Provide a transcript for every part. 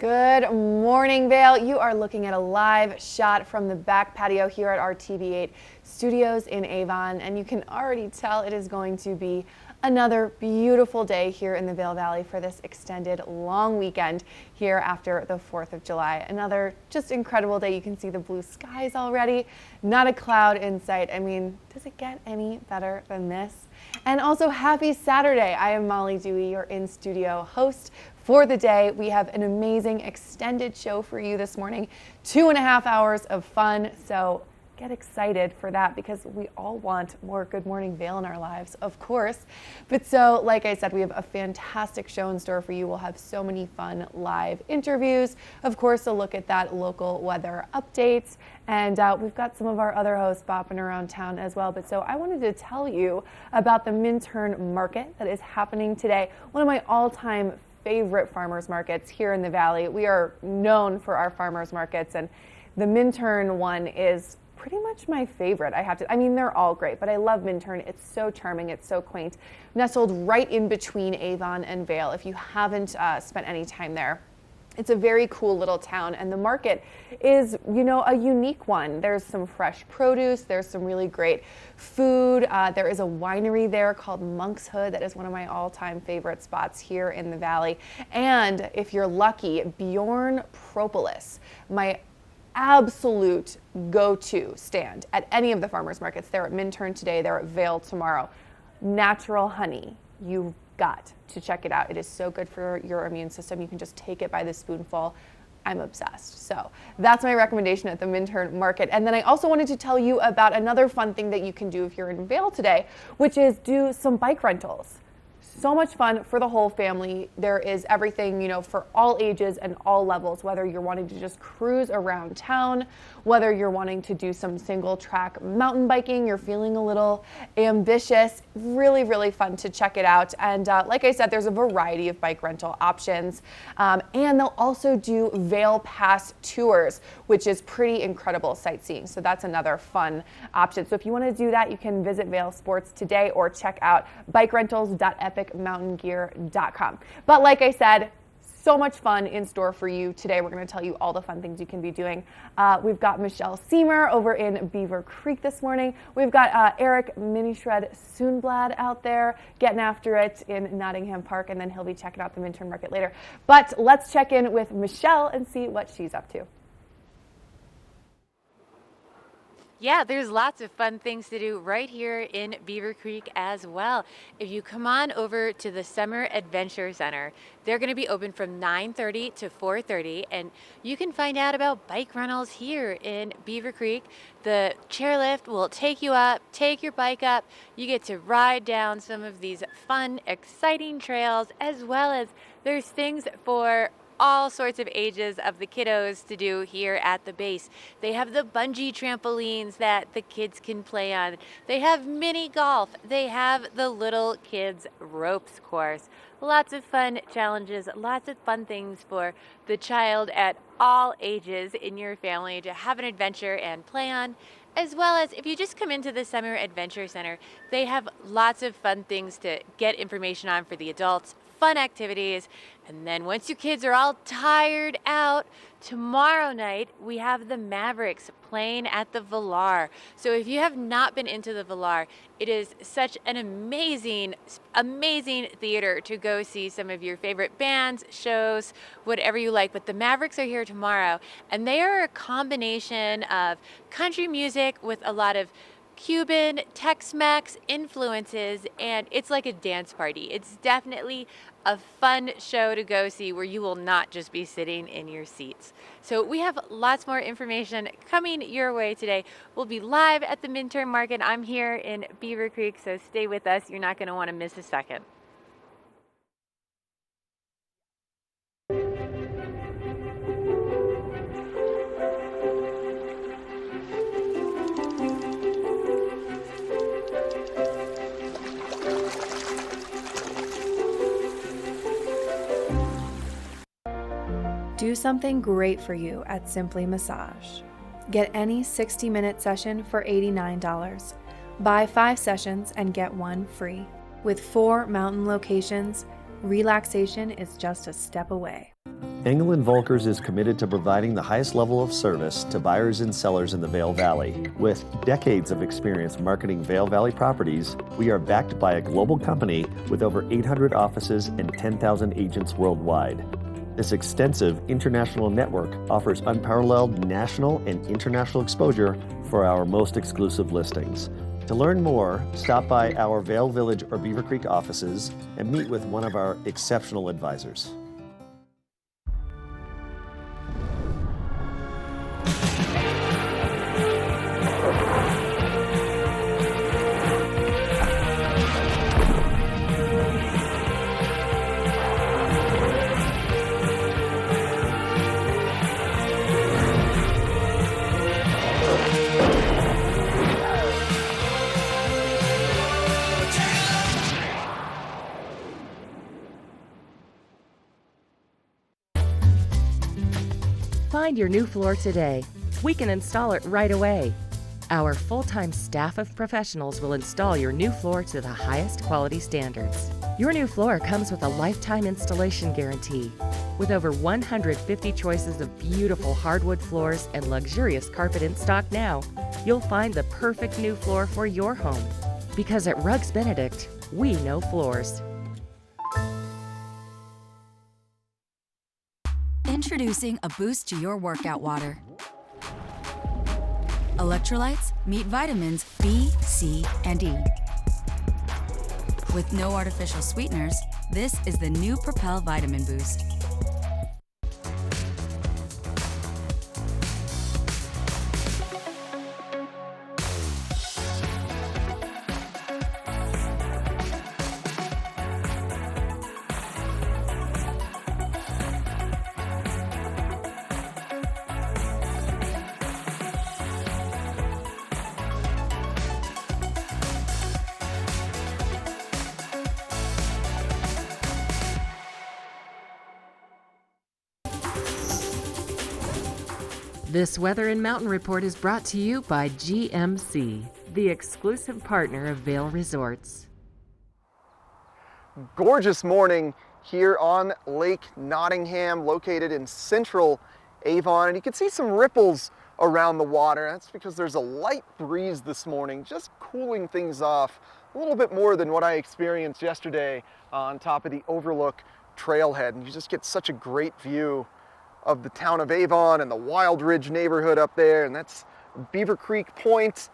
Good morning, Vail. You are looking at a live shot from the back patio here at our TV8 studios in Avon, and you can already tell it is going to be another beautiful day here in the Vail Valley for this extended long weekend here after the 4th of July. Another just incredible day. You can see the blue skies already, not a cloud in sight. I mean, does it get any better than this? And also happy Saturday. I am Molly Dewey, your in-studio host for the day. We have an amazing extended show for you this morning, 2.5 hours of fun. So get excited for that because we all want more Good Morning Vail in our lives, of course. But so, like I said, we have a fantastic show in store for you. We'll have so many fun live interviews, of course, a look at that local weather updates, and we've got some of our other hosts bopping around town as well. But so I wanted to tell you about the Minturn Market that is happening today, one of my all-time favorite farmers markets here in the Valley. We are known for our farmers markets, and the Minturn one is pretty much my favorite. I mean, they're all great, but I love Minturn. It's so charming. It's so quaint. Nestled right in between Avon and Vail. If you haven't spent any time there, it's a very cool little town, and the market is, a unique one. There's some fresh produce. There's some really great food. There is a winery there called Monk's Hood that is one of my all-time favorite spots here in the Valley. And if you're lucky, Bjorn Propolis, my absolute go-to stand at any of the farmers markets. They're at Minturn today. They're at Vail tomorrow. Natural honey. You've got to check it out. It is so good for your immune system. You can just take it by the spoonful. I'm obsessed. So that's my recommendation at the Minturn Market. And then I also wanted to tell you about another fun thing that you can do if you're in Vail today, which is do some bike rentals. So much fun for the whole family. There is everything, for all ages and all levels, whether you're wanting to just cruise around town, whether you're wanting to do some single track mountain biking, you're feeling a little ambitious. Really, really fun to check it out. And like I said, there's a variety of bike rental options. And they'll also do Vail Pass tours, which is pretty incredible sightseeing. So that's another fun option. So if you want to do that, you can visit Vail Sports today or check out bikerentals.epicmountaingear.com. But like I said, so much fun in store for you today. We're going to tell you all the fun things you can be doing. We've got Michelle Seamer over in Beaver Creek this morning. We've got Eric Minishred Soonblad out there getting after it in Nottingham Park, and then he'll be checking out the Minturn Market later. But let's check in with Michelle and see what she's up to. Yeah, there's lots of fun things to do right here in Beaver Creek as well. If you come on over to the Summer Adventure Center, they're going to be open from 9:30 to 4:30, and you can find out about bike rentals here in Beaver Creek. The chairlift will take you up, take your bike up. You get to ride down some of these fun, exciting trails, as well as there's things for all sorts of ages of the kiddos to do here at the base. They have the bungee trampolines that the kids can play on. They have mini golf. They have the little kids ropes course. Lots of fun challenges, lots of fun things for the child at all ages in your family to have an adventure and play on. As well as if you just come into the Summer Adventure Center, they have lots of fun things to get information on for the adults, fun activities. And then once your kids are all tired out, tomorrow night we have the Mavericks playing at the Villar. So if you have not been into the Villar, it is such an amazing theater to go see some of your favorite bands, shows, whatever you like. But the Mavericks are here tomorrow, and they are a combination of country music with a lot of Cuban, Tex-Mex influences, and it's like a dance party. It's definitely a fun show to go see where you will not just be sitting in your seats. So we have lots more information coming your way today. We'll be live at the Minturn Market. I'm here in Beaver Creek, so stay with us. You're not going to want to miss a second. Do something great for you at Simply Massage. Get any 60-minute session for $89. Buy 5 sessions and get 1 free. With 4 mountain locations, Relaxation is just a step away. Engel & Volkers is committed to providing the highest level of service to buyers and sellers in the Vail Valley. With decades of experience marketing Vail Valley properties, we are backed by a global company with over 800 offices and 10,000 agents worldwide. This extensive international network offers unparalleled national and international exposure for our most exclusive listings. To learn more, stop by our Vail Village or Beaver Creek offices and meet with one of our exceptional advisors. Find your new floor today. We can install it right away. Our full-time staff of professionals will install your new floor to the highest quality standards. Your new floor comes with a lifetime installation guarantee. With over 150 choices of beautiful hardwood floors and luxurious carpet in stock now, you'll find the perfect new floor for your home. Because at Rugs Benedict, we know floors. Introducing a boost to your workout water. Electrolytes meet vitamins B, C, and E. With no artificial sweeteners, this is the new Propel Vitamin Boost. This Weather and Mountain Report is brought to you by GMC, the exclusive partner of Vail Resorts. Gorgeous morning here on Lake Nottingham, located in central Avon, and you can see some ripples around the water. That's because there's a light breeze this morning, just cooling things off a little bit more than what I experienced yesterday on top of the Overlook trailhead, and you just get such a great view of the town of Avon and the Wild Ridge neighborhood up there, and that's Beaver Creek Point,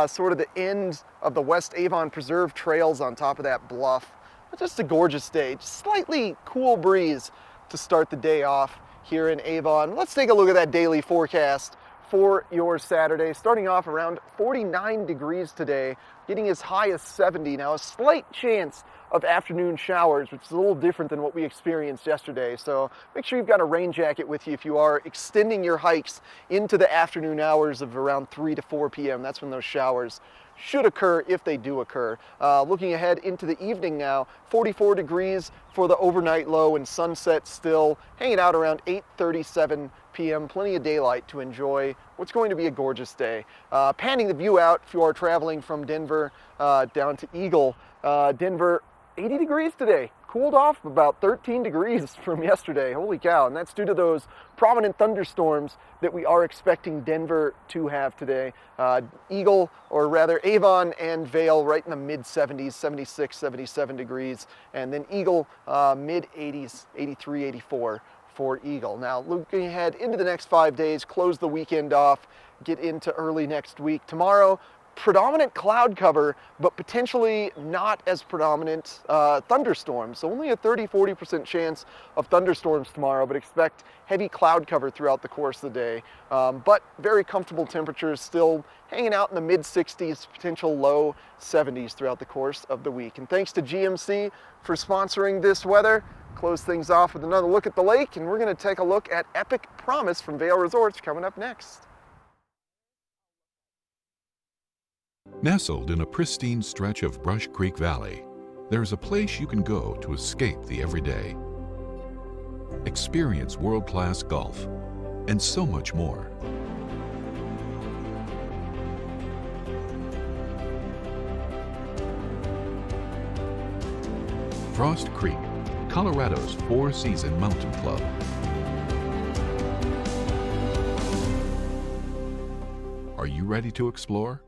sort of the end of the West Avon Preserve trails on top of that bluff. But just a gorgeous day, just slightly cool breeze to start the day off here in Avon. Let's take a look at that daily forecast for your Saturday, starting off around 49 degrees today, getting as high as 70. Now, a slight chance of afternoon showers, which is a little different than what we experienced yesterday. So make sure you've got a rain jacket with you if you are extending your hikes into the afternoon hours of around 3 to 4 p.m. That's when those showers should occur, if they do occur. Looking ahead into the evening now, 44 degrees for the overnight low, and sunset still hanging out around 8:37 p.m. Plenty of daylight to enjoy what's going to be a gorgeous day. Panning the view out, if you are traveling from Denver down to Eagle, Denver, 80 degrees today. Cooled off about 13 degrees from yesterday. Holy cow. And that's due to those prominent thunderstorms that we are expecting Denver to have today. Eagle, or rather Avon and Vail, right in the mid-70s, 76, 77 degrees. And then Eagle, mid-80s, 83, 84 for Eagle. Now, looking ahead into the next 5 days, close the weekend off, get into early next week. Tomorrow, predominant cloud cover, but potentially not as predominant thunderstorms. So only a 30-40% chance of thunderstorms tomorrow, but expect heavy cloud cover throughout the course of the day. But very comfortable temperatures, still hanging out in the mid-60s, potential low 70s throughout the course of the week. And thanks to GMC for sponsoring this weather. Close things off with another look at the lake, and we're going to take a look at Epic Promise from Vail Resorts coming up next. Nestled in a pristine stretch of Brush Creek Valley, there's a place you can go to escape the everyday. Experience world-class golf and so much more. Frost Creek, Colorado's four-season mountain club. Are you ready to explore?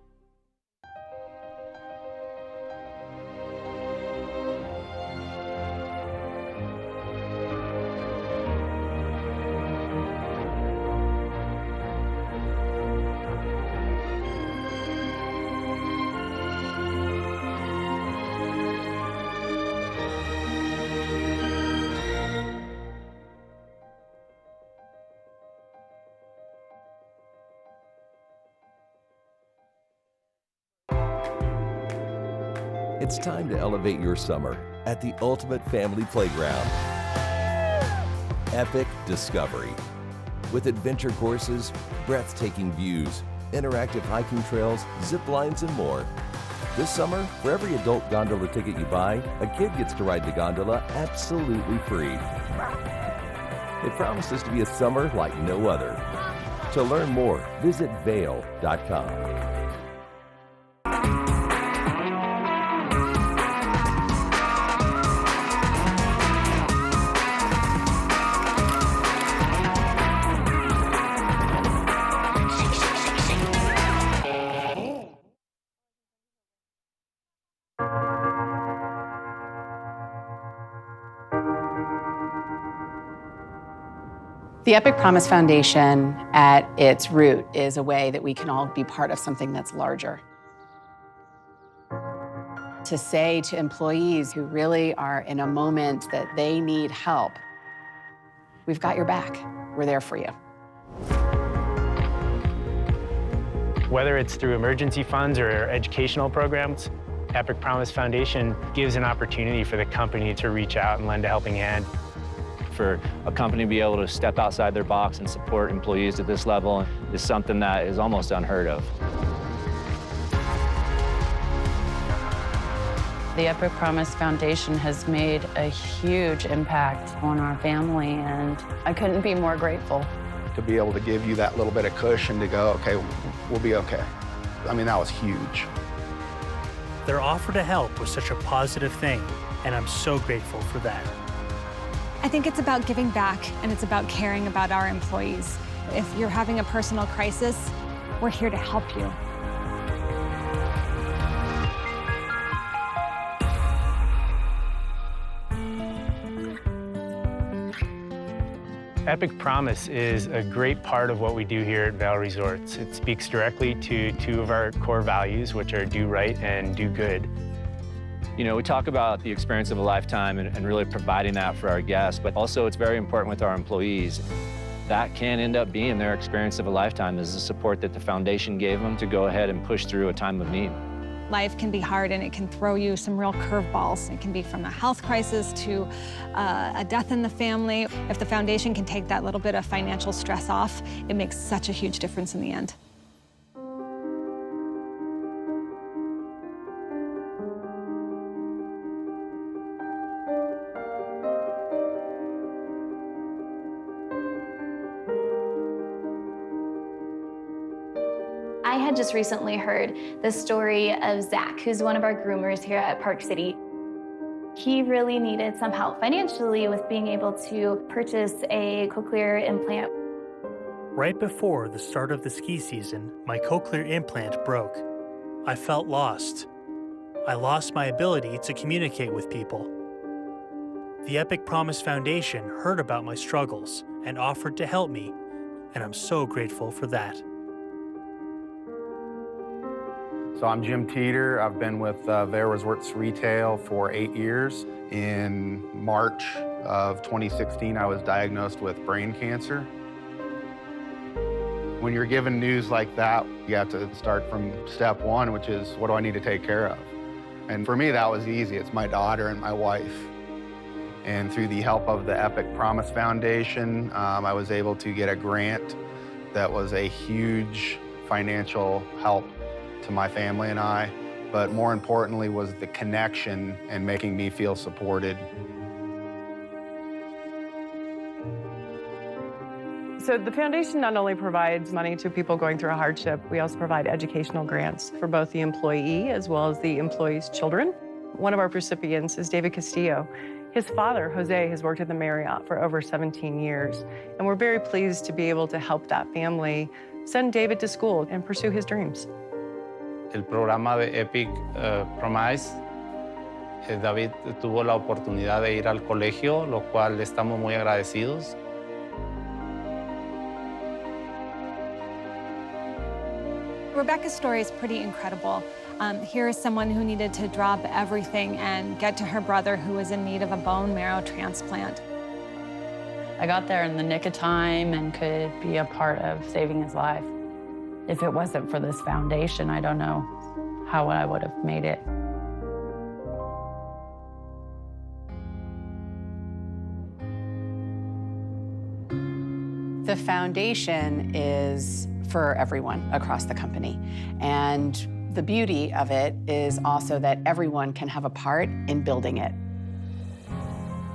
It's time to elevate your summer at the ultimate family playground. Epic Discovery. With adventure courses, breathtaking views, interactive hiking trails, zip lines, and more. This summer, for every adult gondola ticket you buy, a kid gets to ride the gondola absolutely free. It promises to be a summer like no other. To learn more, visit vail.com. The Epic Promise Foundation, at its root, is a way that we can all be part of something that's larger. To say to employees who really are in a moment that they need help, we've got your back. We're there for you. Whether it's through emergency funds or educational programs, Epic Promise Foundation gives an opportunity for the company to reach out and lend a helping hand. For a company to be able to step outside their box and support employees at this level is something that is almost unheard of. The Epic Promise Foundation has made a huge impact on our family, and I couldn't be more grateful. To be able to give you that little bit of cushion to go, okay, we'll be okay. I mean, that was huge. Their offer to help was such a positive thing, and I'm so grateful for that. I think it's about giving back, and it's about caring about our employees. If you're having a personal crisis, we're here to help you. Epic Promise is a great part of what we do here at Vail Resorts. It speaks directly to two of our core values, which are do right and do good. You know, we talk about the experience of a lifetime and really providing that for our guests, but also it's very important with our employees. That can end up being their experience of a lifetime, is the support that the foundation gave them to go ahead and push through a time of need. Life can be hard, and it can throw you some real curveballs. It can be from a health crisis to a death in the family. If the foundation can take that little bit of financial stress off, it makes such a huge difference in the end. I had just recently heard the story of Zach, who's one of our groomers here at Park City. He really needed some help financially with being able to purchase a cochlear implant. Right before the start of the ski season, my cochlear implant broke. I felt lost. I lost my ability to communicate with people. The Epic Promise Foundation heard about my struggles and offered to help me, and I'm so grateful for that. So I'm Jim Teeter. I've been with Vail Resorts Retail for 8 years. In March of 2016, I was diagnosed with brain cancer. When you're given news like that, you have to start from step one, which is, what do I need to take care of? And for me, that was easy. It's my daughter and my wife. And through the help of the Epic Promise Foundation, I was able to get a grant that was a huge financial help to my family and I, but more importantly was the connection and making me feel supported. So the foundation not only provides money to people going through a hardship, we also provide educational grants for both the employee as well as the employee's children. One of our recipients is David Castillo. His father, Jose, has worked at the Marriott for over 17 years, and we're very pleased to be able to help that family send David to school and pursue his dreams. El programa de Epic Promise, David tuvo la oportunidad de ir al colegio, lo cual estamos muy agradecidos. Rebecca's story is pretty incredible. Here is someone who needed to drop everything and get to her brother who was in need of a bone marrow transplant. I got there in the nick of time and could be a part of saving his life. If it wasn't for this foundation, I don't know how I would have made it. The foundation is for everyone across the company. And the beauty of it is also that everyone can have a part in building it.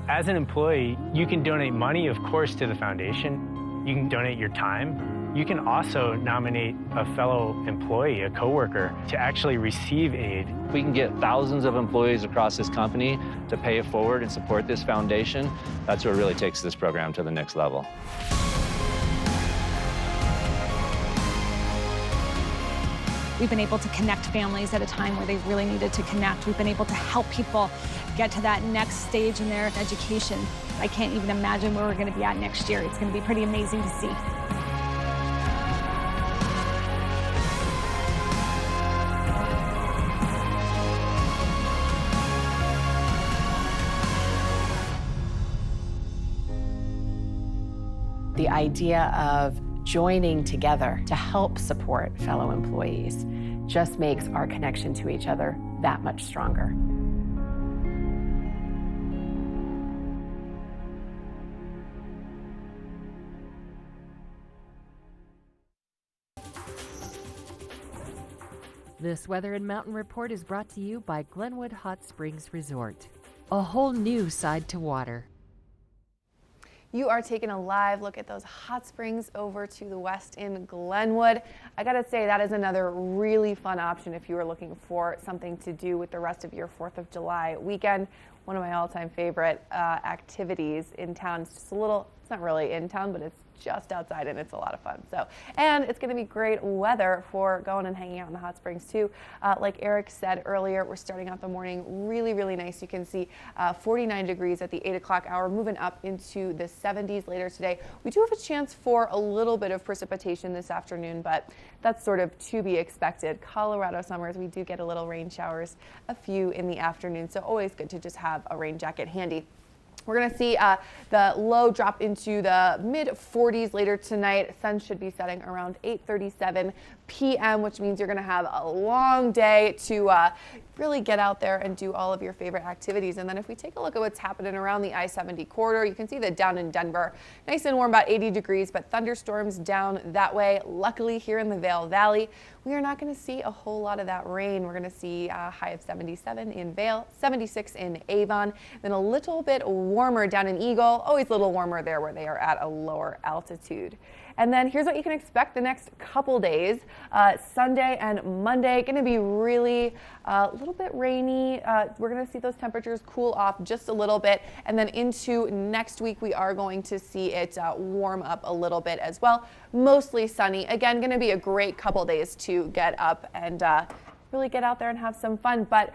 As an employee, you can donate money, of course, to the foundation. You can donate your time. You can also nominate a fellow employee, a coworker, to actually receive aid. We can get thousands of employees across this company to pay it forward and support this foundation. That's what really takes this program to the next level. We've been able to connect families at a time where they really needed to connect. We've been able to help people get to that next stage in their education. I can't even imagine where we're going to be at next year. It's going to be pretty amazing to see. The idea of joining together to help support fellow employees just makes our connection to each other that much stronger. This Weather and Mountain Report is brought to you by Glenwood Hot Springs Resort. A whole new side to water. You are taking a live look at those hot springs over to the west in Glenwood. I gotta say, that is another really fun option if you are looking for something to do with the rest of your 4th of July weekend. One of my all-time favorite activities in town. It's just a little, it's not really in town, but it's just outside and it's a lot of fun. So, and it's gonna be great weather for going and hanging out in the hot springs too. Like Eric said earlier, we're starting out the morning really, really nice. You can see 49 degrees at the 8 o'clock hour, moving up into the 70s later today. We do have a chance for a little bit of precipitation this afternoon, but that's sort of to be expected. Colorado summers, we do get a little rain showers, a few in the afternoon, so always good to just have a rain jacket handy. We're going to see the low drop into the mid-40s later tonight. Sun should be setting around 8:37 p.m., which means you're going to have a long day to really get out there and do all of your favorite activities. And then if we take a look at what's happening around the I-70 corridor, you can see that down in Denver, nice and warm, about 80 degrees, but thunderstorms down that way. Luckily, here in the Vail Valley, we are not going to see a whole lot of that rain. We're going to see a high of 77 in Vail, 76 in Avon, then a little bit warmer down in Eagle, always a little warmer there where they are at a lower altitude. And then here's what you can expect the next couple days. Sunday and Monday, going to be really a little bit rainy. We're going to see those temperatures cool off just a little bit. And then into next week, we are going to see it warm up a little bit as well. Mostly sunny. Again, going to be a great couple days to get up and really get out there and have some fun. But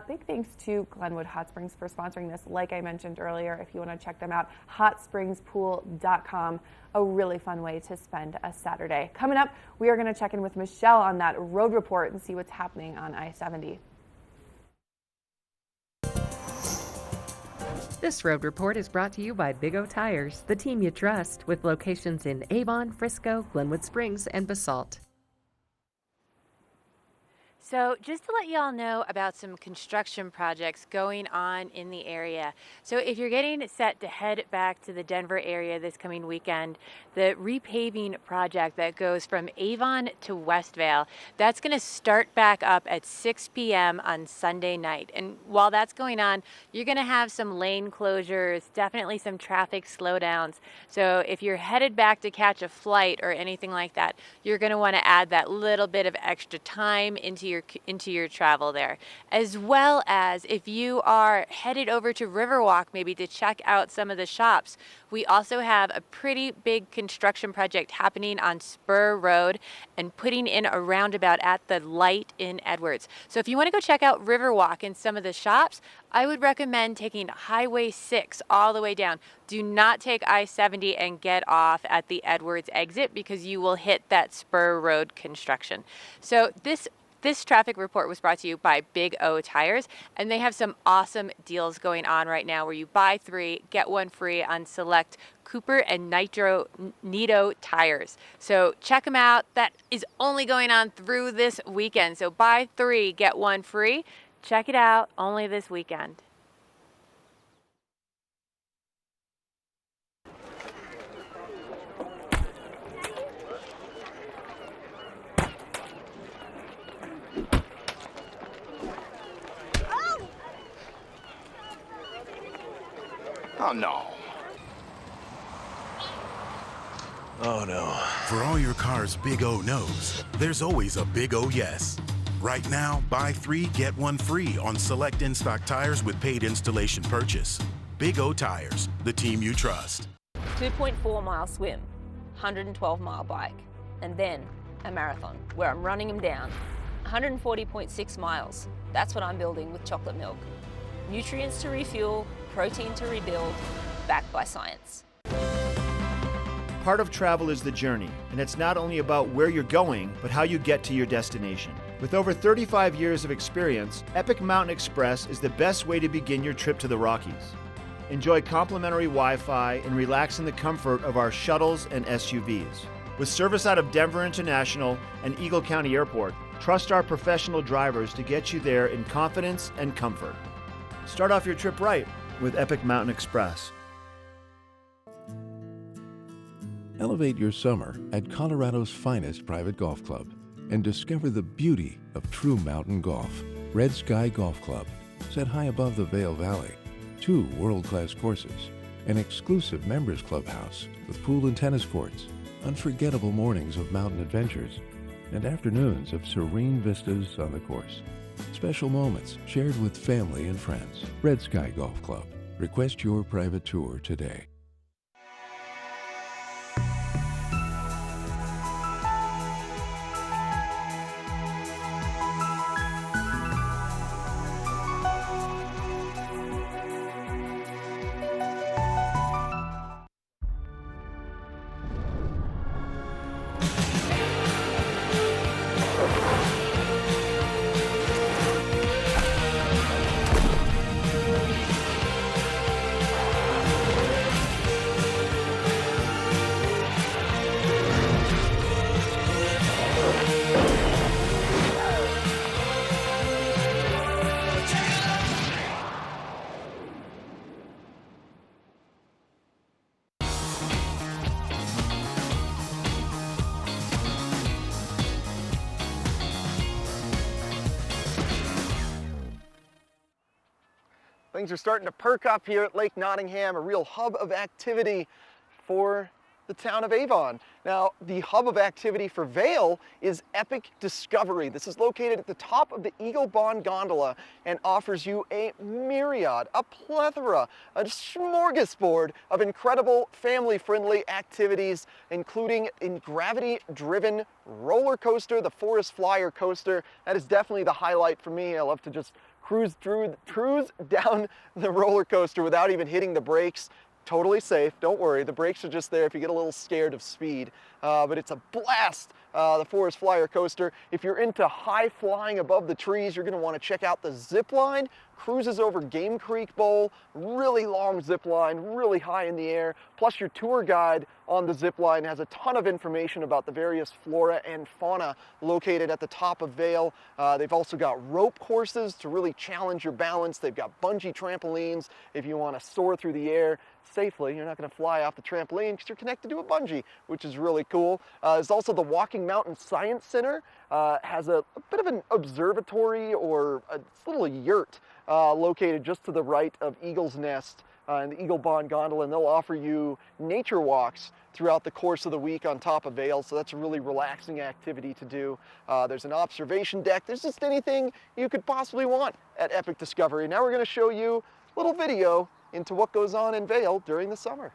big thanks to Glenwood Hot Springs for sponsoring this. Like I mentioned earlier, if you want to check them out, hotspringspool.com. A really fun way to spend a Saturday. Coming up, we are going to check in with Michelle on that road report and see what's happening on I-70. This road report is brought to you by Big O Tires, the team you trust, with locations in Avon, Frisco, Glenwood Springs, and Basalt. So just to let you all know about some construction projects going on in the area. So if you're getting set to head back to the Denver area this coming weekend, the repaving project that goes from Avon to Westvale, that's going to start back up at 6 p.m. on Sunday night. And while that's going on, you're going to have some lane closures, definitely some traffic slowdowns. So if you're headed back to catch a flight or anything like that, you're going to want to add that little bit of extra time into your into your travel there. As well as if you are headed over to Riverwalk maybe to check out some of the shops, we also have a pretty big construction project happening on Spur Road and putting in a roundabout at the light in Edwards. So if you want to go check out Riverwalk and some of the shops, I would recommend taking Highway 6 all the way down. Do not take I-70 and get off at the Edwards exit because you will hit that Spur Road construction. So this traffic report was brought to you by Big O Tires, and they have some awesome deals going on right now where you buy 3, get 1 free on select Cooper and Nitro tires. So check them out. That is only going on through this weekend. So buy 3, get 1 free. Check it out, only this weekend. Oh, no. Oh, no. For all your car's Big O no's, there's always a Big O yes. Right now, buy 3, get 1 free on select in-stock tires with paid installation purchase. Big O Tires, the team you trust. 2.4-mile swim, 112-mile bike, and then a marathon where I'm running them down. 140.6 miles. That's what I'm building with chocolate milk. Nutrients to refuel, protein to rebuild, backed by science. Part of travel is the journey, and it's not only about where you're going, but how you get to your destination. With over 35 years of experience, Epic Mountain Express is the best way to begin your trip to the Rockies. Enjoy complimentary Wi-Fi and relax in the comfort of our shuttles and SUVs. With service out of Denver International and Eagle County Airport, trust our professional drivers to get you there in confidence and comfort. Start off your trip right with Epic Mountain Express. Elevate your summer at Colorado's finest private golf club and discover the beauty of true mountain golf. Red Sky Golf Club, set high above the Vail Valley, 2 world-class courses, an exclusive members clubhouse with pool and tennis courts, unforgettable mornings of mountain adventures, and afternoons of serene vistas on the course. Special moments shared with family and friends. Red Sky Golf Club. Request your private tour today. Things are starting to perk up here at Lake Nottingham, a real hub of activity for the town of Avon. Now, the hub of activity for Vail is Epic Discovery. This is located at the top of the Eagle Bond Gondola and offers you a myriad, a plethora, a smorgasbord of incredible family-friendly activities, including a gravity-driven roller coaster, the Forest Flyer coaster. That is definitely the highlight for me. I love to just cruise down the roller coaster without even hitting the brakes. Totally safe, don't worry. The brakes are just there if you get a little scared of speed. But it's a blast, the Forest Flyer coaster. If you're into high flying above the trees, you're gonna wanna check out the zip line. Cruises over Game Creek Bowl, really long zip line, really high in the air. Plus your tour guide on the zip line has a ton of information about the various flora and fauna located at the top of Vail. They've also got rope courses to really challenge your balance. They've got bungee trampolines if you want to soar through the air safely. You're not going to fly off the trampoline because you're connected to a bungee, which is really cool. There's also the Walking Mountain Science Center. Has a bit of an observatory or a little yurt located just to the right of Eagle's Nest in the Eagle Bond Gondola, and they'll offer you nature walks throughout the course of the week on top of Vail, so that's a really relaxing activity to do. There's an observation deck. There's just anything you could possibly want at Epic Discovery. Now we're going to show you a little video into what goes on in Vail during the summer.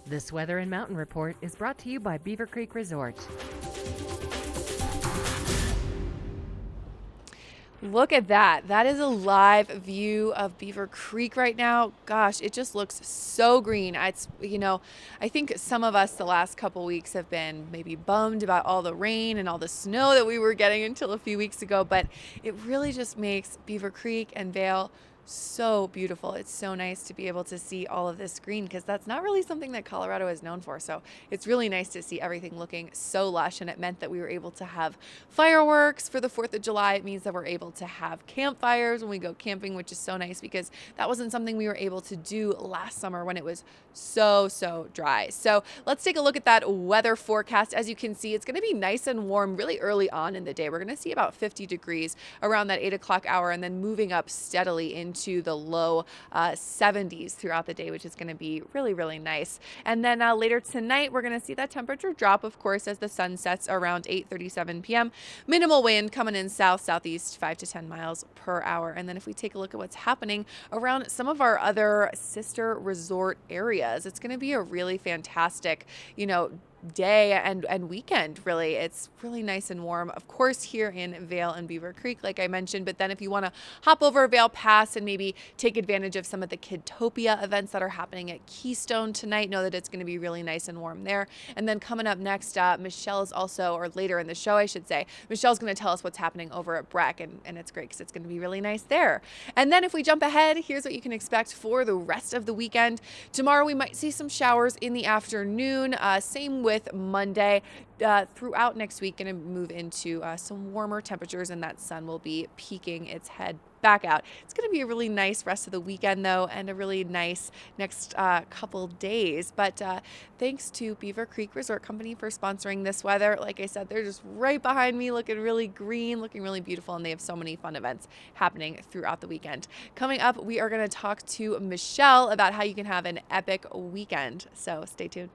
This Weather and Mountain Report is brought to you by Beaver Creek Resort. Look at that. That is a live view of Beaver Creek right now. Gosh, it just looks so green. It's, you know, I think some of us the last couple weeks have been maybe bummed about all the rain and all the snow that we were getting until a few weeks ago, but it really just makes Beaver Creek and Vail so beautiful. It's so nice to be able to see all of this green because that's not really something that Colorado is known for. So it's really nice to see everything looking so lush, and it meant that we were able to have fireworks for the 4th of July. It means that we're able to have campfires when we go camping, which is so nice because that wasn't something we were able to do last summer when it was so dry. So let's take a look at that weather forecast. As you can see, it's going to be nice and warm really early on in the day. We're going to see about 50 degrees around that 8 o'clock hour and then moving up steadily into the low 70s throughout the day, which is going to be really nice. And then later tonight, we're going to see that temperature drop, of course, as the sun sets around 8:37 p.m. Minimal wind coming in southeast 5 to 10 miles per hour. And then if we take a look at what's happening around some of our other sister resort areas, it's going to be a really fantastic, day and weekend. Really, it's really nice and warm, of course, here in Vail and Beaver Creek, like I mentioned. But then if you want to hop over Vail Pass and maybe take advantage of some of the Kidtopia events that are happening at Keystone tonight, know that it's going to be really nice and warm there. And then coming up next, Michelle is also, or later in the show I should say, Michelle's going to tell us what's happening over at Breck, and it's great because it's going to be really nice there. And then if we jump ahead, here's what you can expect for the rest of the weekend. Tomorrow we might see some showers in the afternoon, same with Monday. Throughout next week, going to move into some warmer temperatures, and that sun will be peeking its head back out. It's going to be a really nice rest of the weekend, though, and a really nice next couple days. But thanks to Beaver Creek Resort Company for sponsoring this weather. Like I said, they're just right behind me, looking really green, looking really beautiful, and they have so many fun events happening throughout the weekend. Coming up, we are going to talk to Michelle about how you can have an epic weekend. So stay tuned.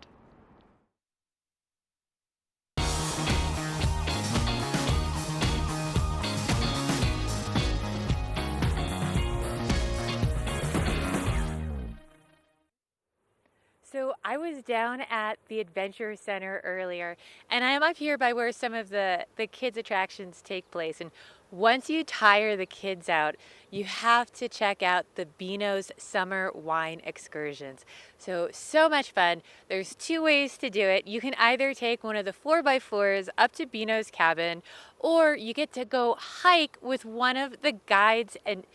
So I was down at the Adventure Center earlier, and I am up here by where some of the kids' attractions take place. And once you tire the kids out, you have to check out the Beano's Summer Wine Excursions. So much fun. There's 2 ways to do it. You can either take one of the 4x4s up to Beano's cabin, or you get to go hike with one of the guides. And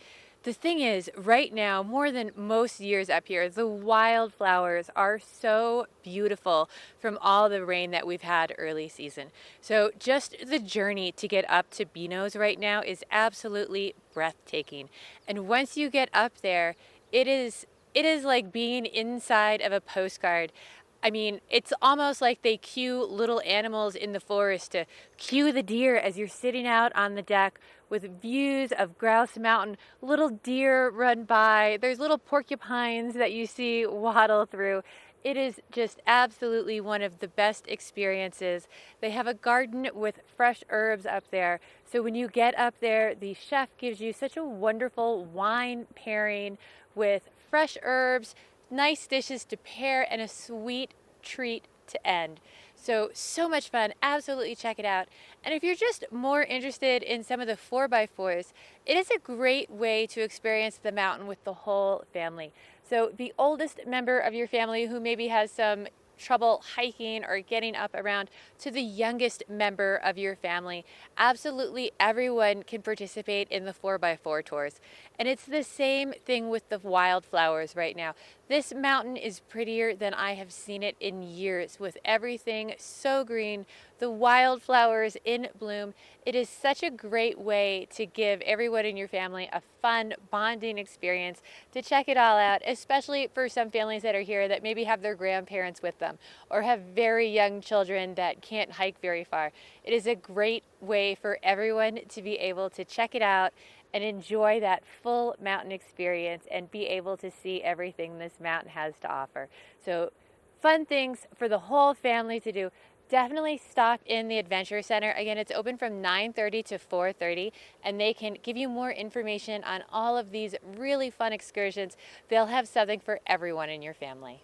The thing is, right now, more than most years up here, the wildflowers are so beautiful from all the rain that we've had early season. So just the journey to get up to Beano's right now is absolutely breathtaking. And once you get up there, it is like being inside of a postcard. I mean, it's almost like they cue little animals in the forest to cue the deer as you're sitting out on the deck with views of Grouse Mountain. Little deer run by. There's little porcupines that you see waddle through. It is just absolutely one of the best experiences. They have a garden with fresh herbs up there. So when you get up there, the chef gives you such a wonderful wine pairing with fresh herbs, nice dishes to pair, and a sweet treat to end. So much fun. Absolutely check it out. And if you're just more interested in some of the 4x4s, it is a great way to experience the mountain with the whole family. So the oldest member of your family who maybe has some trouble hiking or getting up around, to the youngest member of your family, absolutely everyone can participate in the 4x4 tours. And it's the same thing with the wildflowers right now. This mountain is prettier than I have seen it in years, with everything so green, the wildflowers in bloom. It is such a great way to give everyone in your family a fun bonding experience, to check it all out, especially for some families that are here that maybe have their grandparents with them or have very young children that can't hike very far. It is a great way for everyone to be able to check it out and enjoy that full mountain experience and be able to see everything this mountain has to offer. So fun things for the whole family to do. Definitely stop in the Adventure Center. Again, it's open from 9:30 to 4:30, and they can give you more information on all of these really fun excursions. They'll have something for everyone in your family.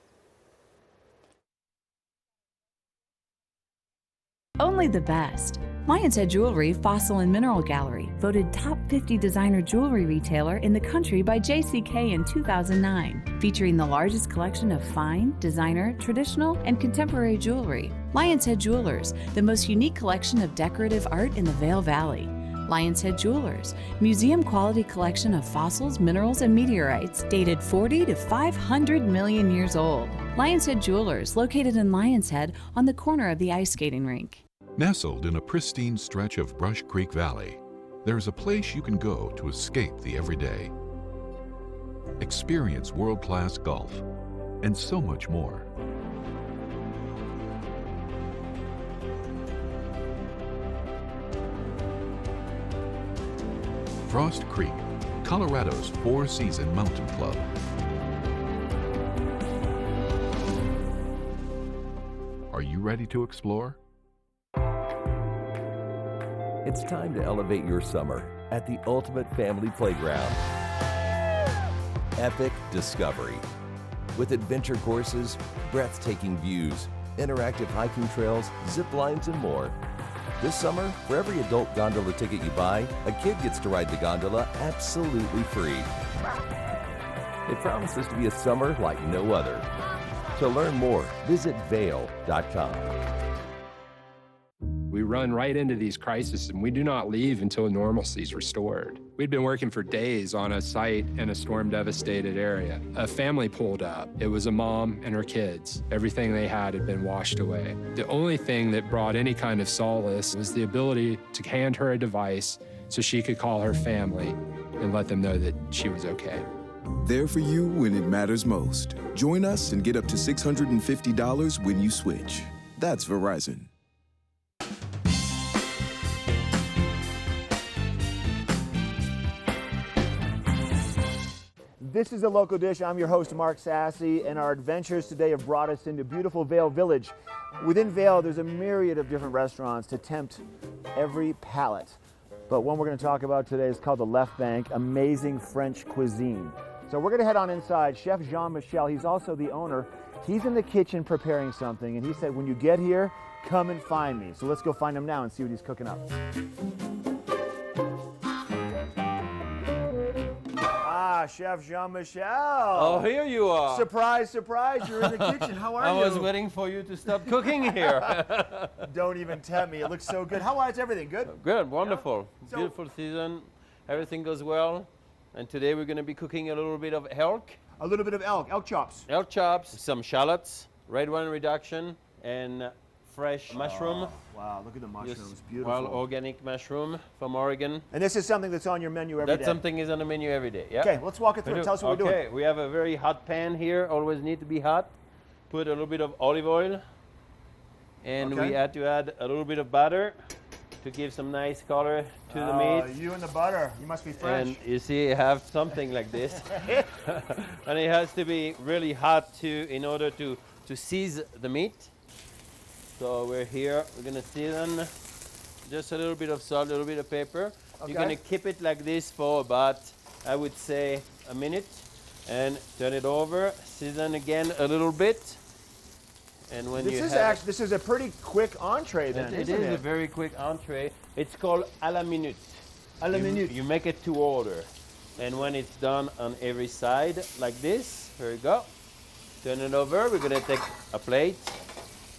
Only the best. Lion's Head Jewelry Fossil and Mineral Gallery, voted top 50 designer jewelry retailer in the country by JCK in 2009, featuring the largest collection of fine, designer, traditional, and contemporary jewelry. Lion's Head Jewelers, the most unique collection of decorative art in the Vail Valley. Lion's Head Jewelers, museum quality collection of fossils, minerals, and meteorites dated 40 to 500 million years old. Lion's Head Jewelers, located in Lion's Head on the corner of the ice skating rink. Nestled in a pristine stretch of Brush Creek Valley, there is a place you can go to escape the everyday. Experience world-class golf and so much more. Frost Creek, Colorado's four-season mountain club. Are you ready to explore? It's time to elevate your summer at the ultimate family playground. Epic Discovery. With adventure courses, breathtaking views, interactive hiking trails, zip lines, and more. This summer, for every adult gondola ticket you buy, a kid gets to ride the gondola absolutely free. It promises to be a summer like no other. To learn more, visit Vail.com. We run right into these crises, and we do not leave until normalcy is restored. We'd been working for days on a site in a storm-devastated area. A family pulled up. It was a mom and her kids. Everything they had been washed away. The only thing that brought any kind of solace was the ability to hand her a device so she could call her family and let them know that she was okay. There for you when it matters most. Join us and get up to $650 when you switch. That's Verizon. This is a Local Dish. I'm your host, Mark Sassy, and our adventures today have brought us into beautiful Vail Village. Within Vail, there's a myriad of different restaurants to tempt every palate. But one we're going to talk about today is called the Left Bank, amazing French cuisine. So we're going to head on inside. Chef Jean-Michel, he's also the owner. He's in the kitchen preparing something, and he said, when you get here, come and find me. So let's go find him now and see what he's cooking up. Chef Jean-Michel. Oh, here you are. Surprise, surprise, you're in the kitchen. How are you? I was waiting for you to stop cooking here. Don't even tempt me. It looks so good. How is everything? Good? Good, wonderful. Yeah. So, beautiful season. Everything goes well. And today we're going to be cooking a little bit of elk. A little bit of elk chops. Elk chops, some shallots, red wine reduction, and fresh mushroom. Wow, look at the mushrooms, Just beautiful. wild organic mushroom from Oregon. And this is something that's on your menu every day? That's something is on the menu every day, yeah. Okay, let's walk it through. Tell us what we're doing. Okay, we have a very hot pan here, always need to be hot. Put a little bit of olive oil, and we had to add a little bit of butter to give some nice color to the meat. You and the butter, you must be French. And you see, you have something like this. And it has to be really hot too in order to season the meat. So we're here, we're gonna season just a little bit of salt, a little bit of pepper. Okay. You're gonna keep it like this for about, I would say, a minute, and turn it over, season again a little bit. And when this is a pretty quick entree then, it is a very quick entree. It's called à la minute. À la minute. You make it to order. And when it's done on every side, like this, here we go. Turn it over, we're gonna take a plate,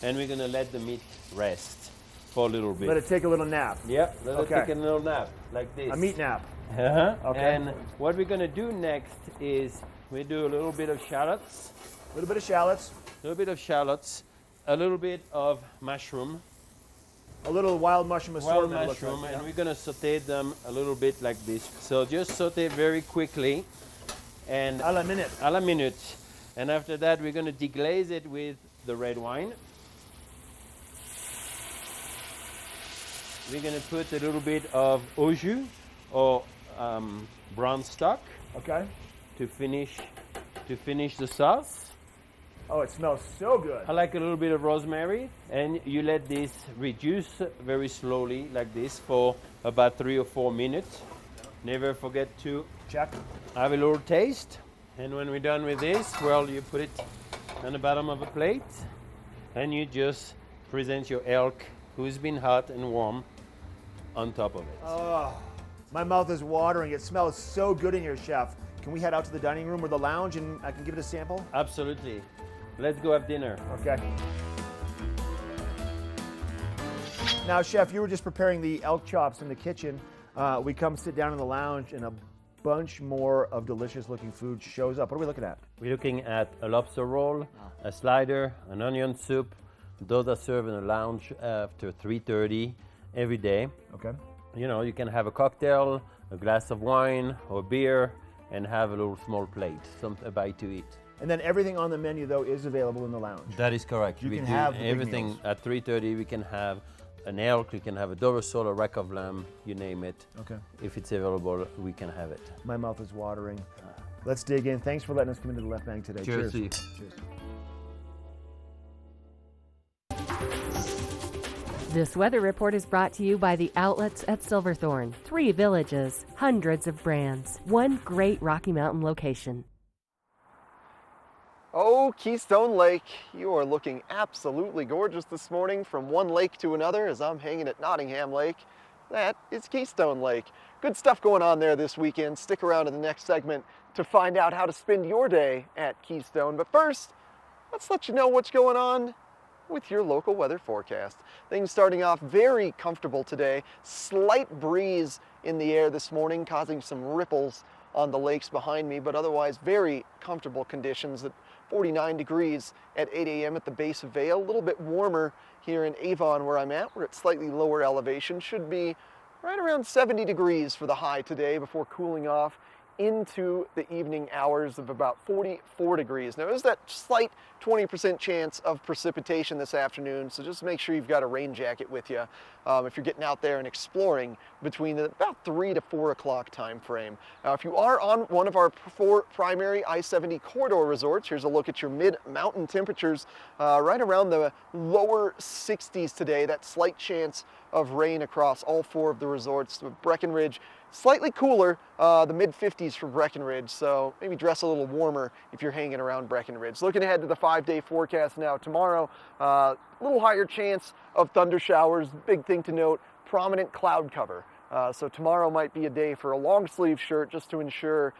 and we're gonna let the meat rest for a little bit. Let it take a little nap. Yep, let it take a little nap, like this. A meat nap. Uh-huh. Okay. And what we're gonna do next is we do a little bit of shallots. A little bit of shallots. A little bit of shallots. A little bit of mushroom. A little wild mushroom assortment. Wild mushroom, and we're gonna saute them a little bit like this. So just saute very quickly, and à la minute. À la minute. And after that, we're gonna deglaze it with the red wine. We're gonna put a little bit of au jus or brown stock. Okay. To finish the sauce. Oh, it smells so good. I like a little bit of rosemary, and you let this reduce very slowly like this for about 3 or 4 minutes. Never forget to check. Have a little taste, and when we're done with this, well, you put it on the bottom of a plate, and you just present your elk who's been hot and warm on top of it. Oh, my mouth is watering. It smells so good in here, Chef. Can we head out to the dining room or the lounge and I can give it a sample? Absolutely. Let's go have dinner. Okay. Now, Chef, you were just preparing the elk chops in the kitchen. We come sit down in the lounge and a bunch more of delicious looking food shows up. What are we looking at? We're looking at a lobster roll, a slider, an onion soup. Those are served in the lounge after 3:30 every day. Okay. You know, you can have a cocktail, a glass of wine or beer, and have a little small plate, a bite to eat. And then everything on the menu, though, is available in the lounge. That is correct. You We can do have the big everything meals. at 3:30. We can have an elk, we can have a Dover sole, a rack of lamb, you name it. Okay. If it's available, we can have it. My mouth is watering. Let's dig in. Thanks for letting us come into the Left Bank today. Cheers. Cheers. This weather report is brought to you by the outlets at Silverthorne. 3 villages, hundreds of brands, one great Rocky Mountain location. Oh, Keystone Lake, you are looking absolutely gorgeous this morning from one lake to another as I'm hanging at Nottingham Lake. That is Keystone Lake. Good stuff going on there this weekend. Stick around in the next segment to find out how to spend your day at Keystone. But first, let's let you know what's going on with your local weather forecast. Things starting off very comfortable today. Slight breeze in the air this morning causing some ripples on the lakes behind me, but otherwise very comfortable conditions at 49 degrees at 8 a.m. at the base of Vail. A little bit warmer here in Avon where I'm at. We're at slightly lower elevation. Should be right around 70 degrees for the high today before cooling off into the evening hours of about 44 degrees. Now there's that slight 20% chance of precipitation this afternoon, so just make sure you've got a rain jacket with you if you're getting out there and exploring between the about 3 to 4 o'clock time frame. Now if you are on one of our 4 primary I-70 corridor resorts, here's a look at your mid-mountain temperatures right around the lower 60s today. That slight chance of rain across all 4 of the resorts. Breckenridge slightly cooler, the mid-50s for Breckenridge, so maybe dress a little warmer if you're hanging around Breckenridge. Looking ahead to the 5-day forecast now. Tomorrow, a little higher chance of thunder showers. Big thing to note, prominent cloud cover. So tomorrow might be a day for a long sleeve shirt just to ensure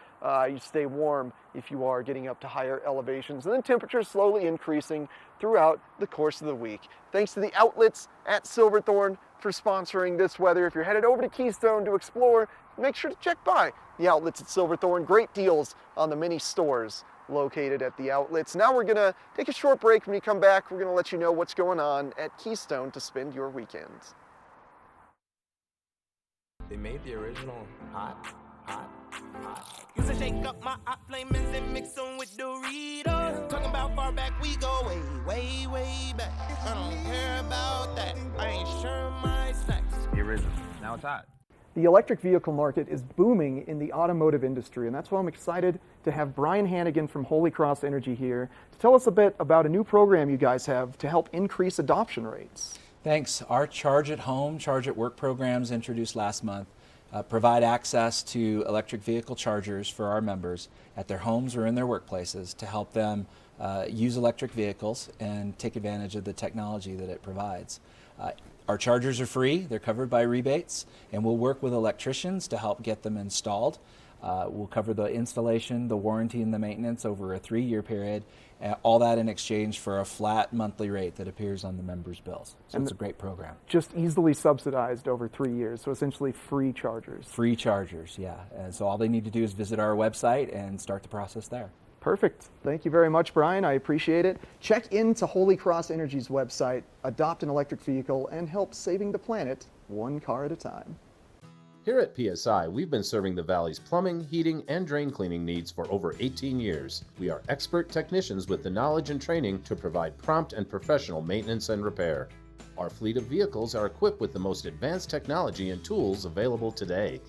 you stay warm if you are getting up to higher elevations. And then temperatures slowly increasing throughout the course of the week. Thanks to the outlets at Silverthorne, for sponsoring this weather. If you're headed over to Keystone to explore, make sure to check by the outlets at Silverthorne. Great deals on the mini stores located at the outlets. Now we're gonna take a short break. When we come back, we're gonna let you know what's going on at Keystone to spend your weekends. They made the original hot. Used to shake up my hot flamings and mix them with Doritos. Talking about far back, we go way back. I don't care about that. I ain't sure my stacks. The original. Now it's hot. The electric vehicle market is booming in the automotive industry, and that's why I'm excited to have Brian Hannigan from Holy Cross Energy here to tell us a bit about a new program you guys have to help increase adoption rates. Thanks. Our Charge at Home, Charge at Work programs introduced last month provide access to electric vehicle chargers for our members at their homes or in their workplaces to help them use electric vehicles and take advantage of the technology that it provides. Our chargers are free, they're covered by rebates, and we'll work with electricians to help get them installed. We'll cover the installation, the warranty, and the maintenance over a 3-year period, all that in exchange for a flat monthly rate that appears on the members' bills. So it's a great program. Just easily subsidized over 3 years, so essentially free chargers. Free chargers, yeah. And so all they need to do is visit our website and start the process there. Perfect. Thank you very much, Brian. I appreciate it. Check into Holy Cross Energy's website, adopt an electric vehicle, and help saving the planet one car at a time. Here at PSI, we've been serving the Valley's plumbing, heating, and drain cleaning needs for over 18 years. We are expert technicians with the knowledge and training to provide prompt and professional maintenance and repair. Our fleet of vehicles are equipped with the most advanced technology and tools available today.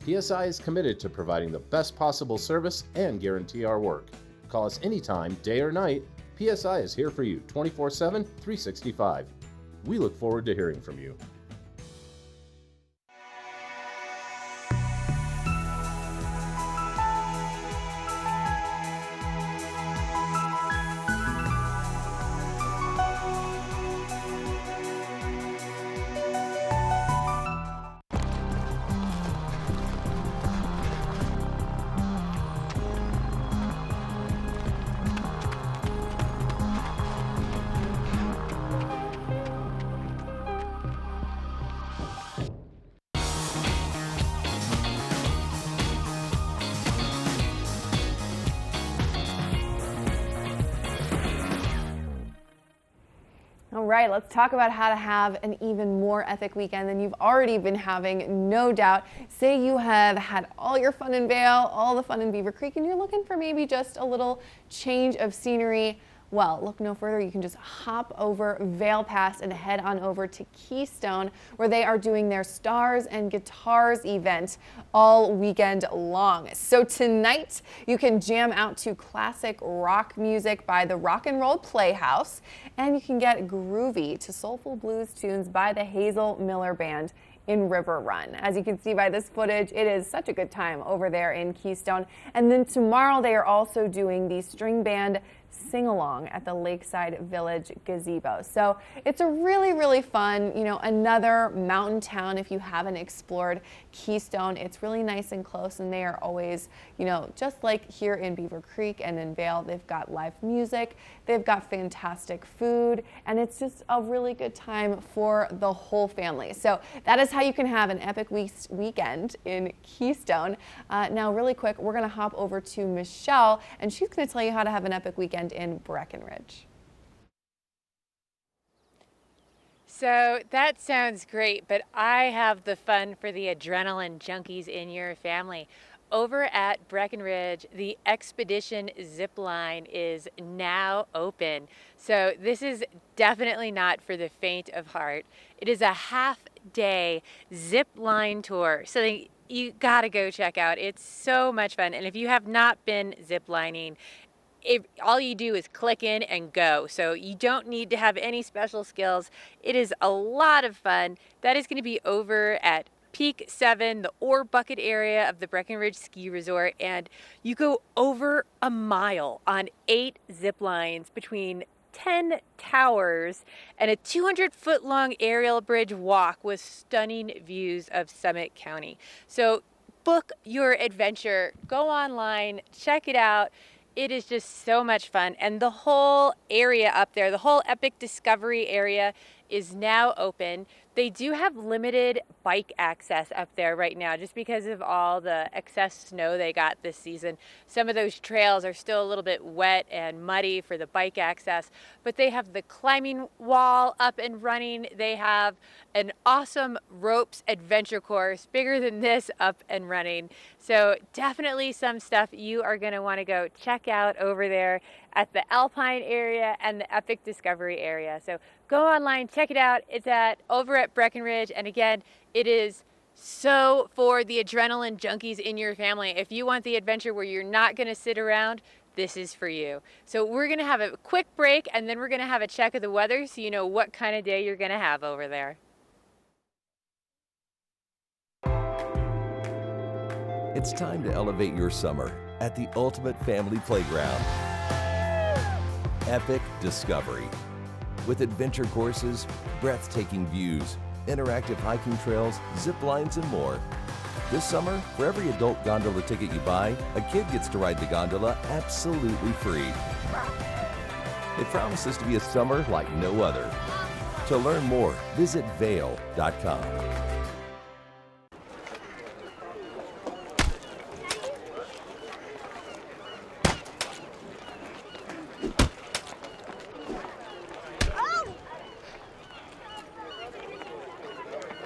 PSI is committed to providing the best possible service and guarantee our work. Call us anytime, day or night. PSI is here for you 24/7, 365. We look forward to hearing from you. All right, let's talk about how to have an even more epic weekend than you've already been having, no doubt. Say you have had all your fun in Vail, all the fun in Beaver Creek, and you're looking for maybe just a little change of scenery. Well, look no further. You can just hop over Vail Pass and head on over to Keystone, where they are doing their Stars and Guitars event all weekend long. So tonight, you can jam out to classic rock music by the Rock and Roll Playhouse, and you can get groovy to soulful blues tunes by the Hazel Miller Band in River Run. As you can see by this footage, it is such a good time over there in Keystone. And then tomorrow, they are also doing the string band sing-along at the Lakeside Village Gazebo. So it's a really fun, another mountain town if you haven't explored Keystone. It's really nice and close, and they are always, just like here in Beaver Creek and in Vail, they've got live music, they've got fantastic food, and it's just a really good time for the whole family. So that is how you can have an epic weekend in Keystone. Now, really quick, we're going to hop over to Michelle, and she's going to tell you how to have an epic weekend in Breckenridge. So that sounds great, but I have the fun for the adrenaline junkies in your family. Over at Breckenridge, the Expedition Zip Line is now open. So this is definitely not for the faint of heart. It is a half-day zip line tour. So you gotta go check out. It's so much fun. And if you have not been zip lining, all you do is click in and go. So you don't need to have any special skills. It is a lot of fun. That is going to be over at Peak 7, the ore bucket area of the Breckenridge Ski Resort. And you go over a mile on 8 zip lines between 10 towers and a 200-foot long aerial bridge walk with stunning views of Summit County. So book your adventure. Go online, check it out. It is just so much fun, and the whole area up there, the whole Epic Discovery area, is now open. They do have limited bike access up there right now just because of all the excess snow they got this season. Some of those trails are still a little bit wet and muddy for the bike access, but they have the climbing wall up and running. They have an awesome ropes adventure course, bigger than this, up and running. So definitely some stuff you are going to want to go check out over there at the Alpine area and the Epic Discovery area. So go online, check it out. It's over at Breckenridge. And again, it is so for the adrenaline junkies in your family. If you want the adventure where you're not going to sit around, this is for you. So we're going to have a quick break and then we're going to have a check of the weather so you know what kind of day you're going to have over there. It's time to elevate your summer at the ultimate family playground. Epic Discovery. With adventure courses, breathtaking views, interactive hiking trails, zip lines, and more. This summer, for every adult gondola ticket you buy, a kid gets to ride the gondola absolutely free. It promises to be a summer like no other. To learn more, visit Vail.com.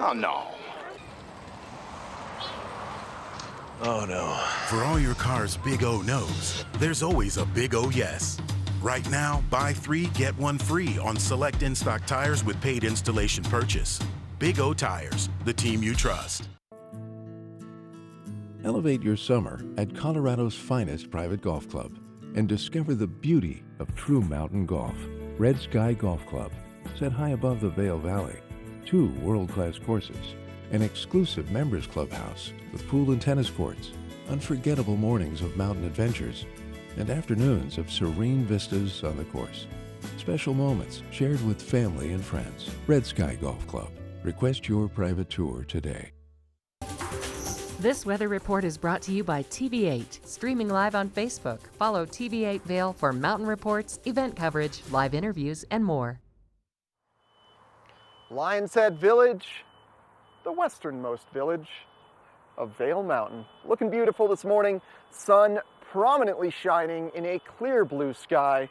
Oh, no. Oh no. For all your car's big O no's, there's always a big O yes. Right now, buy 3, get 1 free on select in-stock tires with paid installation purchase. Big O Tires, the team you trust. Elevate your summer at Colorado's finest private golf club and discover the beauty of true mountain golf. Red Sky Golf Club, set high above the Vail Valley. 2 world-class courses, an exclusive members clubhouse with pool and tennis courts, unforgettable mornings of mountain adventures, and afternoons of serene vistas on the course. Special moments shared with family and friends. Red Sky Golf Club. Request your private tour today. This weather report is brought to you by TV8, streaming live on Facebook. Follow TV8 Vail for mountain reports, event coverage, live interviews, and more. Lion's Head Village, the westernmost village of Vail Mountain. Looking beautiful this morning. Sun prominently shining in a clear blue sky.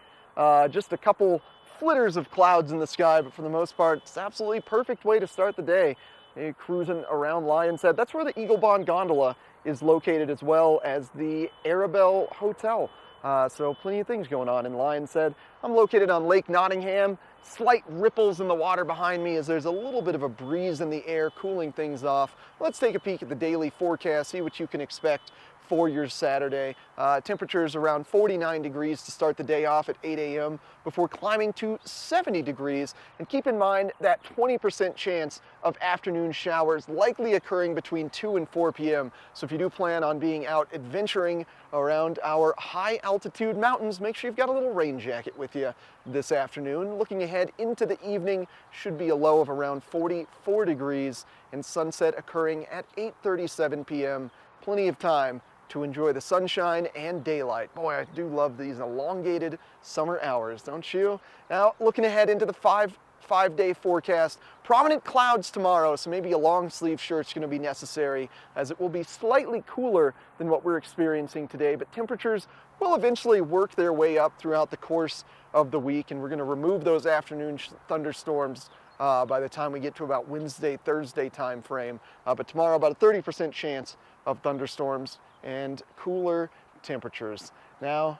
Just a couple flitters of clouds in the sky, but for the most part, it's absolutely perfect way to start the day. You're cruising around Lion's Head. That's where the Eagle Bond Gondola is located, as well as the Arabelle Hotel. So plenty of things going on in Lion's Head. I'm located on Lake Nottingham. Slight ripples in the water behind me as there's a little bit of a breeze in the air cooling things off. Let's take a peek at the daily forecast, see what you can expect for your Saturday. Temperatures around 49 degrees to start the day off at 8 a.m. before climbing to 70 degrees. And keep in mind that 20% chance of afternoon showers likely occurring between 2 and 4 p.m. So if you do plan on being out adventuring around our high altitude mountains, make sure you've got a little rain jacket with you this afternoon. Looking ahead into the evening, should be a low of around 44 degrees and sunset occurring at 8:37 p.m. Plenty of time to enjoy the sunshine and daylight. Boy, I do love these elongated summer hours, don't you? Now, looking ahead into the five-day forecast, prominent clouds tomorrow, so maybe a long sleeve shirt's going to be necessary, as it will be slightly cooler than what we're experiencing today, but temperatures will eventually work their way up throughout the course of the week, and we're going to remove those afternoon thunderstorms by the time we get to about Wednesday, Thursday time frame. But tomorrow, about a 30% chance of thunderstorms and cooler temperatures. Now,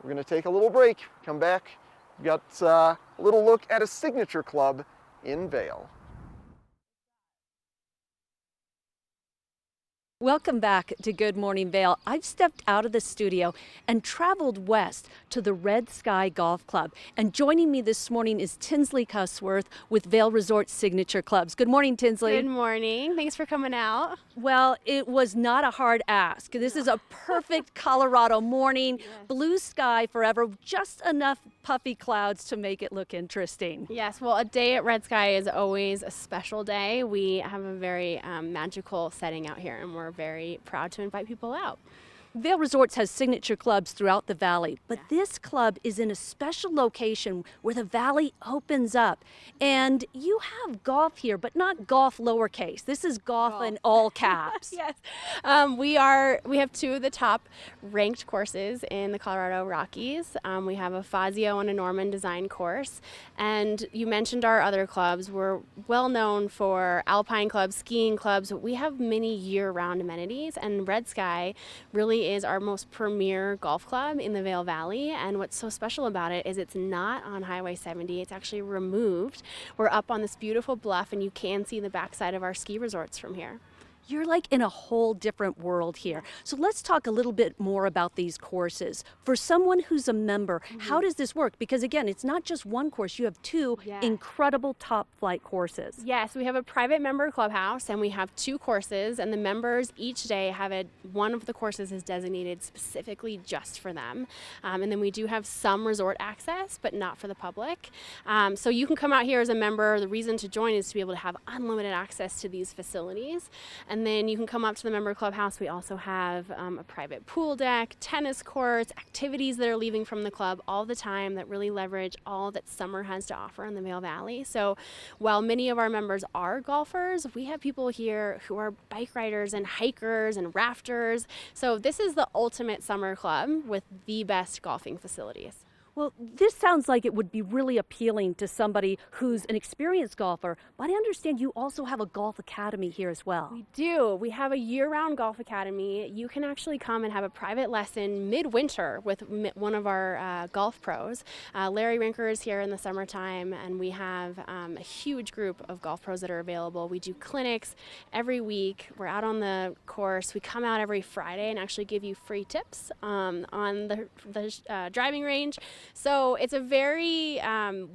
we're going to take a little break, come back. We've got a little look at a signature club in Vail. Welcome back to Good Morning Vail. I've stepped out of the studio and traveled west to the Red Sky Golf Club. And joining me this morning is Tinsley Cusworth with Vail Resort Signature Clubs. Good morning, Tinsley. Good morning. Thanks for coming out. Well, it was not a hard ask. This is a perfect Colorado morning. Yes. Blue sky forever, just enough puffy clouds to make it look interesting. Yes, well, a day at Red Sky is always a special day. We have a very magical setting out here, and we're very proud to invite people out. Vail Resorts has signature clubs throughout the valley, but this club is in a special location where the valley opens up. And you have golf here, but not golf lowercase. This is golf in all caps. Yes. We have two of the top ranked courses in the Colorado Rockies. We have a Fazio and a Norman design course. And you mentioned our other clubs. We're well known for alpine clubs, skiing clubs. We have many year-round amenities, and Red Sky really is our most premier golf club in the Vail Valley. And what's so special about it is it's not on Highway 70. It's actually removed. We're up on this beautiful bluff, and you can see the backside of our ski resorts from here. You're like in a whole different world here. So let's talk a little bit more about these courses. For someone who's a member, how does this work? Because again, it's not just one course. You have two incredible top flight courses. Yes, we have a private member clubhouse, and we have two courses, and the members each day have one of the courses is designated specifically just for them. And then we do have some resort access, but not for the public. So you can come out here as a member. The reason to join is to be able to have unlimited access to these facilities. And then you can come up to the member clubhouse. We also have a private pool deck, tennis courts, activities that are leaving from the club all the time that really leverage all that summer has to offer in the Vail Valley. So while many of our members are golfers, we have people here who are bike riders and hikers and rafters. So this is the ultimate summer club with the best golfing facilities. Well, this sounds like it would be really appealing to somebody who's an experienced golfer, but I understand you also have a golf academy here as well. We do. We have a year-round golf academy. You can actually come and have a private lesson midwinter with one of our golf pros. Larry Rinker is here in the summertime, and we have a huge group of golf pros that are available. We do clinics every week. We're out on the course. We come out every Friday and actually give you free tips on the driving range. So it's a very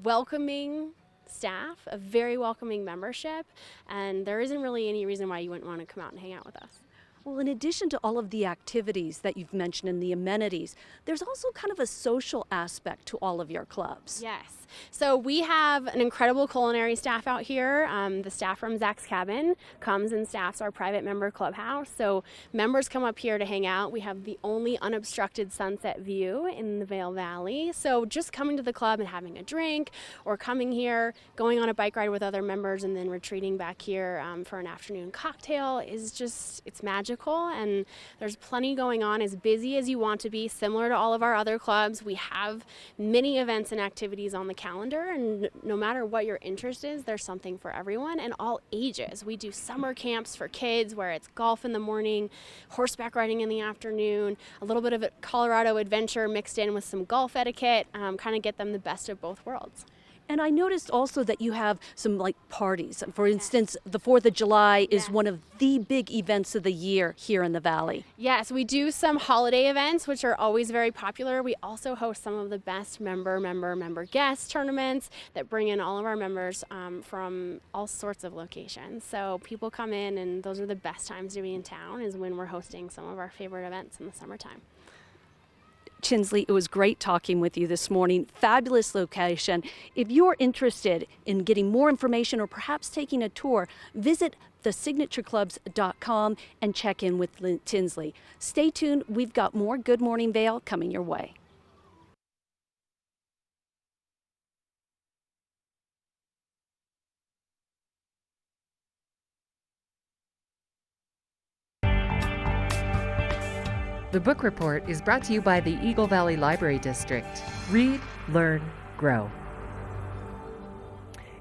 welcoming staff, a very welcoming membership, and there isn't really any reason why you wouldn't want to come out and hang out with us. Well, in addition to all of the activities that you've mentioned and the amenities, there's also kind of a social aspect to all of your clubs. Yes. So we have an incredible culinary staff out here. The staff from Zach's Cabin comes and staffs our private member clubhouse. So members come up here to hang out. We have the only unobstructed sunset view in the Vail Valley. So just coming to the club and having a drink, or coming here, going on a bike ride with other members, and then retreating back here for an afternoon cocktail is just, it's magical. And there's plenty going on, as busy as you want to be, similar to all of our other clubs. We have many events and activities on the calendar, and no matter what your interest is, there's something for everyone and all ages. We do summer camps for kids where it's golf in the morning, horseback riding in the afternoon, a little bit of a Colorado adventure mixed in with some golf etiquette, kind of get them the best of both worlds. And I noticed also that you have some like parties. For instance, the 4th of July is one of the big events of the year here in the Valley. Yes, we do some holiday events, which are always very popular. We also host some of the best member guest tournaments that bring in all of our members from all sorts of locations. So people come in, and those are the best times to be in town, is when we're hosting some of our favorite events in the summertime. Tinsley, it was great talking with you this morning. Fabulous location. If you're interested in getting more information or perhaps taking a tour, visit thesignatureclubs.com and check in with Tinsley. Stay tuned. We've got more Good Morning Vail coming your way. The Book Report is brought to you by the Eagle Valley Library District. Read, learn, grow.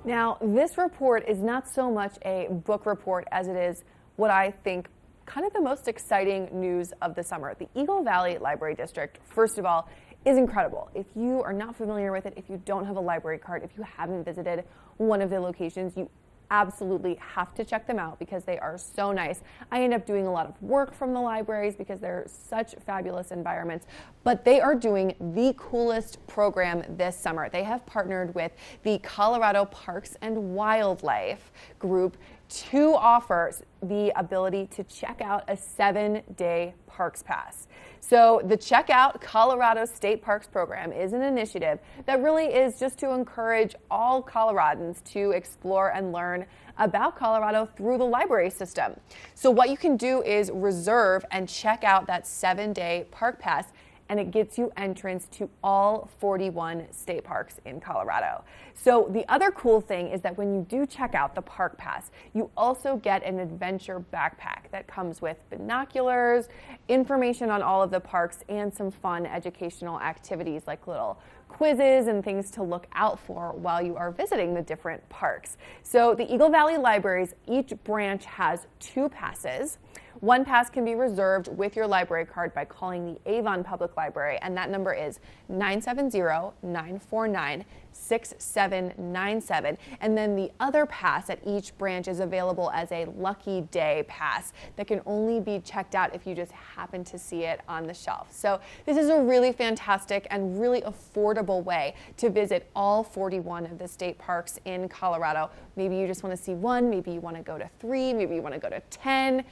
Now, this report is not so much a book report as it is what I think kind of the most exciting news of the summer. The Eagle Valley Library District, first of all, is incredible. If you are not familiar with it, if you don't have a library card, if you haven't visited one of the locations, you absolutely have to check them out because they are so nice. I end up doing a lot of work from the libraries because they're such fabulous environments, but they are doing the coolest program this summer. They have partnered with the Colorado Parks and Wildlife Group to offer the ability to check out a 7-day Parks Pass. So the Check Out Colorado State Parks program is an initiative that really is just to encourage all Coloradans to explore and learn about Colorado through the library system. So what you can do is reserve and check out that 7-day park pass, and it gets you entrance to all 41 state parks in Colorado. So the other cool thing is that when you do check out the park pass, you also get an adventure backpack that comes with binoculars, information on all of the parks, and some fun educational activities like little quizzes and things to look out for while you are visiting the different parks. So the Eagle Valley Libraries, each branch has 2 passes. One pass can be reserved with your library card by calling the Avon Public Library, and that number is 970-949-6797. And then the other pass at each branch is available as a Lucky Day pass that can only be checked out if you just happen to see it on the shelf. So this is a really fantastic and really affordable way to visit all 41 of the state parks in Colorado. Maybe you just want to see one, maybe you want to go to 3, maybe you want to go to 10.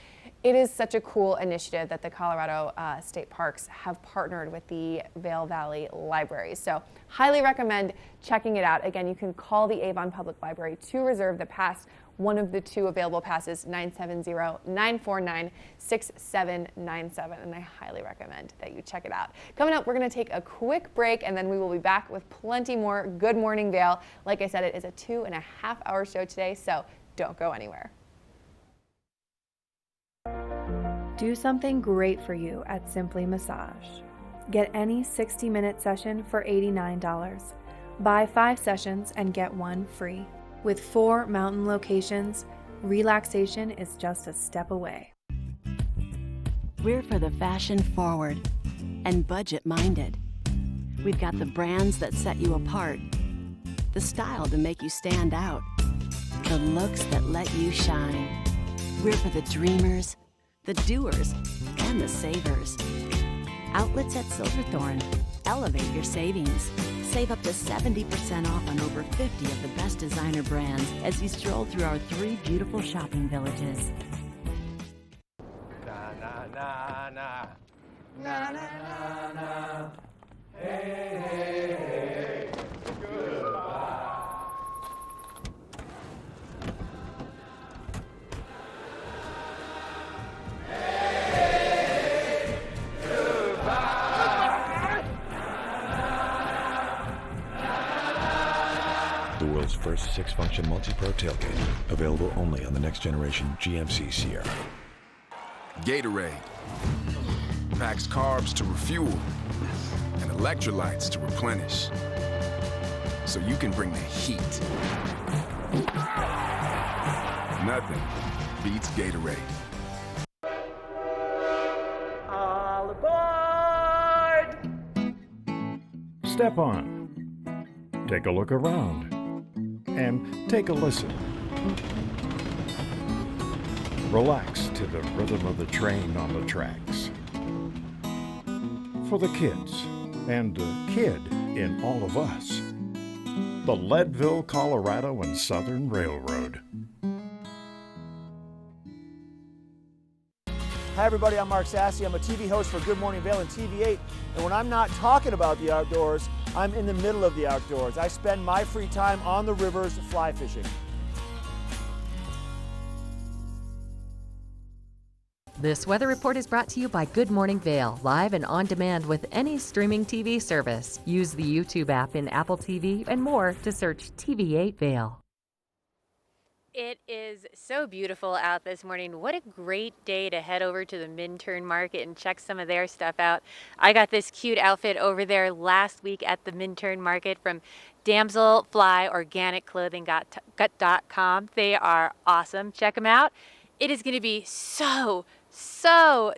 It is such a cool initiative that the Colorado State Parks have partnered with the Vail Valley Library. So highly recommend checking it out. Again, you can call the Avon Public Library to reserve the pass. One of the 2 available passes, 970-949-6797, and I highly recommend that you check it out. Coming up, we're going to take a quick break, and then we will be back with plenty more Good Morning Vail. Like I said, it is a 2.5-hour show today, so don't go anywhere. Do something great for you at Simply Massage. Get any 60-minute session for $89. Buy 5 sessions and get 1 free. With 4 mountain locations, relaxation is just a step away. We're for the fashion forward and budget minded. We've got the brands that set you apart, the style to make you stand out, the looks that let you shine. We're for the dreamers, the doers, and the savers. Outlets at Silverthorne. Elevate your savings. Save up to 70% off on over 50 of the best designer brands as you stroll through our 3 beautiful shopping villages. Na na na na na na na na. Hey hey hey. Goodbye. The world's first 6-function multi-pro tailgate, available only on the next generation GMC Sierra. Gatorade packs carbs to refuel and electrolytes to replenish, so you can bring the heat. Nothing beats Gatorade. All aboard! Step on. Take a look around. And take a listen. Relax to the rhythm of the train on the tracks. For the kids, and the kid in all of us. The Leadville, Colorado and Southern Railroad. Hi everybody, I'm Mark Sassy. I'm a TV host for Good Morning Vail and TV8. And when I'm not talking about the outdoors, I'm in the middle of the outdoors. I spend my free time on the rivers fly fishing. This weather report is brought to you by Good Morning Vail, live and on demand with any streaming TV service. Use the YouTube app in Apple TV and more to search TV8 Vail. It is so beautiful out this morning. What a great day to head over to the Minturn Market and check some of their stuff out. I got this cute outfit over there last week at the Minturn Market from damselflyorganiclothing.com. They are awesome. Check them out. It is going to be so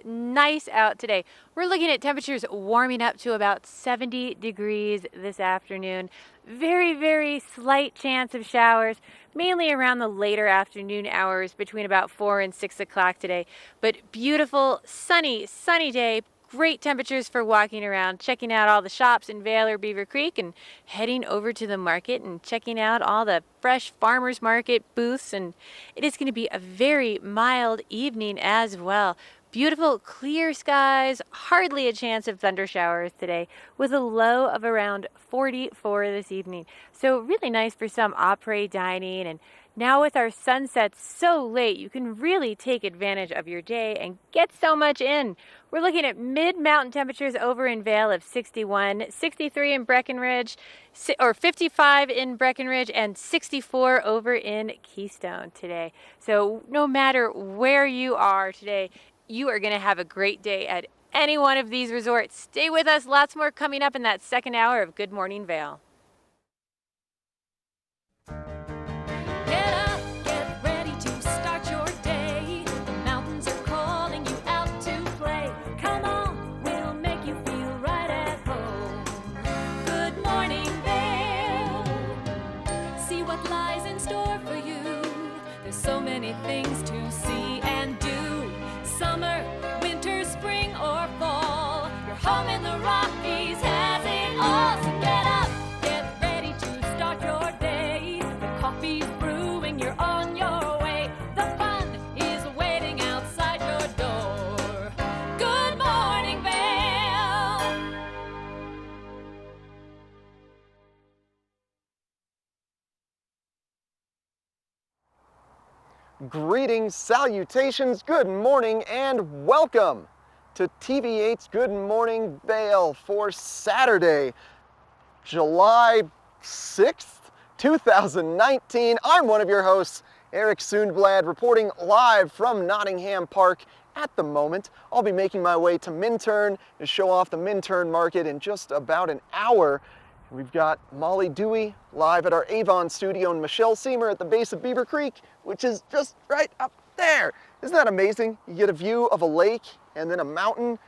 nice out today. We're looking at temperatures warming up to about 70 degrees this afternoon. Very slight chance of showers, mainly around the later afternoon hours between about 4 and 6 o'clock today. But beautiful, sunny day. Great temperatures for walking around, checking out all the shops in Vail or Beaver Creek, and heading over to the market and checking out all the fresh farmers market booths. And it is going to be a very mild evening as well. Beautiful clear skies, hardly a chance of thunder showers today, with a low of around 44 this evening. So really nice for some après dining. And now with our sunsets so late, you can really take advantage of your day and get so much in. We're looking at mid-mountain temperatures over in Vail of 61, 63 in Breckenridge, or 55 in Breckenridge, and 64 over in Keystone today. So no matter where you are today, you are going to have a great day at any one of these resorts. Stay with us. Lots more coming up in that second hour of Good Morning Vail. Get up, get ready to start your day. The mountains are calling you out to play. Come on, we'll make you feel right at home. Good morning, Vail. See what lies in store for you. There's so many things to see and do. Summer, winter, spring, or fall. Your home in the Rockies has it all. So get up, get ready to start your day. The coffee's brewing, you're on your way. The fun is waiting outside your door. Good morning, Vail. Greetings, salutations, good morning, and welcome to TV8's Good Morning Vail for Saturday, July 6th, 2019. I'm one of your hosts, Eric Sundblad, reporting live from Nottingham Park at the moment. I'll be making my way to Minturn to show off the Minturn market in just about an hour. We've got Molly Dewey live at our Avon studio and Michelle Seymour at the base of Beaver Creek, which is just right up there. Isn't that amazing? You get a view of a lake and then a mountain,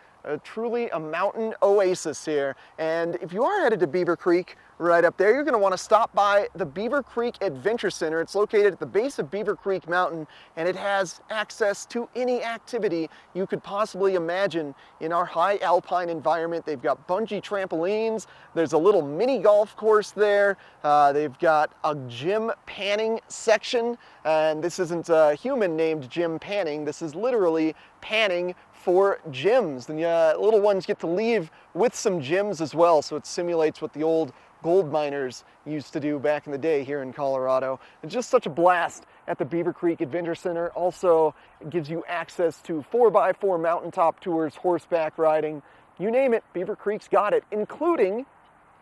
truly a mountain oasis here. And if you are headed to Beaver Creek, right up there, you're going to want to stop by the Beaver Creek Adventure Center. It's located at the base of Beaver Creek Mountain, and it has access to any activity you could possibly imagine in our high alpine environment. They've got bungee trampolines, there's a little mini golf course there, they've got a Jim Panning section, and this isn't a human named Jim Panning, this is literally panning for gyms. And little ones get to leave with some gyms as well, so it simulates what the old gold miners used to do back in the day here in Colorado. It's just such a blast at the Beaver Creek Adventure Center. Also, it gives you access to 4x4 mountaintop tours, horseback riding, you name it, Beaver Creek's got it, including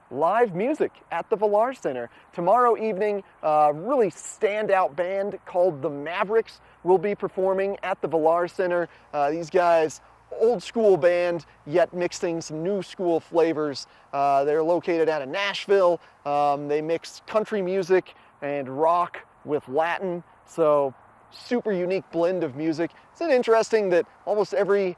live music at the Villar Center. Tomorrow evening, a really standout band called the Mavericks will be performing at the Villar Center. These guys, old school band, yet mixing some new school flavors. They're located out of Nashville. They mix country music and rock with Latin, so super unique blend of music. Isn't it interesting that almost every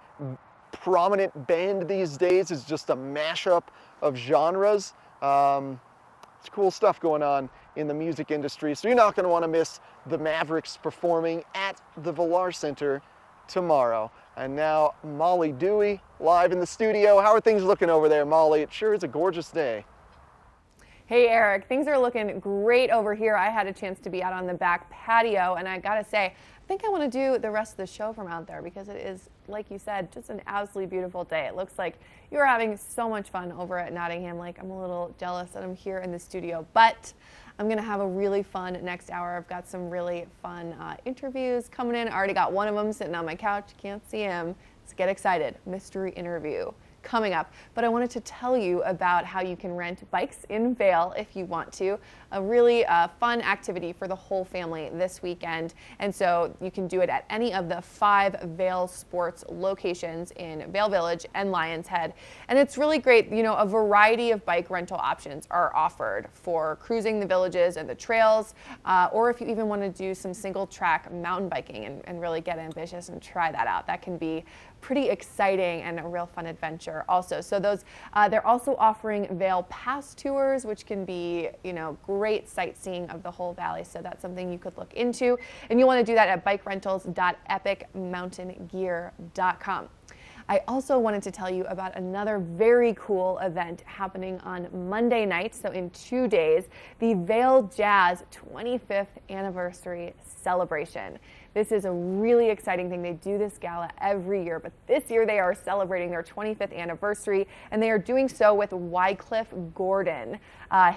prominent band these days is just a mashup of genres? It's cool stuff going on in the music industry, so you're not going to want to miss the Mavericks performing at the Villar Center tomorrow. And now Molly Dewey live in the studio. How are things looking over there, Molly? It sure is a gorgeous day. Hey Eric, things are looking great over here. I had a chance to be out on the back patio, and I gotta say, I think I want to do the rest of the show from out there because it is, like you said, just an absolutely beautiful day. It looks like you're having so much fun over at Nottingham Lake. I'm a little jealous that I'm here in the studio, but I'm going to have a really fun next hour. I've got some really fun interviews coming in. I already got one of them sitting on my couch. Can't see him. Let's get excited. Mystery interview coming up. But I wanted to tell you about how you can rent bikes in Vail if you want to. A really fun activity for the whole family this weekend. And so you can do it at any of the 5 Vail Sports locations in Vail Village and Lions Head. And it's really great. You know, a variety of bike rental options are offered for cruising the villages and the trails, or if you even want to do some single track mountain biking and really get ambitious and try that out. That can be pretty exciting and a real fun adventure also. So those they're also offering Vail Pass tours, which can be, you know, great sightseeing of the whole valley. So that's something you could look into, and you want to do that at bikerentals.epicmountaingear.com. I also wanted to tell you about another very cool event happening on Monday night, so in 2 days, the Vail Jazz 25th anniversary celebration. This is a really exciting thing. They do this gala every year, but this year they are celebrating their 25th anniversary, and they are doing so with Wycliffe Gordon.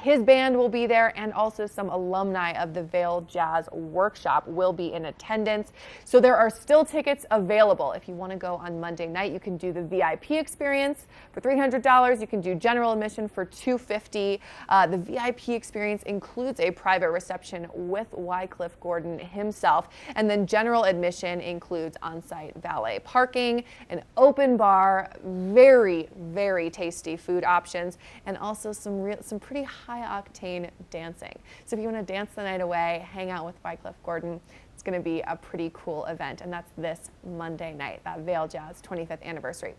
His band will be there, and also some alumni of the Vail Jazz Workshop will be in attendance. So there are still tickets available. If you want to go on Monday night, you can do the VIP experience for $300. You can do general admission for $250. The VIP experience includes a private reception with Wycliffe Gordon himself, and then general admission includes on-site valet parking, an open bar, very, very tasty food options, and also some pretty high-octane dancing. So if you want to dance the night away, hang out with Wycliffe Gordon, it's going to be a pretty cool event, and that's this Monday night, that Vail Jazz 25th anniversary.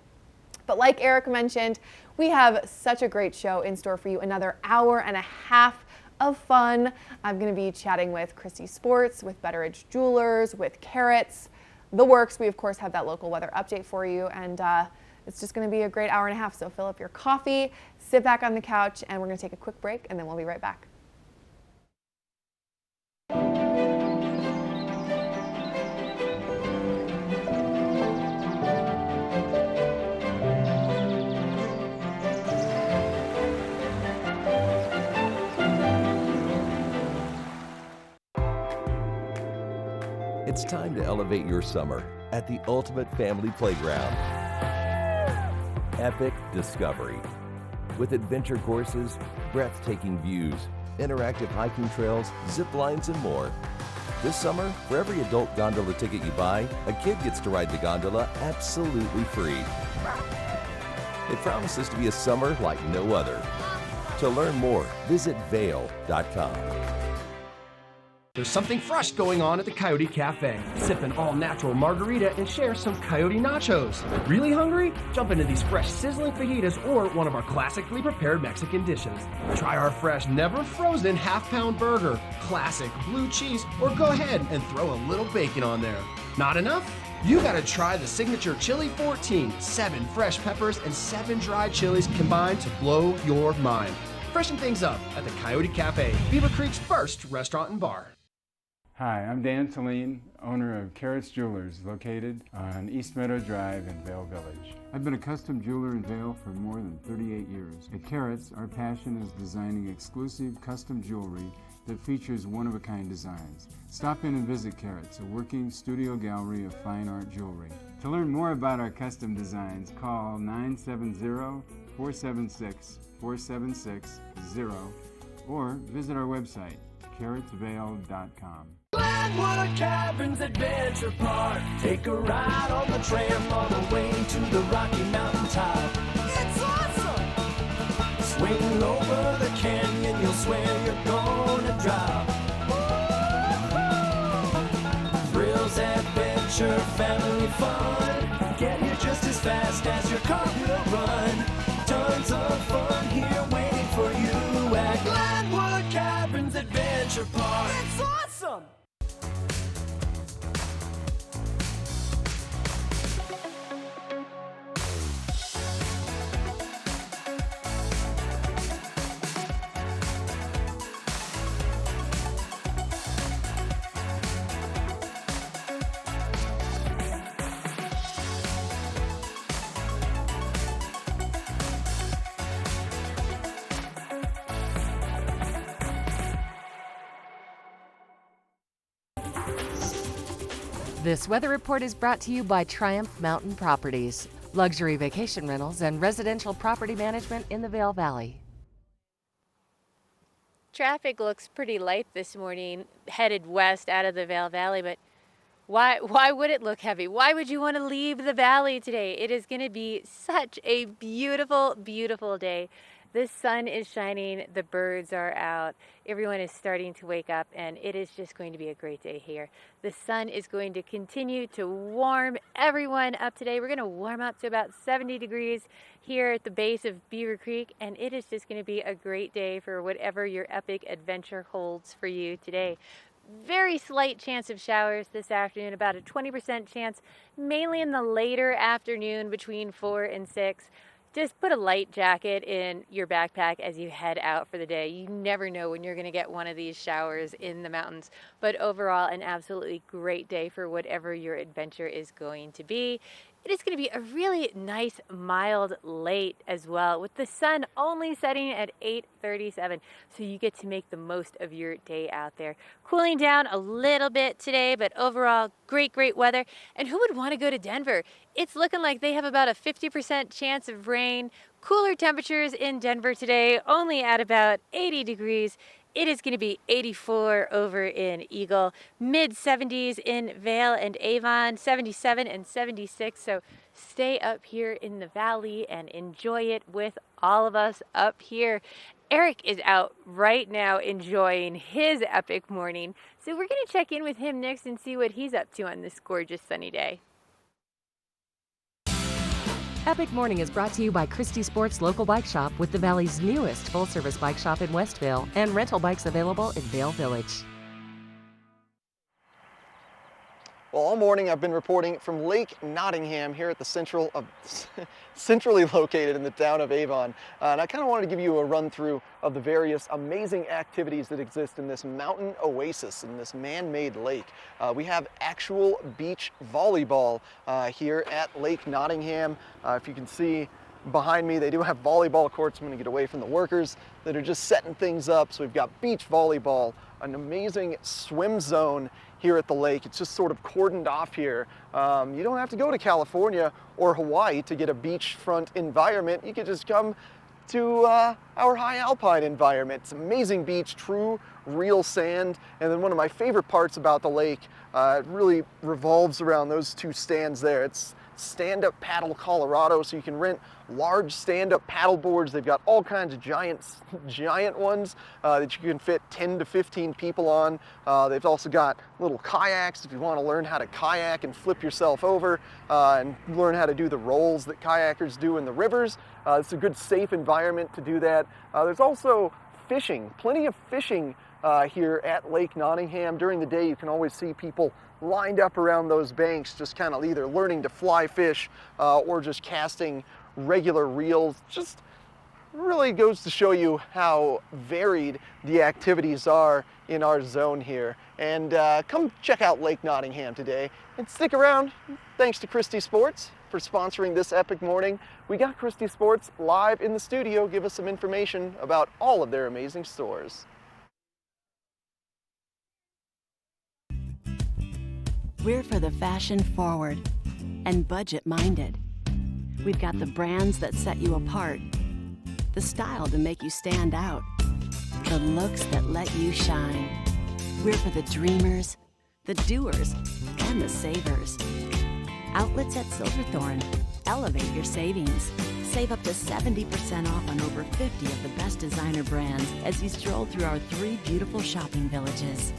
But like Eric mentioned, we have such a great show in store for you, another hour and a half of fun. I'm going to be chatting with Christy Sports, with Betteridge Jewelers, with Carrots, the works. We, of course, have that local weather update for you, and it's just going to be a great hour and a half. So fill up your coffee, sit back on the couch, and we're going to take a quick break, and then we'll be right back. It's time to elevate your summer at the ultimate family playground. Epic Discovery. With adventure courses, breathtaking views, interactive hiking trails, zip lines, and more. This summer, for every adult gondola ticket you buy, a kid gets to ride the gondola absolutely free. It promises to be a summer like no other. To learn more, visit Vail.com. There's something fresh going on at the Coyote Cafe. Sip an all-natural margarita and share some Coyote nachos. Really hungry? Jump into these fresh sizzling fajitas or one of our classically prepared Mexican dishes. Try our fresh, never frozen half-pound burger, classic blue cheese, or go ahead and throw a little bacon on there. Not enough? You gotta try the signature Chili 14, 7 fresh peppers and 7 dried chilies combined to blow your mind. Freshen things up at the Coyote Cafe, Beaver Creek's first restaurant and bar. Hi, I'm Dan Saline, owner of Carrots Jewelers, located on East Meadow Drive in Vail Village. I've been a custom jeweler in Vail for more than 38 years. At Carrots, our passion is designing exclusive custom jewelry that features one-of-a-kind designs. Stop in and visit Carrots, a working studio gallery of fine art jewelry. To learn more about our custom designs, call 970-476-4760 or visit our website, carrotsvale.com. Glenwood Caverns Adventure Park. Take a ride on the tram all the way to the Rocky Mountain top. It's awesome! Swing over the canyon, you'll swear you're gonna drop. Thrills, adventure, family fun. Get here just as fast as your car will run. Tons of fun here waiting for you at Glenwood Caverns Adventure Park. It's awesome! This weather report is brought to you by Triumph Mountain Properties, luxury vacation rentals and residential property management in the Vail Valley. Traffic looks pretty light this morning, headed west out of the Vail Valley, but why would it look heavy? Why would you want to leave the valley today? It is going to be such a beautiful, beautiful day. The sun is shining, the birds are out, everyone is starting to wake up, and it is just going to be a great day here. The sun is going to continue to warm everyone up today. We're going to warm up to about 70 degrees here at the base of Beaver Creek, and it is just going to be a great day for whatever your epic adventure holds for you today. Very slight chance of showers this afternoon, about a 20% chance, mainly in the later afternoon between 4 and 6. Just put a light jacket in your backpack as you head out for the day. You never know when you're going to get one of these showers in the mountains. But overall, an absolutely great day for whatever your adventure is going to be. It is going to be a really nice, mild late as well, with the sun only setting at 8:37. So you get to make the most of your day out there. Cooling down a little bit today, but overall, great weather. And who would want to go to Denver? It's looking like they have about a 50% chance of rain. Cooler temperatures in Denver today, only at about 80 degrees. It is going to be 84 over in Eagle, mid-70s in Vail and Avon, 77 and 76. So stay up here in the valley and enjoy it with all of us up here. Eric is out right now enjoying his epic morning. So we're going to check in with him next and see what he's up to on this gorgeous sunny day. Epic Morning is brought to you by Christie Sports Local Bike Shop, with the Valley's newest full-service bike shop in Westvale and rental bikes available in Vail Village. Well, all morning I've been reporting from Lake Nottingham here at the centrally located in the town of Avon. And I kind of wanted to give you a run through of the various amazing activities that exist in this mountain oasis, in this man-made lake. We have actual beach volleyball here at Lake Nottingham. If you can see behind me, they do have volleyball courts. I'm going to get away from the workers that are just setting things up. So we've got beach volleyball, an amazing swim zone here at the lake. It's just sort of cordoned off here. You don't have to go to California or Hawaii to get a beachfront environment. You could just come to our high alpine environment. It's an amazing beach, true, real sand. And then one of my favorite parts about the lake, it really revolves around those two stands there. It's Stand-Up Paddle Colorado, so you can rent large stand-up paddle boards. They've got all kinds of giant ones that you can fit 10 to 15 people on. They've also got little kayaks if you want to learn how to kayak and flip yourself over and learn how to do the rolls that kayakers do in the rivers. It's a good, safe environment to do that. There's also fishing, plenty of fishing here at Lake Nottingham. During the day, you can always see people lined up around those banks, just kind of either learning to fly fish or just casting regular reels. Just really goes to show you how varied the activities are in our zone here. And come check out Lake Nottingham today and stick around. Thanks to Christie Sports for sponsoring this epic morning. We got Christie Sports live in the studio. Give us some information about all of their amazing stores. We're for the fashion forward and budget minded. We've got the brands that set you apart, the style to make you stand out, the looks that let you shine. We're for the dreamers, the doers, and the savers. Outlets at Silverthorne. Elevate your savings. Save up to 70% off on over 50 of the best designer brands as you stroll through our 3 beautiful shopping villages.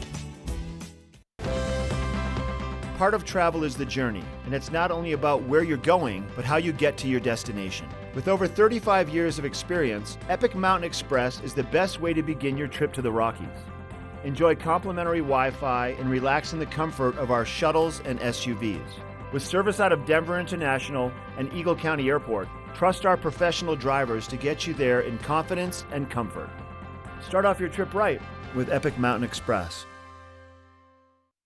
Part of travel is the journey, and it's not only about where you're going, but how you get to your destination. With over 35 years of experience, Epic Mountain Express is the best way to begin your trip to the Rockies. Enjoy complimentary Wi-Fi and relax in the comfort of our shuttles and SUVs. With service out of Denver International and Eagle County Airport, trust our professional drivers to get you there in confidence and comfort. Start off your trip right with Epic Mountain Express.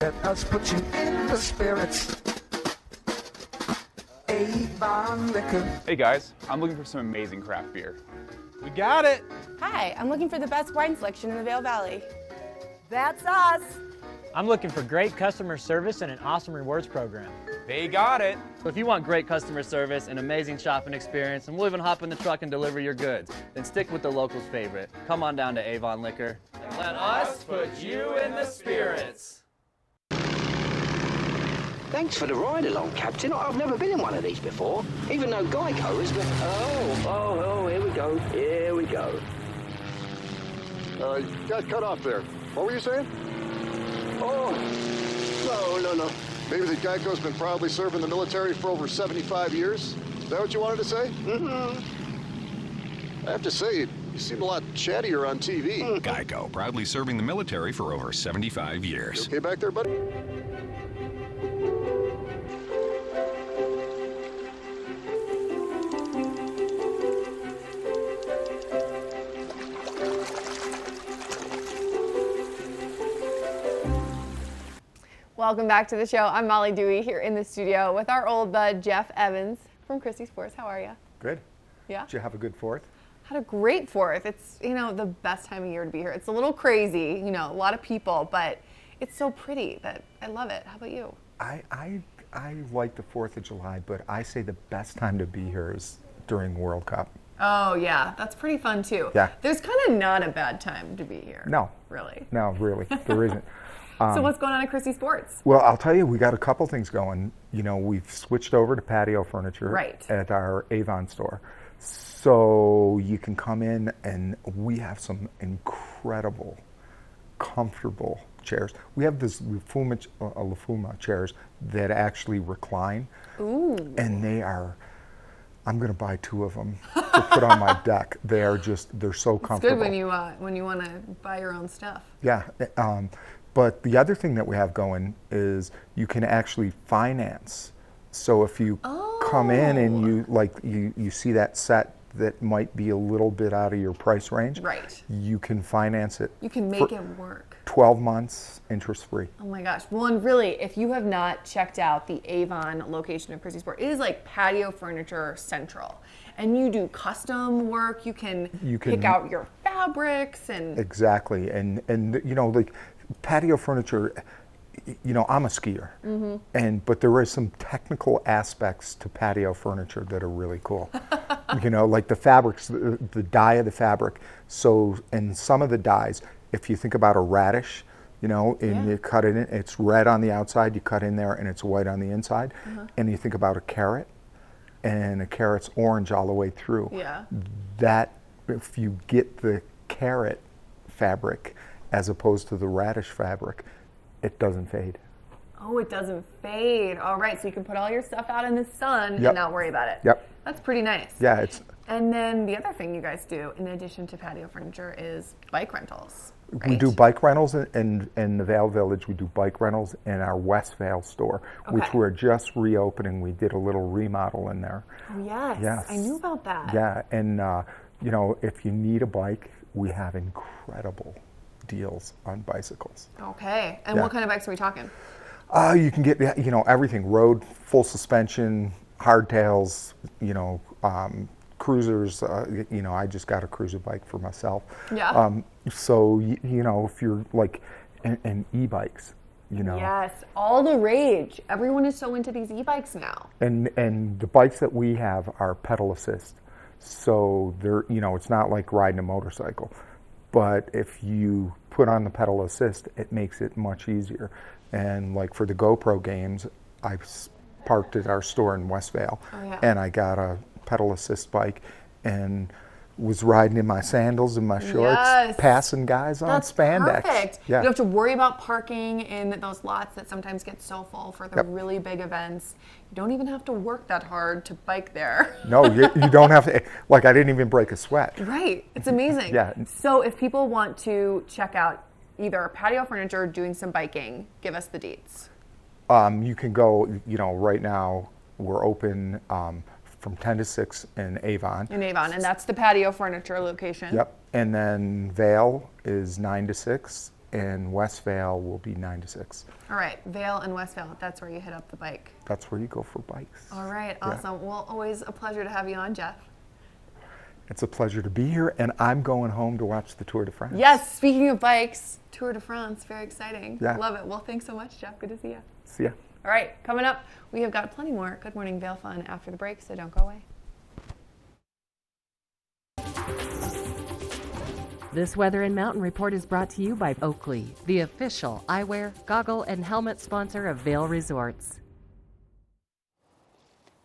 Let us put you in the spirits. Avon Liquor. Hey guys, I'm looking for some amazing craft beer. We got it! Hi, I'm looking for the best wine selection in the Vail Valley. That's us! I'm looking for great customer service and an awesome rewards program. They got it! So if you want great customer service, an amazing shopping experience, and we'll even hop in the truck and deliver your goods, then stick with the locals' favorite. Come on down to Avon Liquor. And let us put you in the spirits. Thanks for the ride along, Captain. I've never been in one of these before, even though Geico is... here we go. Here we go. Got cut off there. What were you saying? No. Maybe the Geico's been proudly serving the military for over 75 years? Is that what you wanted to say? Mm-hmm. I have to say, you seem a lot chattier on TV. Geico, proudly serving the military for over 75 years. You okay back there, buddy? Welcome back to the show. I'm Molly Dewey here in the studio with our old bud, Jeff Evans from Christie's Sports. How are you? Good. Yeah? Did you have a good 4th? Had a great 4th. It's, you know, the best time of year to be here. It's a little crazy, you know, a lot of people, but it's so pretty that I love it. How about you? I like the 4th of July, but I say the best time to be here is during World Cup. Oh, yeah. That's pretty fun, too. Yeah. There's kind of not a bad time to be here. No. Really? No, really. There isn't. So what's going on at Christie Sports? Well, I'll tell you, we got a couple things going. You know, we've switched over to patio furniture at our Avon store. So you can come in and we have some incredible, comfortable chairs. We have this Lafuma chairs that actually recline. Ooh. And they are, I'm going to buy 2 of them to put on my deck. They are just, they're so comfortable. It's good when you want to buy your own stuff. Yeah. But the other thing that we have going is you can actually finance. So if you come in and you see that set that might be a little bit out of your price range, right? You can finance it. You can make it work. 12 months interest free. Oh my gosh. Well, and really, if you have not checked out the Avon location of Christie Sport, it is like patio furniture central. And you do custom work. You can pick out your fabrics and exactly. And you know, like patio furniture, you know, I'm a skier, but there is some technical aspects to patio furniture that are really cool. You know, like the fabrics, the dye of the fabric. So, and some of the dyes, if you think about a radish, you know, and you cut it in, it's red on the outside, you cut in there, and it's white on the inside. And you think about a carrot, and a carrot's orange all the way through. Yeah. That, if you get the carrot fabric as opposed to the radish fabric, it doesn't fade. Oh, it doesn't fade. All right, so you can put all your stuff out in the sun and not worry about it. Yep. That's pretty nice. Yeah, it's. And then the other thing you guys do, in addition to patio furniture, is bike rentals. Right? We do bike rentals in the Vale Village. We do bike rentals in our West Vale store, which we're just reopening. We did a little remodel in there. Oh, yes. Yes. I knew about that. Yeah, and you know, if you need a bike, we have incredible deals on bicycles. Okay. And what kind of bikes are we talking? You can get, you know, everything: road, full suspension, hardtails, you know, cruisers. You know, I just got a cruiser bike for myself. Yeah. So you know, if you're like, and e-bikes, you know. Yes, all the rage. Everyone is so into these e-bikes now. And the bikes that we have are pedal assist, so they're, you know, it's not like riding a motorcycle, but if you put on the pedal assist, it makes it much easier. And like for the GoPro games, I parked at our store in Westvale, and I got a pedal assist bike and was riding in my sandals and my shorts, passing guys on spandex. Perfect. Yeah. You don't have to worry about parking in those lots that sometimes get so full for the really big events. You don't even have to work that hard to bike there. No, you don't have to. Like, I didn't even break a sweat. Right. It's amazing. Yeah. So if people want to check out either patio furniture or doing some biking, give us the deets. You can go, you know, right now we're open from 10 to 6 in Avon. In Avon, and that's the patio furniture location. Yep. And then Vale is 9 to 6, and West Vale will be 9 to 6. All right, Vale and West Vale, that's where you hit up the bike. That's where you go for bikes. All right, awesome. Well, always a pleasure to have you on, Jeff. It's a pleasure to be here, and I'm going home to watch the Tour de France. Yes, speaking of bikes, Tour de France, very exciting. Yeah. Love it. Well, thanks so much, Jeff. Good to see you. See ya. All right, coming up, we have got plenty more Good Morning Vale fun after the break, so don't go away. This Weather and Mountain Report is brought to you by Oakley, the official eyewear, goggle, and helmet sponsor of Vail Resorts.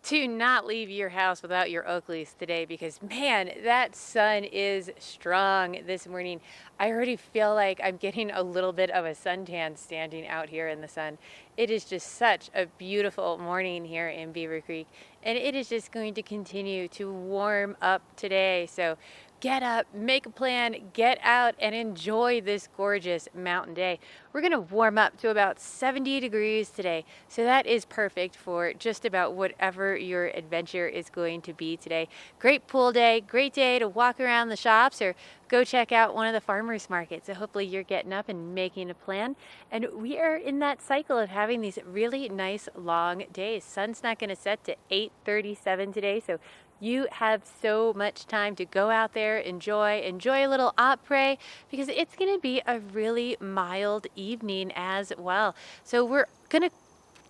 To not leave your house without your Oakleys today, because man, that sun is strong this morning. I already feel like I'm getting a little bit of a suntan standing out here in the sun. It is just such a beautiful morning here in Beaver Creek, and it is just going to continue to warm up today. So get up, make a plan, get out, and enjoy this gorgeous mountain day. We're going to warm up to about 70 degrees today, so that is perfect for just about whatever your adventure is going to be today. Great pool day, great day to walk around the shops or go check out one of the farmers markets. So hopefully you're getting up and making a plan. And we are in that cycle of having these really nice long days. Sun's not going to set to 8:37 today, so you have so much time to go out there, enjoy a little après, because it's going to be a really mild evening as well. So we're going to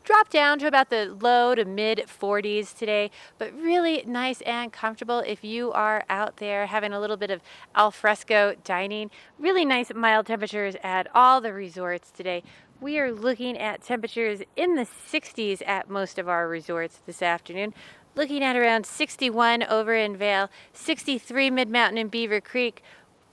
drop down to about the low to mid 40s today, but really nice and comfortable if you are out there having a little bit of al fresco dining. Really nice mild temperatures at all the resorts today. We are looking at temperatures in the 60s at most of our resorts this afternoon. Looking at around 61 over in Vail, 63 Mid-Mountain and Beaver Creek.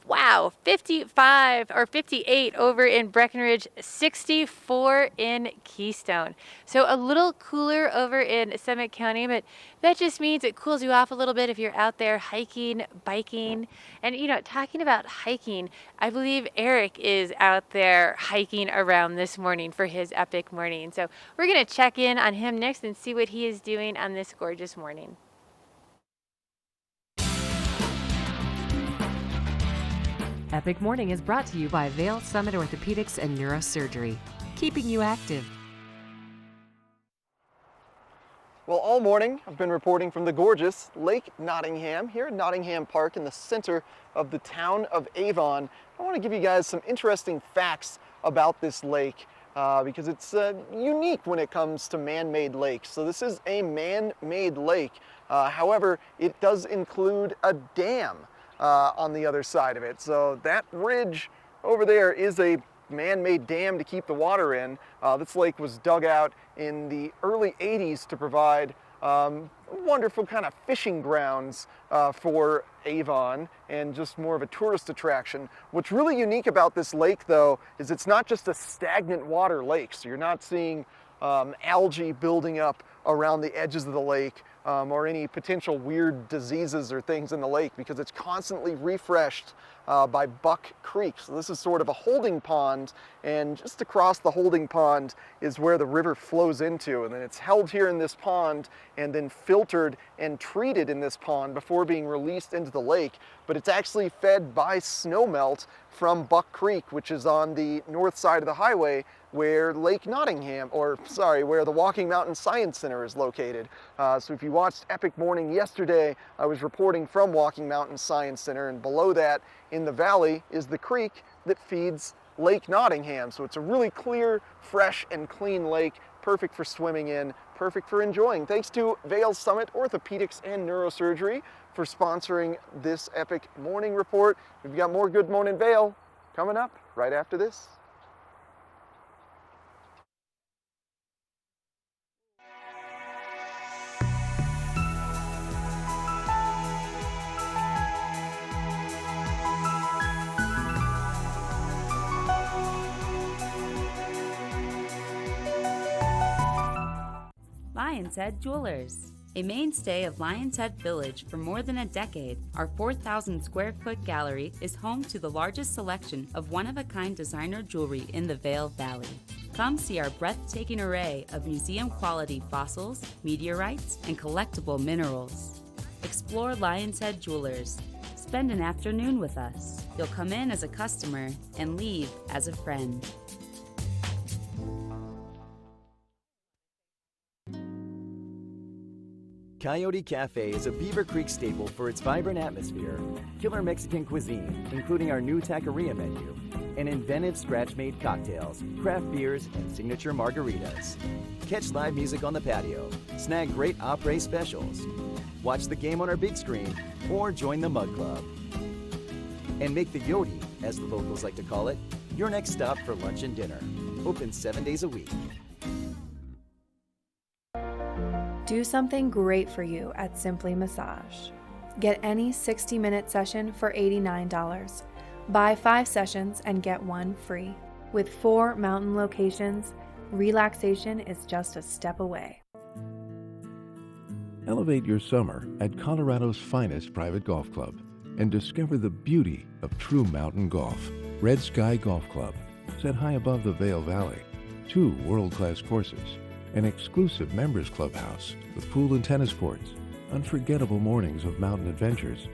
Wow, 55 or 58 over in Breckenridge, 64 in Keystone. So a little cooler over in Summit County, but that just means it cools you off a little bit if you're out there hiking, biking. And you know, talking about hiking, I believe Eric is out there hiking around this morning for his epic morning. So we're gonna check in on him next and see what he is doing on this gorgeous morning. Epic Morning is brought to you by Vail Summit Orthopedics and Neurosurgery, keeping you active. Well, all morning I've been reporting from the gorgeous Lake Nottingham here at Nottingham Park in the center of the town of Avon. I want to give you guys some interesting facts about this lake because it's unique when it comes to man-made lakes. So this is a man-made lake. However, it does include a dam on the other side of it. So that ridge over there is a man-made dam to keep the water in. This lake was dug out in the early 80s to provide wonderful kind of fishing grounds for Avon and just more of a tourist attraction. What's really unique about this lake though is it's not just a stagnant water lake. So you're not seeing algae building up around the edges of the lake or any potential weird diseases or things in the lake because it's constantly refreshed by Buck Creek. So this is sort of a holding pond, and just across the holding pond is where the river flows into, and then it's held here in this pond and then filtered and treated in this pond before being released into the lake. But it's actually fed by snowmelt from Buck Creek, which is on the north side of the highway where Lake Nottingham, where the Walking Mountain Science Center is located. So if you watched Epic Morning yesterday, I was reporting from Walking Mountain Science Center, and below that in the valley is the creek that feeds Lake Nottingham. So it's a really clear, fresh, and clean lake, perfect for swimming in, perfect for enjoying. Thanks to Vail Summit Orthopedics and Neurosurgery for sponsoring this Epic Morning Report. We've got more Good Morning Vail coming up right after this. Lion's Head Jewelers. A mainstay of Lion's Head Village for more than a decade, our 4,000 square foot gallery is home to the largest selection of one-of-a-kind designer jewelry in the Vail Valley. Come see our breathtaking array of museum-quality fossils, meteorites, and collectible minerals. Explore Lion's Head Jewelers. Spend an afternoon with us. You'll come in as a customer and leave as a friend. Coyote Cafe is a Beaver Creek staple for its vibrant atmosphere, killer Mexican cuisine, including our new taqueria menu, and inventive scratch-made cocktails, craft beers, and signature margaritas. Catch live music on the patio, snag great après specials, watch the game on our big screen, or join the Mug Club. And make the Yodi, as the locals like to call it, your next stop for lunch and dinner. Open 7 days a week. Do something great for you at Simply Massage. Get any 60-minute session for $89. Buy 5 sessions and get 1 free. With 4 mountain locations, relaxation is just a step away. Elevate your summer at Colorado's finest private golf club and discover the beauty of true mountain golf. Red Sky Golf Club, set high above the Vail Valley. 2 world-class courses, an exclusive members clubhouse with pool and tennis courts, unforgettable mornings of mountain adventures,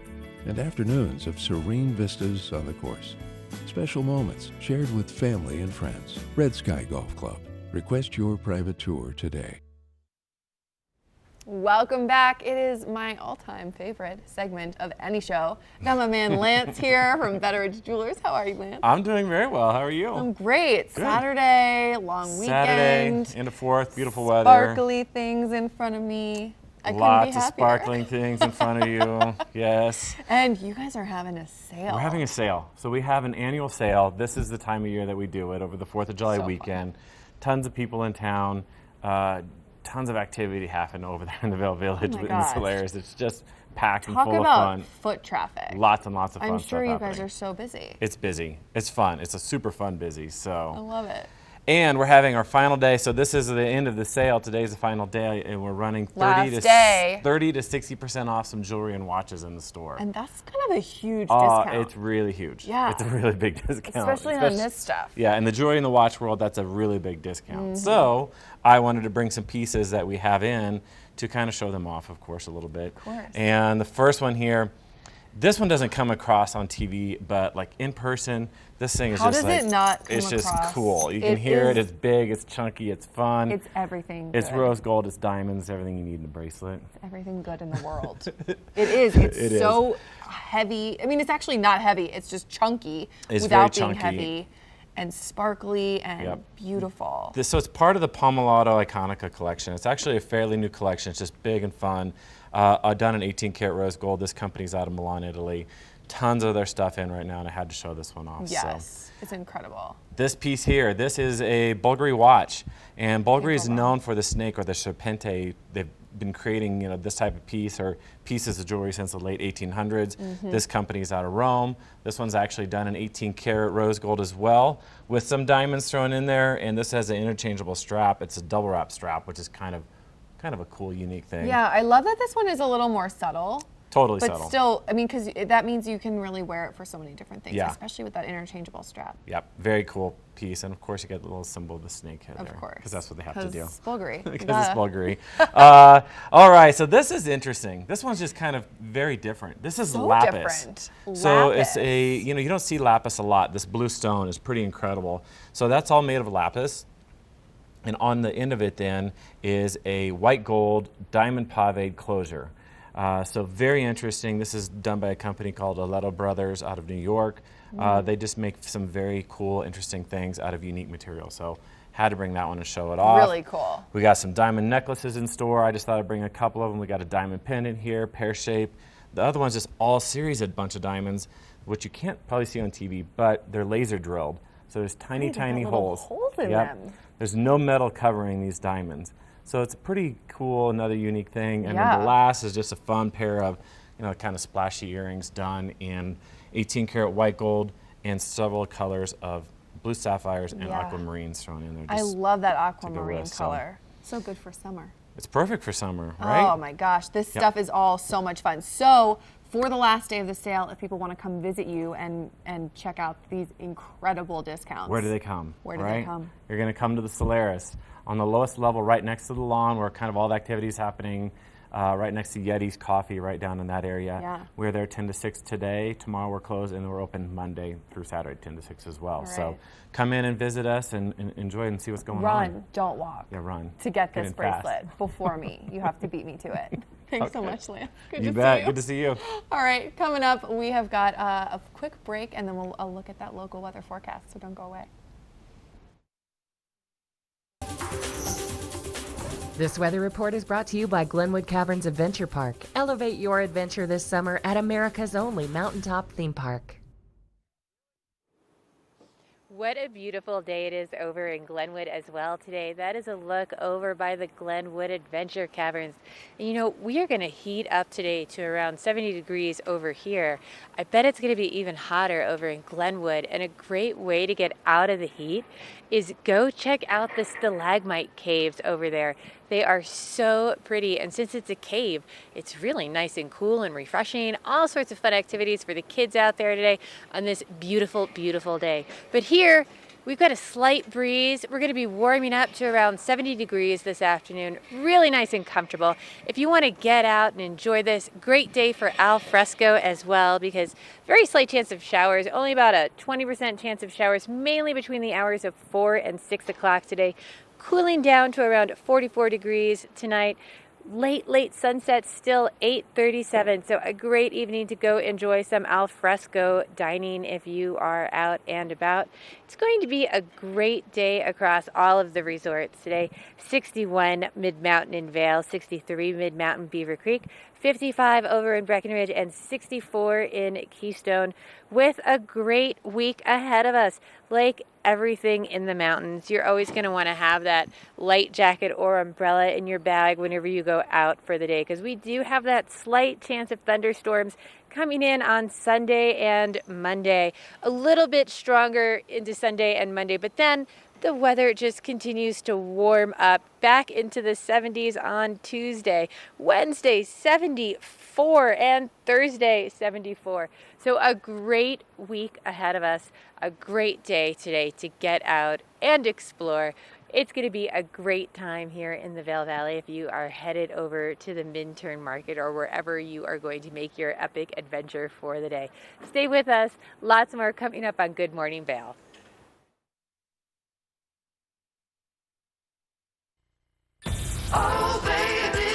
and afternoons of serene vistas on the course. Special moments shared with family and friends. Red Sky Golf Club. Request your private tour today. Welcome back. It is my all-time favorite segment of any show. Got my man Lance here from Betteridge Jewelers. How are you, Lance? I'm doing very well. How are you? I'm great. Good. Saturday, long weekend. Saturday, into 4th, beautiful weather. Sparkly things in front of me. I couldn't be Lots of happier. sparkling things in front of you. Yes. And you guys are having a sale. We're having a sale. So we have an annual sale. This is the time of year that we do it over the 4th of July weekend. Fun. Tons of people in town. Tons of activity happening over there in the Vail Village in the gosh. Solaris. It's just packed and Talk full about of fun. foot traffic. Lots and lots of fun I'm stuff sure you happening. guys are so busy. It's busy. It's fun. It's a super fun busy. So. I love it. And we're having our final day. So this is the end of the sale. Today's the final day, and we're running 30 Last day. to 60% off some jewelry and watches in the store. And that's kind of a huge discount. It's really huge. Yeah. It's a really big discount. Especially on this stuff. Yeah, in the jewelry and the watch world, that's a really big discount. Mhm. So I wanted to bring some pieces that we have in to kind of show them off, of course, a little bit. Of course. And the first one here, this one doesn't come across on TV, but like in person, this thing is How just does like, it not come it's just across? cool. You can It hear it, is- it's big, it's chunky, it's fun. It's everything It's good. rose gold, it's diamonds, everything you need in a bracelet. It's everything good in the world. It is. It's It is. so heavy. I mean, it's actually not heavy. It's just chunky It's without very being chunky. heavy and sparkly and Yep. beautiful. So it's part of the Pomerado Iconica collection. It's actually a fairly new collection. It's just big and fun. Done in 18 karat rose gold. This company's out of Milan, Italy. Tons of their stuff in right now, and I had to show this one off. Yes, it's incredible. This piece here, this is a Bulgari watch, and Bulgari is known for the snake or the serpente. They've been creating, this type of piece or pieces of jewelry since the late 1800s. Mhm. This company's out of Rome. This one's actually done in 18 karat rose gold as well, with some diamonds thrown in there. And this has an interchangeable strap. It's a double wrap strap, which is kind of a cool, unique thing. Yeah, I love that this one is a little more subtle. Totally but subtle. still, I mean, because that means you can really wear it for so many different things, Yeah. especially with that interchangeable strap. Yep, very cool piece. And of course, you get the little symbol of the snake head there. Of course. Because that's what they have to do. 'Cause Bulgari. Because it's Duh. Bulgari. All right, so this is interesting. This one's just kind of very different. This is So lapis. different. So Lapis. it's a, you don't see lapis a lot. This blue stone is pretty incredible. So that's all made of lapis. And on the end of it then is a white gold diamond paved closure. So very interesting. This is done by a company called Aletto Brothers out of New York. They just make some very cool, interesting things out of unique materials. So had to bring that one and show it off. Really cool. We got some diamond necklaces in store. I just thought I'd bring a couple of them. We got a diamond pendant here, pear shape. The other one's just all series of bunch of diamonds, which you can't probably see on TV, but they're laser drilled. So there's tiny, Ooh, they got tiny little holes. holes in Yep. them. There's no metal covering these diamonds. So it's pretty cool, another unique thing. And Yeah. then the last is just a fun pair of, kind of splashy earrings done in 18 karat white gold and several colors of blue sapphires and Yeah. aquamarines thrown in there. I just love that to go aquamarine with. So color. So good for summer. it's perfect for summer, right? Oh my gosh, this Yep. stuff is all so much fun. So for the last day of the sale, if people want to come visit you and check out these incredible discounts. Where do they come? Where do right? they come? You're going to come to the Solaris on the lowest level, right next to the lawn, where kind of all the activity is happening. Right next to Yeti's Coffee, right down in that area. Yeah. We're there 10 to 6 today. Tomorrow we're closed, and we're open Monday through Saturday, 10 to 6 as well. All So right. come in and visit us and enjoy and see what's going on. Run, don't walk. Yeah, run. To get Get this in fast. bracelet before me. You have to beat me to it. Thanks so Okay. much, Lance. Good You to bet. see you. Good to see you. All right, coming up, we have got a quick break, and then we'll look at that local weather forecast, so don't go away. This weather report is brought to you by Glenwood Caverns Adventure Park. Elevate your adventure this summer at America's only mountaintop theme park. What a beautiful day it is over in Glenwood as well today. That is a look over by the Glenwood Adventure Caverns. And we are going to heat up today to around 70 degrees over here. I bet it's going to be even hotter over in Glenwood. And a great way to get out of the heat is go check out the stalagmite caves over there. They are so pretty, and since it's a cave, it's really nice and cool and refreshing. All sorts of fun activities for the kids out there today on this beautiful, beautiful day. But here, we've got a slight breeze. We're going to be warming up to around 70 degrees this afternoon. Really nice and comfortable. If you want to get out and enjoy this, great day for al fresco as well, because very slight chance of showers, only about a 20% chance of showers, mainly between the hours of 4 and 6 o'clock today. Cooling down to around 44 degrees tonight. Late sunset, still 8:37, so a great evening to go enjoy some al fresco dining if you are out and about. It's going to be a great day across all of the resorts today. 61 Mid-Mountain in Vail, 63 Mid-Mountain Beaver Creek, 55 over in Breckenridge, and 64 in Keystone, with a great week ahead of us. Like everything in the mountains, you're always going to want to have that light jacket or umbrella in your bag whenever you go out for the day, because we do have that slight chance of thunderstorms coming in on Sunday and Monday. A little bit stronger into Sunday and Monday, but then the weather just continues to warm up back into the 70s on Tuesday, Wednesday 74, and Thursday 74. So a great week ahead of us, a great day today to get out and explore. It's going to be a great time here in the Vail Valley if you are headed over to the Minturn Market or wherever you are going to make your epic adventure for the day. Stay with us. Lots more coming up on Good Morning Vail. Oh, baby,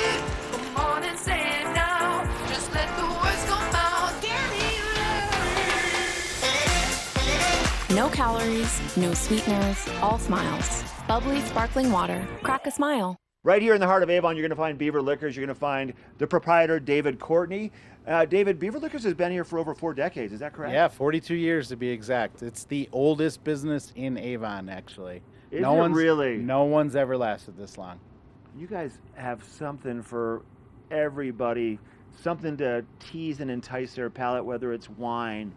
the morning saying now. Just let the words come out. No calories, no sweeteners, all smiles. Bubbly, sparkling water. Crack a smile. Right here in the heart of Avon, you're going to find Beaver Liquors. You're going to find the proprietor, David Courtney. David, Beaver Liquors has been here for over 4 decades. Is that correct? Yeah, 42 years to be exact. It's the oldest business in Avon, actually. Is it really? No one's ever lasted this long. You guys have something for everybody, something to tease and entice their palate, whether it's wine,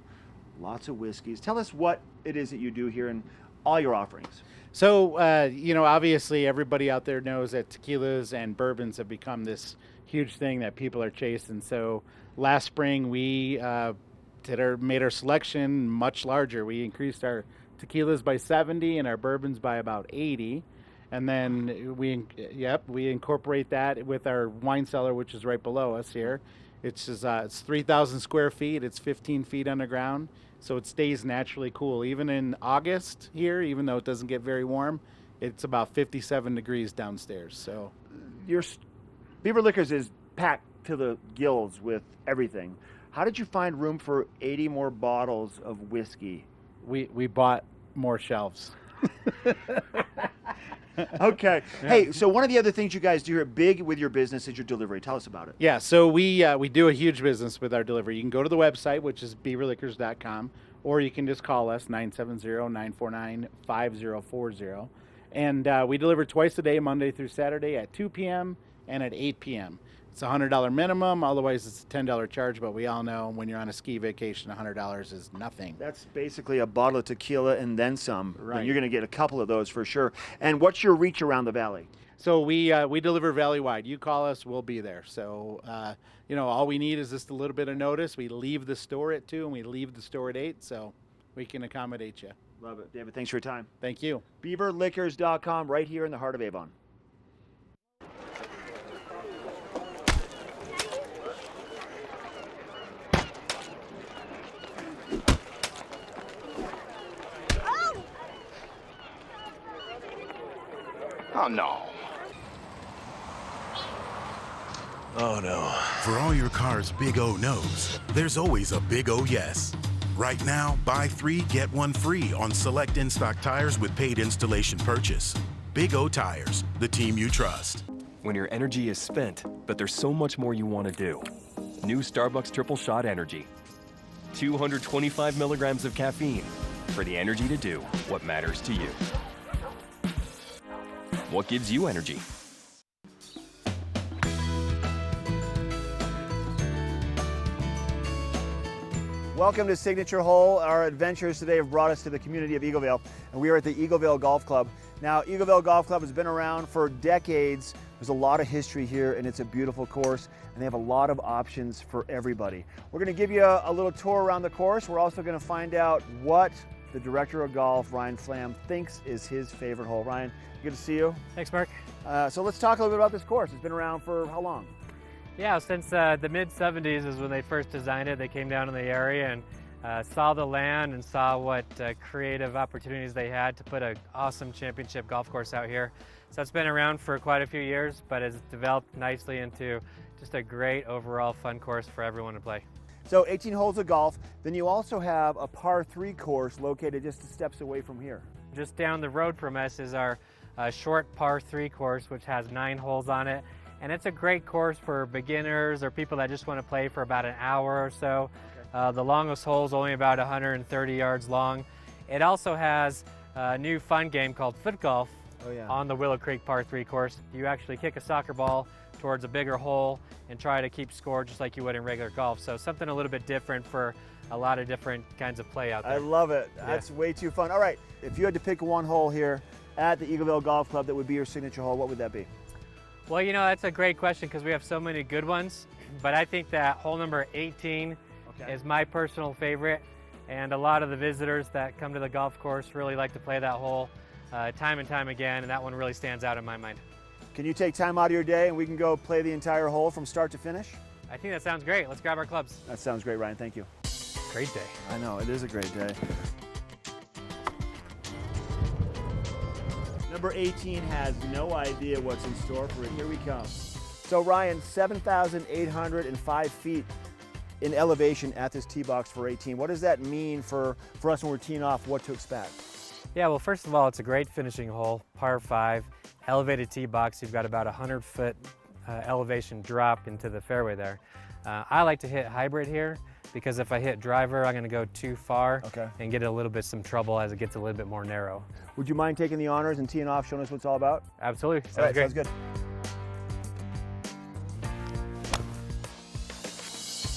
lots of whiskeys. Tell us what it is that you do here and all your offerings. So, obviously everybody out there knows that tequilas and bourbons have become this huge thing that people are chasing. So last spring we made our selection much larger. We increased our tequilas by 70 and our bourbons by about 80. And then we incorporate that with our wine cellar, which is right below us here. It's 3,000 square feet. It's 15 feet underground, so it stays naturally cool. Even in August here, even though it doesn't get very warm, it's about 57 degrees downstairs. So, Your Beaver Liquors is packed to the gills with everything. How did you find room for 80 more bottles of whiskey? We bought more shelves. Okay. Hey, so one of the other things you guys do here big with your business is your delivery. Tell us about it. Yeah, so we do a huge business with our delivery. You can go to the website, which is beaverliquors.com, or you can just call us, 970-949-5040. And we deliver twice a day, Monday through Saturday at 2 p.m. and at 8 p.m. It's a $100 minimum, otherwise it's a $10 charge, but we all know when you're on a ski vacation, $100 is nothing. That's basically a bottle of tequila and then some. Right. And you're going to get a couple of those for sure. And what's your reach around the valley? So we deliver valley-wide. You call us, we'll be there. So, all we need is just a little bit of notice. We leave the store at 2 and we leave the store at 8, so we can accommodate you. Love it. David, thanks for your time. Thank you. BeaverLiquors.com, right here in the heart of Avon. Oh, no. Oh, no. For all your car's big O no's, there's always a big O yes. Right now, buy 3, get 1 free on select in-stock tires with paid installation purchase. Big O Tires, the team you trust. When your energy is spent, but there's so much more you want to do. New Starbucks Triple Shot Energy. 225 milligrams of caffeine for the energy to do what matters to you. What gives you energy? Welcome to Signature Hole. Our adventures today have brought us to the community of Eaglevale, and we are at the Eaglevale Golf Club. Now, Eagleville Golf Club has been around for decades. There's a lot of history here, and it's a beautiful course, and they have a lot of options for everybody. We're going to give you a little tour around the course. We're also going to find out what the director of golf, Ryan Flam, thinks is his favorite hole. Ryan, good to see you. Thanks, Mark. So let's talk a little bit about this course. It's been around for how long? Yeah, since the mid-'70s is when they first designed it. They came down in the area and saw the land and saw what creative opportunities they had to put an awesome championship golf course out here. So it's been around for quite a few years, but has developed nicely into just a great overall fun course for everyone to play. So 18 holes of golf. Then you also have a par 3 course located just steps away from here. Just down the road from us is our short par 3 course, which has 9 holes on it. And it's a great course for beginners or people that just want to play for about an hour or so. The longest hole is only about 130 yards long. It also has a new fun game called foot golf on the Willow Creek par 3 course. You actually kick a soccer ball towards a bigger hole and try to keep score just like you would in regular golf. So something a little bit different for a lot of different kinds of play out there. I love it. That's way too fun. All right, if you had to pick one hole here at the Eagleville Golf Club that would be your signature hole, what would that be? Well, you know, that's a great question because we have so many good ones, but I think that hole number 18 is my personal favorite, and a lot of the visitors that come to the golf course really like to play that hole time and time again, and that one really stands out in my mind. Can you take time out of your day and we can go play the entire hole from start to finish? I think that sounds great. Let's grab our clubs. That sounds great, Ryan. Thank you. Great day. I know, it is a great day. Number 18 has no idea what's in store for it. Here we come. So Ryan, 7,805 feet in elevation at this tee box for 18. What does that mean for us when we're teeing off, what to expect? Yeah, well, first of all, it's a great finishing hole, par 5, elevated tee box. You've got about 100-foot elevation drop into the fairway there. I like to hit hybrid here because if I hit driver, I'm going to go too far and get a little bit some trouble as it gets a little bit more narrow. Would you mind taking the honors and teeing off, showing us what it's all about? Absolutely. Sounds all right, great. Sounds good.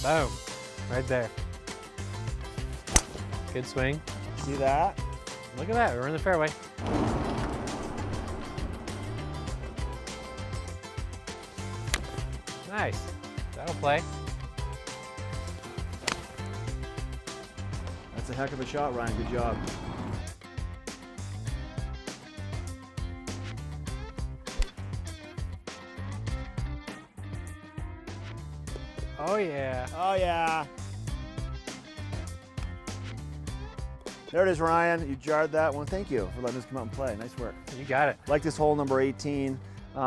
Boom. Right there. Good swing. See that? Look at that. We're in the fairway. Nice. That'll play. That's a heck of a shot, Ryan. Good job. Oh, yeah. Oh, yeah. There it is, Ryan. You jarred that one. Thank you for letting us come out and play. Nice work. You got it. Like this hole number 18.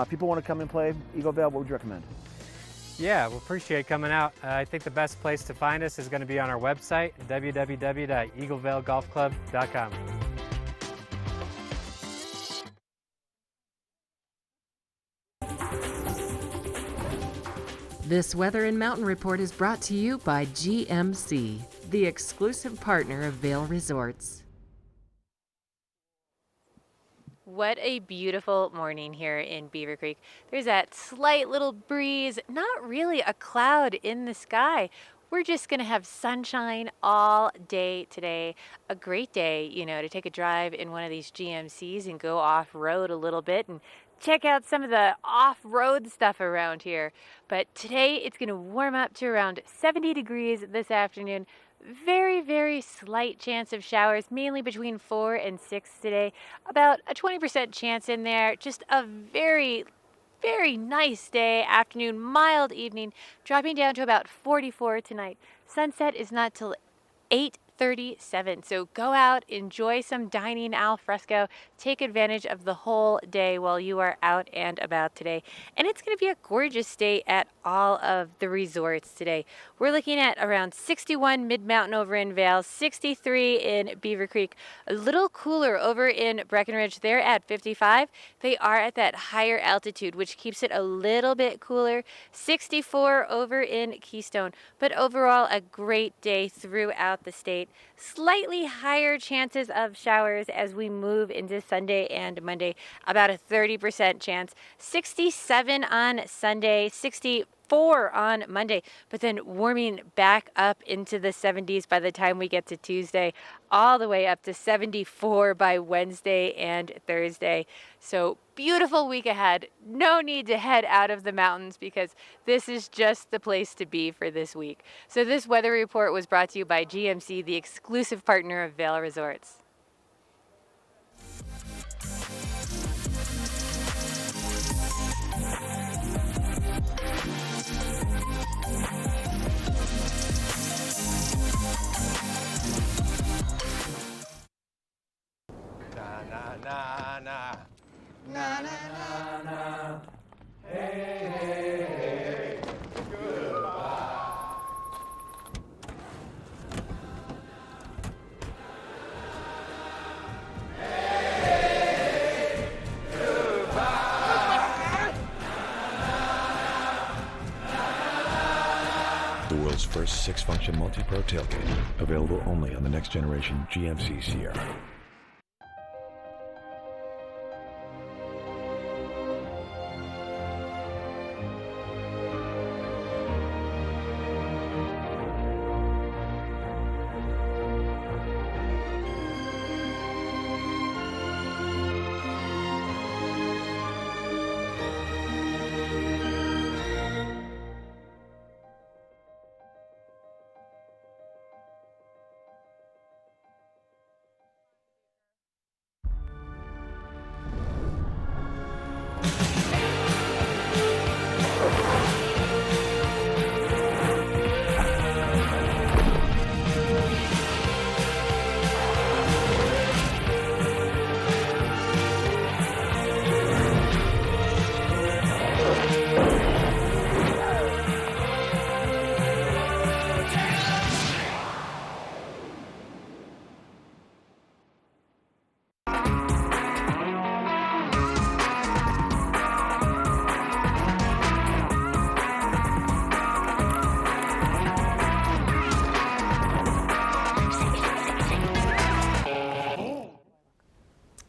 People want to come and play Eagleville, what would you recommend? Yeah, we appreciate coming out. I think the best place to find us is going to be on our website, www.eaglevalegolfclub.com. This Weather and Mountain Report is brought to you by GMC, the exclusive partner of Vail Resorts. What a beautiful morning here in Beaver Creek. There's that slight little breeze, not really a cloud in the sky. We're just gonna have sunshine all day today. A great day, you know, to take a drive in one of these GMCs and go off-road a little bit and check out some of the off-road stuff around here. But today it's gonna warm up to around 70 degrees this afternoon. Very, very slight chance of showers, mainly between 4 and 6 today. About a 20% chance in there. Just a very, very nice day, afternoon, mild evening, dropping down to about 44 tonight. Sunset is not till 8:37, so go out, enjoy some dining al fresco, take advantage of the whole day while you are out and about today. And it's going to be a gorgeous day at all of the resorts today. We're looking at around 61 mid-mountain over in Vail, 63 in Beaver Creek, a little cooler over in Breckenridge. They're at 55. They are at that higher altitude, which keeps it a little bit cooler. 64 over in Keystone, but overall a great day throughout the state. Slightly higher chances of showers as we move into Sunday and Monday, about a 30% chance. 67 on Sunday, 63 74 on Monday, but then warming back up into the 70s by the time we get to Tuesday, all the way up to 74 by Wednesday and Thursday. So beautiful week ahead. No need to head out of the mountains because this is just the place to be for this week. So this weather report was brought to you by GMC, the exclusive partner of Vail Resorts. Na na na na na na na. Hey hey hey. Goodbye. Hey, goodbye. The world's first 6-function multi-pro tailgate, available only on the next generation GMC Sierra.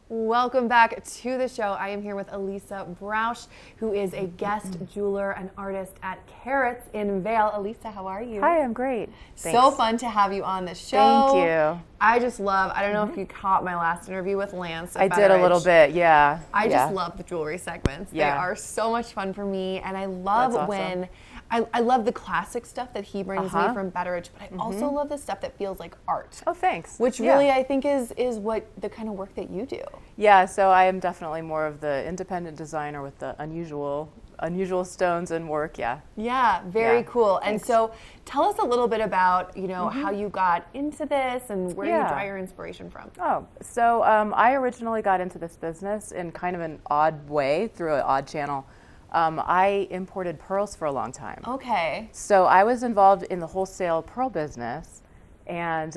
Welcome back to the show. I am here with Elisa Brausch, who is a guest jeweler and artist at Carrots in Vail. Elisa, how are you? Hi, I'm great. So Thanks. fun to have you on the show. Thank you. I just love, I don't know if you caught my last interview with Lance. I did a little bit, yeah. I yeah. just love the jewelry segments. They Yeah. are so much fun for me, and I love That's awesome. when I love the classic stuff that he brings me from Betteridge, but I also love the stuff that feels like art. Oh, thanks. Which Yeah. really I think is what the kind of work that you do. Yeah, so I am definitely more of the independent designer with the unusual stones and work, yeah. Yeah, very Yeah. cool. And Thanks. so tell us a little bit about, how you got into this and where do you Yeah. draw your inspiration from? Oh, so I originally got into this business in kind of an odd way through an odd channel. I imported pearls for a long time. Okay. So I was involved in the wholesale pearl business, and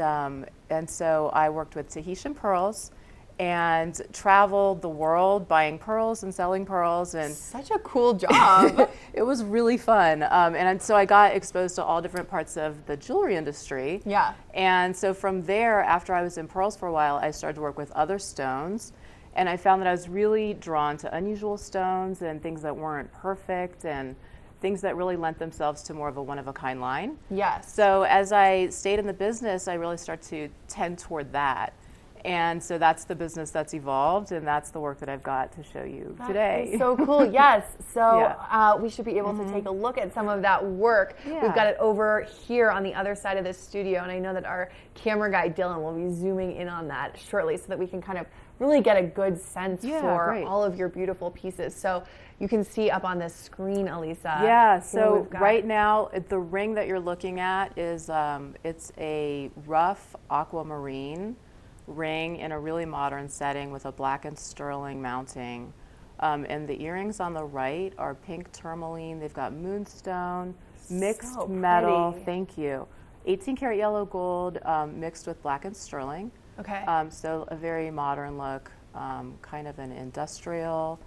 so I worked with Tahitian pearls and traveled the world buying pearls and selling pearls. And such a cool job. It was really fun. And so I got exposed to all different parts of the jewelry industry. Yeah. And so from there, after I was in pearls for a while, I started to work with other stones. And I found that I was really drawn to unusual stones and things that weren't perfect and things that really lent themselves to more of a one-of-a-kind line. Yes. So as I stayed in the business, I really started to tend toward that. And so that's the business that's evolved, and that's the work that I've got to show you today. Is so cool. Yes. So Yeah. we should be able to take a look at some of that work. Yeah. We've got it over here on the other side of the studio, and I know that our camera guy Dylan will be zooming in on that shortly so that we can kind of really get a good sense for great. all of your beautiful pieces. So you can see up on this screen, Elisa. Yeah, here so we've got- right now, the ring that you're looking at is, it's a rough aquamarine ring in a really modern setting with a black and sterling mounting. And the earrings on the right are pink tourmaline. They've got moonstone, mixed So metal, pretty. thank you. 18 karat yellow gold mixed with black and sterling. Okay. So a very modern look, kind of an industrial,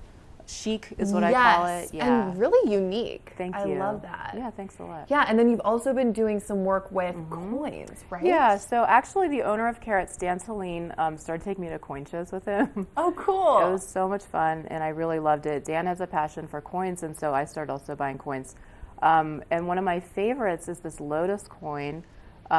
chic is what yes, I call it. Yeah. and really unique. Thank I you. love that. Yeah, thanks a lot. Yeah, and then you've also been doing some work with coins, right? Yeah, so actually the owner of Carrots, Dan Celine, started taking me to coin shows with him. Oh, cool. It was so much fun, and I really loved it. Dan has a passion for coins, and so I started also buying coins. And one of my favorites is this lotus coin,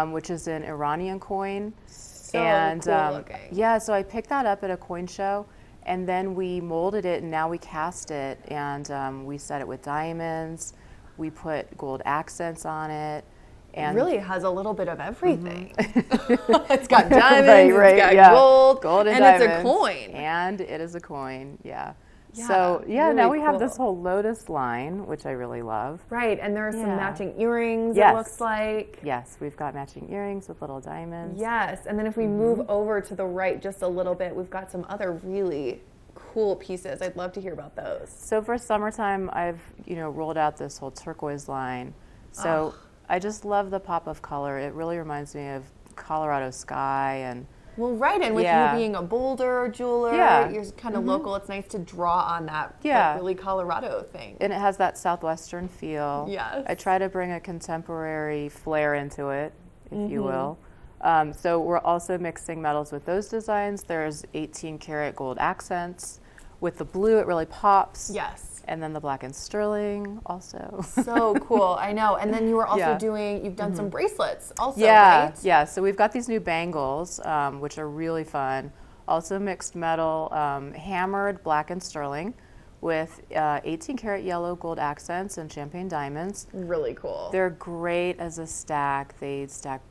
which is an Iranian coin. So and cool looking. yeah, so I picked that up at a coin show, and then we molded it, and now we cast it, and we set it with diamonds. We put gold accents on it. And it really has a little bit of everything. It's got diamonds, right, it's got yeah. gold, and it's a coin. And it is a coin, yeah. Yeah, So yeah, really now we have cool. this whole lotus line, which I really love. Right, and there are some Yeah. matching earrings, Yes. it looks like. Yes, we've got matching earrings with little diamonds. Yes, and then if we move over to the right just a little bit, we've got some other really cool pieces. I'd love to hear about those. So for summertime, I've rolled out this whole turquoise line. So I just love the pop of color. It really reminds me of Colorado sky and. Well, right, and with Yeah. you being a Boulder jeweler, Yeah. you're kind of local, it's nice to draw on that, Yeah. that really Colorado thing. And it has that Southwestern feel. Yes. I try to bring a contemporary flair into it, if you Mhm. will. So we're also mixing metals with those designs. There's 18 karat gold accents. With the blue, it really pops. Yes. And then the black and sterling also. So cool, I know. And then you were also Yeah. you've done some bracelets also, Yeah, right? yeah. So we've got these new bangles, which are really fun. Also mixed metal, hammered black and sterling with 18 karat yellow gold accents and champagne diamonds. Really cool. They're great as a stack. They stack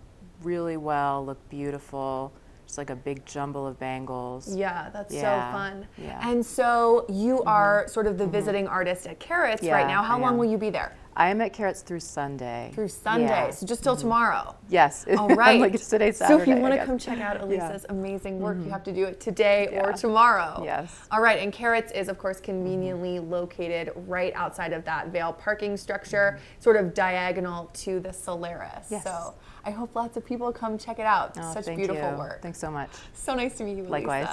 really well, look beautiful. Just like a big jumble of bangles. Yeah, that's so Yeah, fun. yeah. And so you are sort of the visiting artist at Carrots right Yeah, now. How I long am. will you be there? I am at Carrots through Sunday. Through Sunday, Yeah. so just till tomorrow. Yes. All right. Like it's today's So Saturday. if you I want to guess. come check out Yeah. Elisa's amazing work, you have to do it today or Yeah. tomorrow. Yes. All right, and Carrots is of course conveniently located right outside of that Vail parking structure, sort of diagonal to the Solaris. Yes. So I hope lots of people come check it out. Oh, Such thank beautiful you. work. Thanks so much. So nice to meet you, Elisa. Likewise.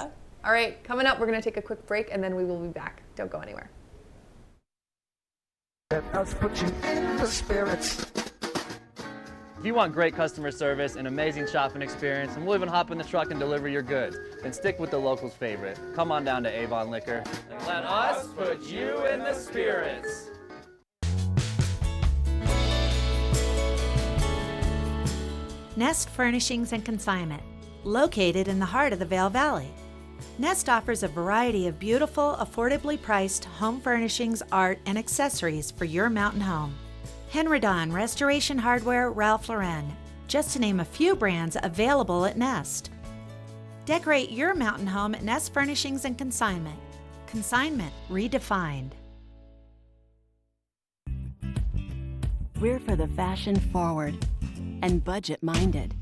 All right, coming up, we're going to take a quick break and then we will be back. Don't go anywhere. Let us put you in the spirits. If you want great customer service and amazing shopping experience, and we'll even hop in the truck and deliver your goods, then stick with the locals' favorite. Come on down to Avon Liquor. And let us put you in the spirits. Nest Furnishings and Consignment, located in the heart of the Vail Valley. Nest offers a variety of beautiful, affordably priced home furnishings, art, and accessories for your mountain home. Henredon, Restoration Hardware, Ralph Lauren, just to name a few brands available at Nest. Decorate your mountain home at Nest Furnishings and Consignment. Consignment redefined. We're for the fashion forward and budget minded.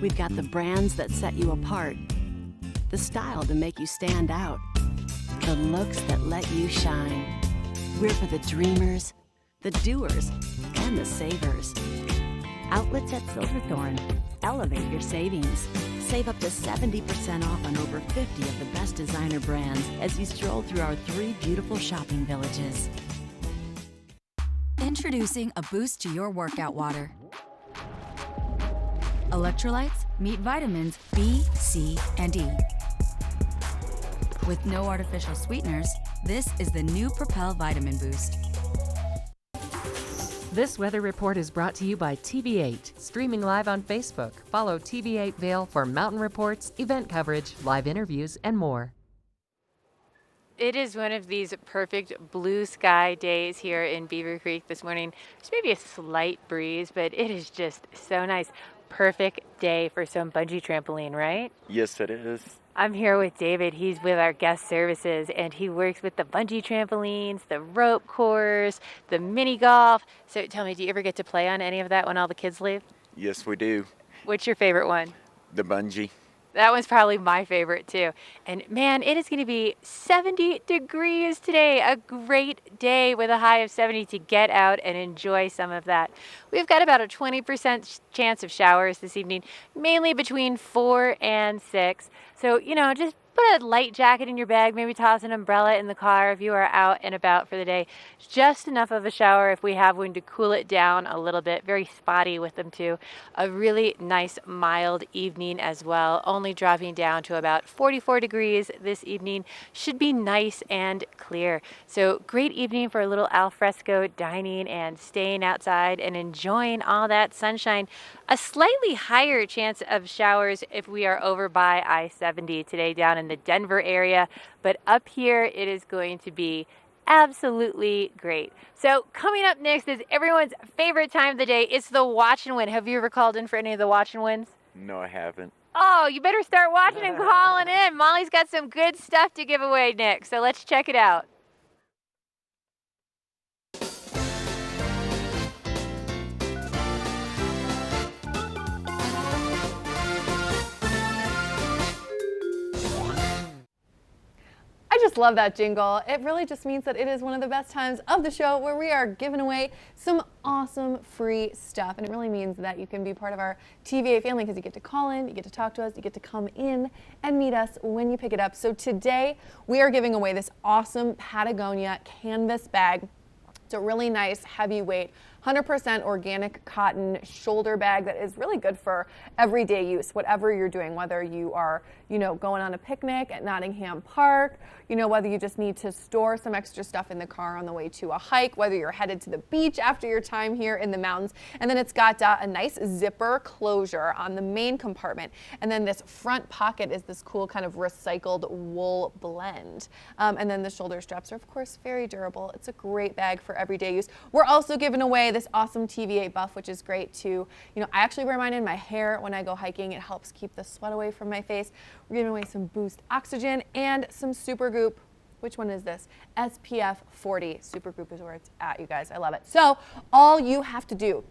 We've got the brands that set you apart, the style to make you stand out, the looks that let you shine. We're for the dreamers, the doers, and the savers. Outlets at Silverthorne. Elevate your savings. Save up to 70% off on over 50 of the best designer brands as you stroll through our 3 beautiful shopping villages. Introducing a boost to your workout water. Electrolytes meet vitamins B, C, and E. With no artificial sweeteners, this is the new Propel Vitamin Boost. This weather report is brought to you by TV8, streaming live on Facebook. Follow TV8 Vail for mountain reports, event coverage, live interviews, and more. It is one of these perfect blue sky days here in Beaver Creek this morning. There's maybe a slight breeze, but it is just so nice. Perfect day for some bungee trampoline, right? Yes, it is. I'm here with David. He's with our guest services, and he works with the bungee trampolines, the rope course, the mini golf. So tell me, do you ever get to play on any of that when all the kids leave? Yes, we do. What's your favorite one? The bungee. That one's probably my favorite too. And man, it is going to be 70 degrees today. A great day with a high of 70 to get out and enjoy some of that. We've got about a 20% chance of showers this evening, mainly between 4 and 6. So, just put a light jacket in your bag, maybe toss an umbrella in the car if you are out and about for the day. Just enough of a shower if we have one to cool it down a little bit. Very spotty with them too. A really nice mild evening as well, only dropping down to about 44 degrees this evening. Should be nice and clear. So great evening for a little al fresco dining and staying outside and enjoying all that sunshine. A slightly higher chance of showers if we are over by I-70 today down in the Denver area, but up here it is going to be absolutely great. So coming up next is everyone's favorite time of the day. It's the Watch and Win. Have you ever called in for any of the Watch and Wins? No, I haven't. Oh, you better start watching and calling in. Molly's got some good stuff to give away next, so let's check it out. I just love that jingle. It really just means that it is one of the best times of the show where we are giving away some awesome free stuff. And it really means that you can be part of our TV8 family because you get to call in, you get to talk to us, you get to come in and meet us when you pick it up. So today we are giving away this awesome Patagonia canvas bag. It's a really nice heavyweight 100% organic cotton shoulder bag that is really good for everyday use, whatever you're doing, whether you are, going on a picnic at Nottingham Park, whether you just need to store some extra stuff in the car on the way to a hike, whether you're headed to the beach after your time here in the mountains. And then it's got a nice zipper closure on the main compartment. And then this front pocket is this cool kind of recycled wool blend. And then the shoulder straps are, of course, very durable. It's a great bag for everyday use. We're also giving away this awesome TV8 buff, which is great too. I actually wear mine in my hair when I go hiking. It helps keep the sweat away from my face. We're giving away some Boost Oxygen and some Supergoop. Which one is this? SPF 40. Supergoop is where it's at, you guys. I love it. So all you have to do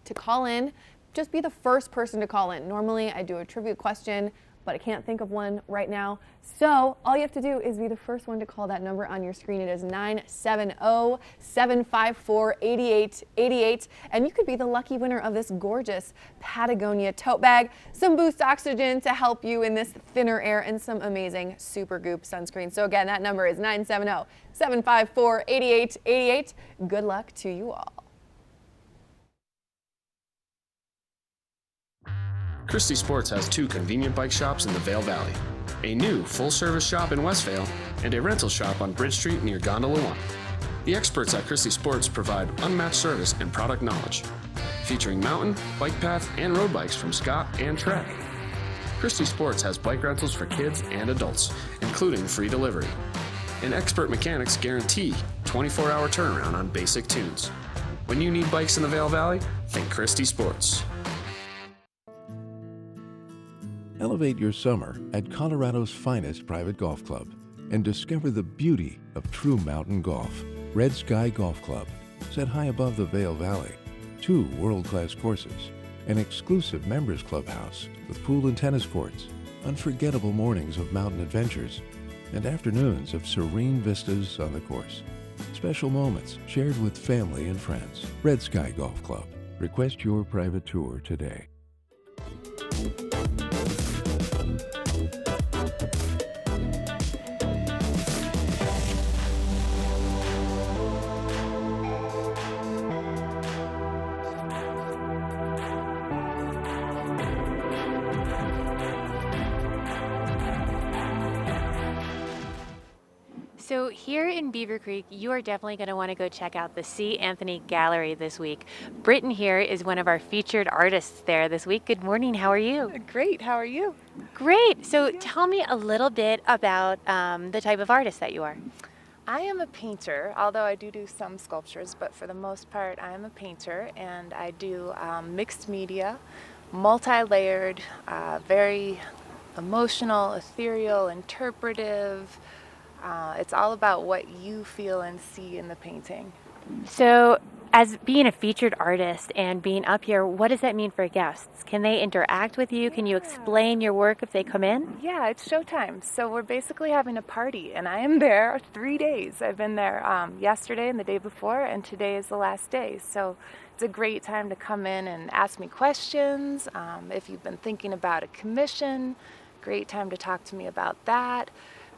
to call in, just be the first person to call in. Normally I do a trivia question, but I can't think of one right now. So all you have to do is be the first one to call that number on your screen. It is 970-754-8888. And you could be the lucky winner of this gorgeous Patagonia tote bag, some Boost Oxygen to help you in this thinner air, and some amazing Supergoop sunscreen. So again, that number is 970-754-8888. Good luck to you all. Christie Sports has 2 convenient bike shops in the Vail Valley, a new full-service shop in Westvale, and a rental shop on Bridge Street near Gondola 1. The experts at Christie Sports provide unmatched service and product knowledge, featuring mountain, bike path, and road bikes from Scott and Trek. Christie Sports has bike rentals for kids and adults, including free delivery. And expert mechanics guarantee 24-hour turnaround on basic tunes. When you need bikes in the Vail Valley, think Christie Sports. Elevate your summer at Colorado's finest private golf club and discover the beauty of true mountain golf. Red Sky Golf Club, set high above the Vail Valley. 2 world-class courses, an exclusive members clubhouse with pool and tennis courts, unforgettable mornings of mountain adventures, and afternoons of serene vistas on the course. Special moments shared with family and friends. Red Sky Golf Club. Request your private tour today. So here in Beaver Creek, you are definitely going to want to go check out the C. Anthony Gallery this week. Britton here is one of our featured artists there this week. Good morning. How are you? Great. How are you? Great. So tell me a little bit about the type of artist that you are. I am a painter, although I do some sculptures, but for the most part, I am a painter, and I do mixed media, multi-layered, very emotional, ethereal, interpretive. It's all about what you feel and see in the painting. So as being a featured artist and being up here, what does that mean for guests? Can they interact with you? Can you explain your work if they come in? Yeah, it's showtime. So we're basically having a party, and I am there 3 days. I've been there yesterday and the day before, and today is the last day. So it's a great time to come in and ask me questions. If you've been thinking about a commission, great time to talk to me about that.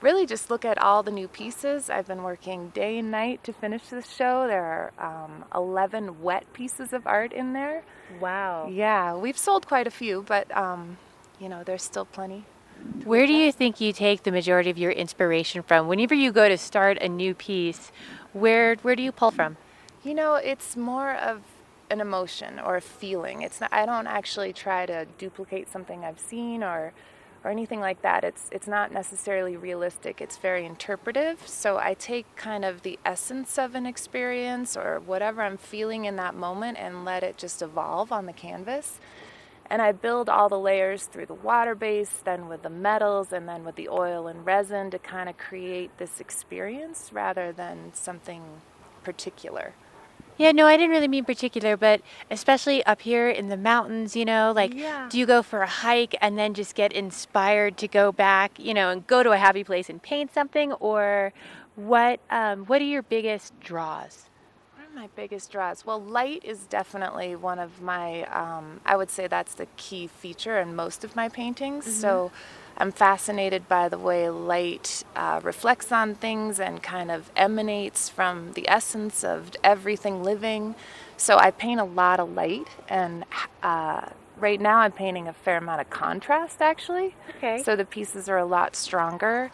Really just look at all the new pieces. I've been working day and night to finish this show. There are 11 wet pieces of art in there. Wow. Yeah, we've sold quite a few, but there's still plenty. Where do you think you take the majority of your inspiration from? Whenever you go to start a new piece, where do you pull from? It's more of an emotion or a feeling. It's not. I don't actually try to duplicate something I've seen or anything like that. It's not necessarily realistic. It's very interpretive. So I take kind of the essence of an experience or whatever I'm feeling in that moment and let it just evolve on the canvas. And I build all the layers through the water base, then with the metals, and then with the oil and resin to kind of create this experience rather than something particular. Yeah, no, I didn't really mean particular, but especially up here in the mountains, Yeah. do you go for a hike and then just get inspired to go back, and go to a happy place and paint something? Or what are your biggest draws? What are my biggest draws? Well, light is definitely one of my, I would say that's the key feature in most of my paintings. Mhm. So I'm fascinated by the way light reflects on things and kind of emanates from the essence of everything living. So I paint a lot of light, and right now I'm painting a fair amount of contrast, actually. Okay. So the pieces are a lot stronger.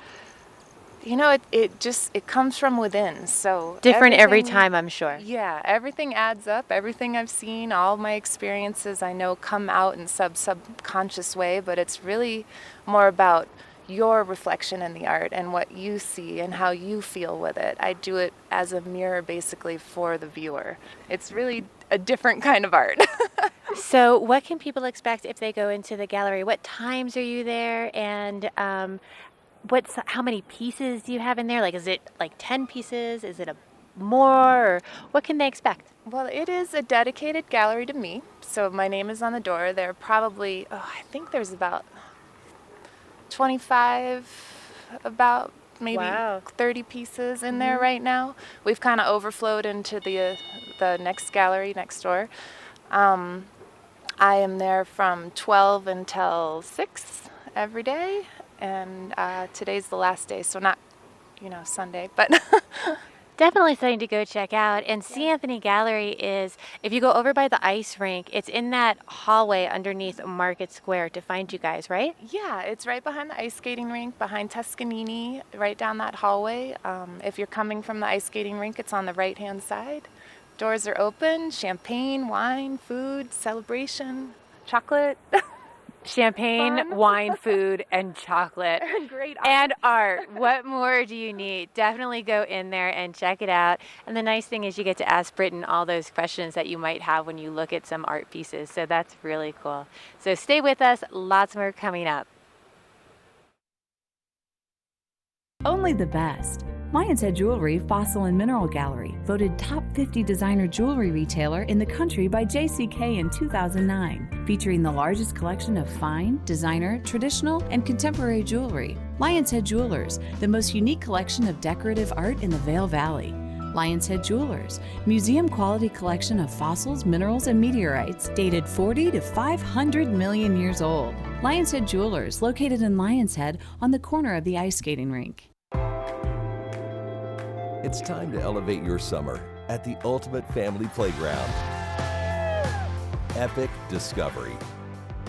It comes from within. So Different every everything- time, I'm sure. Yeah, everything adds up. Everything I've seen, all my experiences, I know come out in subconscious way, but it's really more about your reflection in the art and what you see and how you feel with it. I do it as a mirror basically for the viewer. It's really a different kind of art. So what can people expect if they go into the gallery? What times are you there? And how many pieces do you have in there? Like, is it like 10 pieces? Is it more? Or what can they expect? Well, it is a dedicated gallery to me. So my name is on the door. There are probably, I think there's about 25, about maybe Wow. 30 pieces in there Mhm. right now. We've kind of overflowed into the next gallery next door. I am there from 12 until 6 every day, and today's the last day, so not, Sunday, but Definitely something to go check out. And C. Anthony Gallery is, if you go over by the ice rink, it's in that hallway underneath Market Square to find you guys, right? yeah, it's right behind the ice skating rink, behind Tuscanini, right down that hallway. If you're coming from the ice skating rink, it's on the right-hand side. Doors are open, champagne, wine, food, celebration, chocolate. Champagne, Fun. wine, food, and chocolate. Great art. And art. What more do you need? Definitely go in there and check it out. And the nice thing is you get to ask Britton all those questions that you might have when you look at some art pieces. So that's really cool. So stay with us. Lots more coming up. Only the best. Lion's Head Jewelry Fossil and Mineral Gallery, voted top 50 designer jewelry retailer in the country by JCK in 2009, featuring the largest collection of fine, designer, traditional, and contemporary jewelry. Lion's Head Jewelers, the most unique collection of decorative art in the Vail Valley. Lion's Head Jewelers, museum quality collection of fossils, minerals, and meteorites dated 40 to 500 million years old. Lion's Head Jewelers, located in Lion's Head on the corner of the ice skating rink. It's time to elevate your summer at the ultimate family playground. Epic Discovery.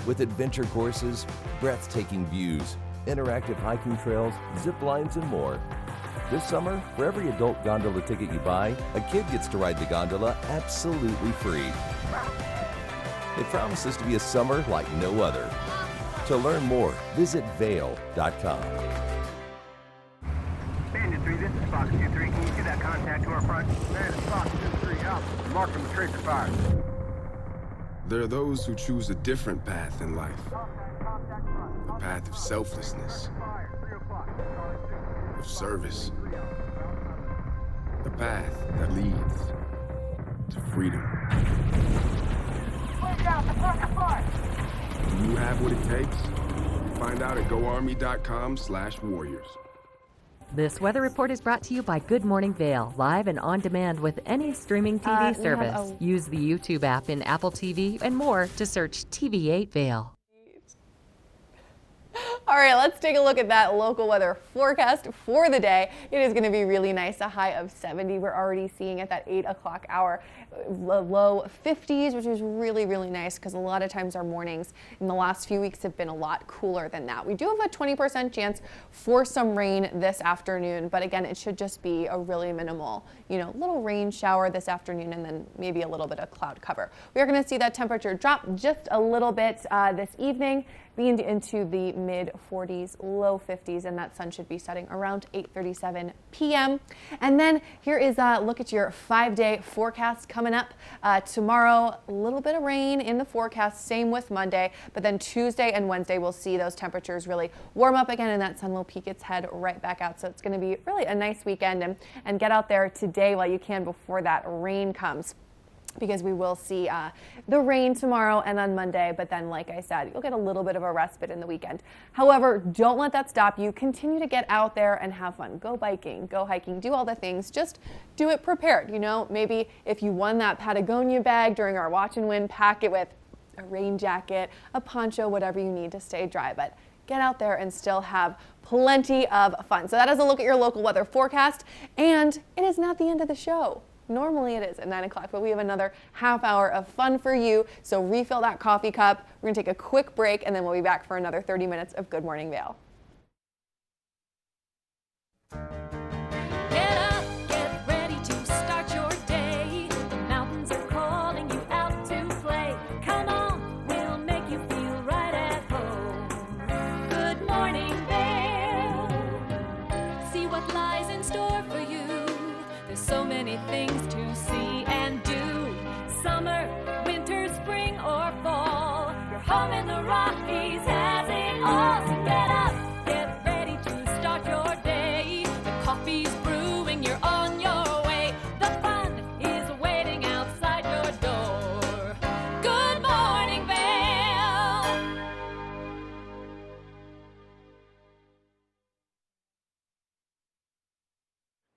With adventure courses, breathtaking views, interactive hiking trails, zip lines, and more. This summer, for every adult gondola ticket you buy, a kid gets to ride the gondola absolutely free. It promises to be a summer like no other. To learn more, visit Vail.com. Bandit 3, this is Fox 2-3. Can you see that contact to our front? Bandit Fox 2-3, out. Mark him with tracer fire. There are those who choose a different path in life. A path of selflessness, of service. A path that leads to freedom. Do you have what it takes? Find out at goarmy.com/warriors. This weather report is brought to you by Good Morning Vail, live and on demand with any streaming TV We have service. Use the YouTube app in Apple TV and more to search TV8 Vail. All right, let's take a look at that local weather forecast for the day. It is going to be really nice, a high of 70. We're already seeing at that 8 o'clock hour, low 50s, which is really, really nice because a lot of times our mornings in the last few weeks have been a lot cooler than that. We do have a 20% chance for some rain this afternoon, but again, it should just be a really minimal, little rain shower this afternoon and then maybe a little bit of cloud cover. We are going to see that temperature drop just a little bit this evening, being into the mid 40s, low 50s, and that sun should be setting around 8:37 p.m. And then here is a look at your 5-day forecast coming up. Tomorrow, a little bit of rain in the forecast, same with Monday, but then Tuesday and Wednesday we'll see those temperatures really warm up again and that sun will peek its head right back out. So it's going to be really a nice weekend, and get out there today while you can before that rain comes, because we will see the rain tomorrow and on Monday, but then like I said, you'll get a little bit of a respite in the weekend. However, don't let that stop you. Continue to get out there and have fun. Go biking, go hiking, do all the things. Just do it prepared. Maybe if you won that Patagonia bag during our Watch and Win, pack it with a rain jacket, a poncho, whatever you need to stay dry. But get out there and still have plenty of fun. So that is a look at your local weather forecast, and it is not the end of the show. Normally it is at 9 o'clock, but we have another half hour of fun for you. So refill that coffee cup. We're going to take a quick break, and then we'll be back for another 30 minutes of Good Morning Vail. Get up, get ready to start your day. The mountains are calling you out to play. Come on, we'll make you feel right at home. Good Morning Vail. See what lies in store for you. There's so many things to see and do. Summer, winter, spring, or fall. Your home in the Rockies has it all. So get up, get ready to start your day. The coffee's brewing, you're on your way. The fun is waiting outside your door. Good Morning Vail.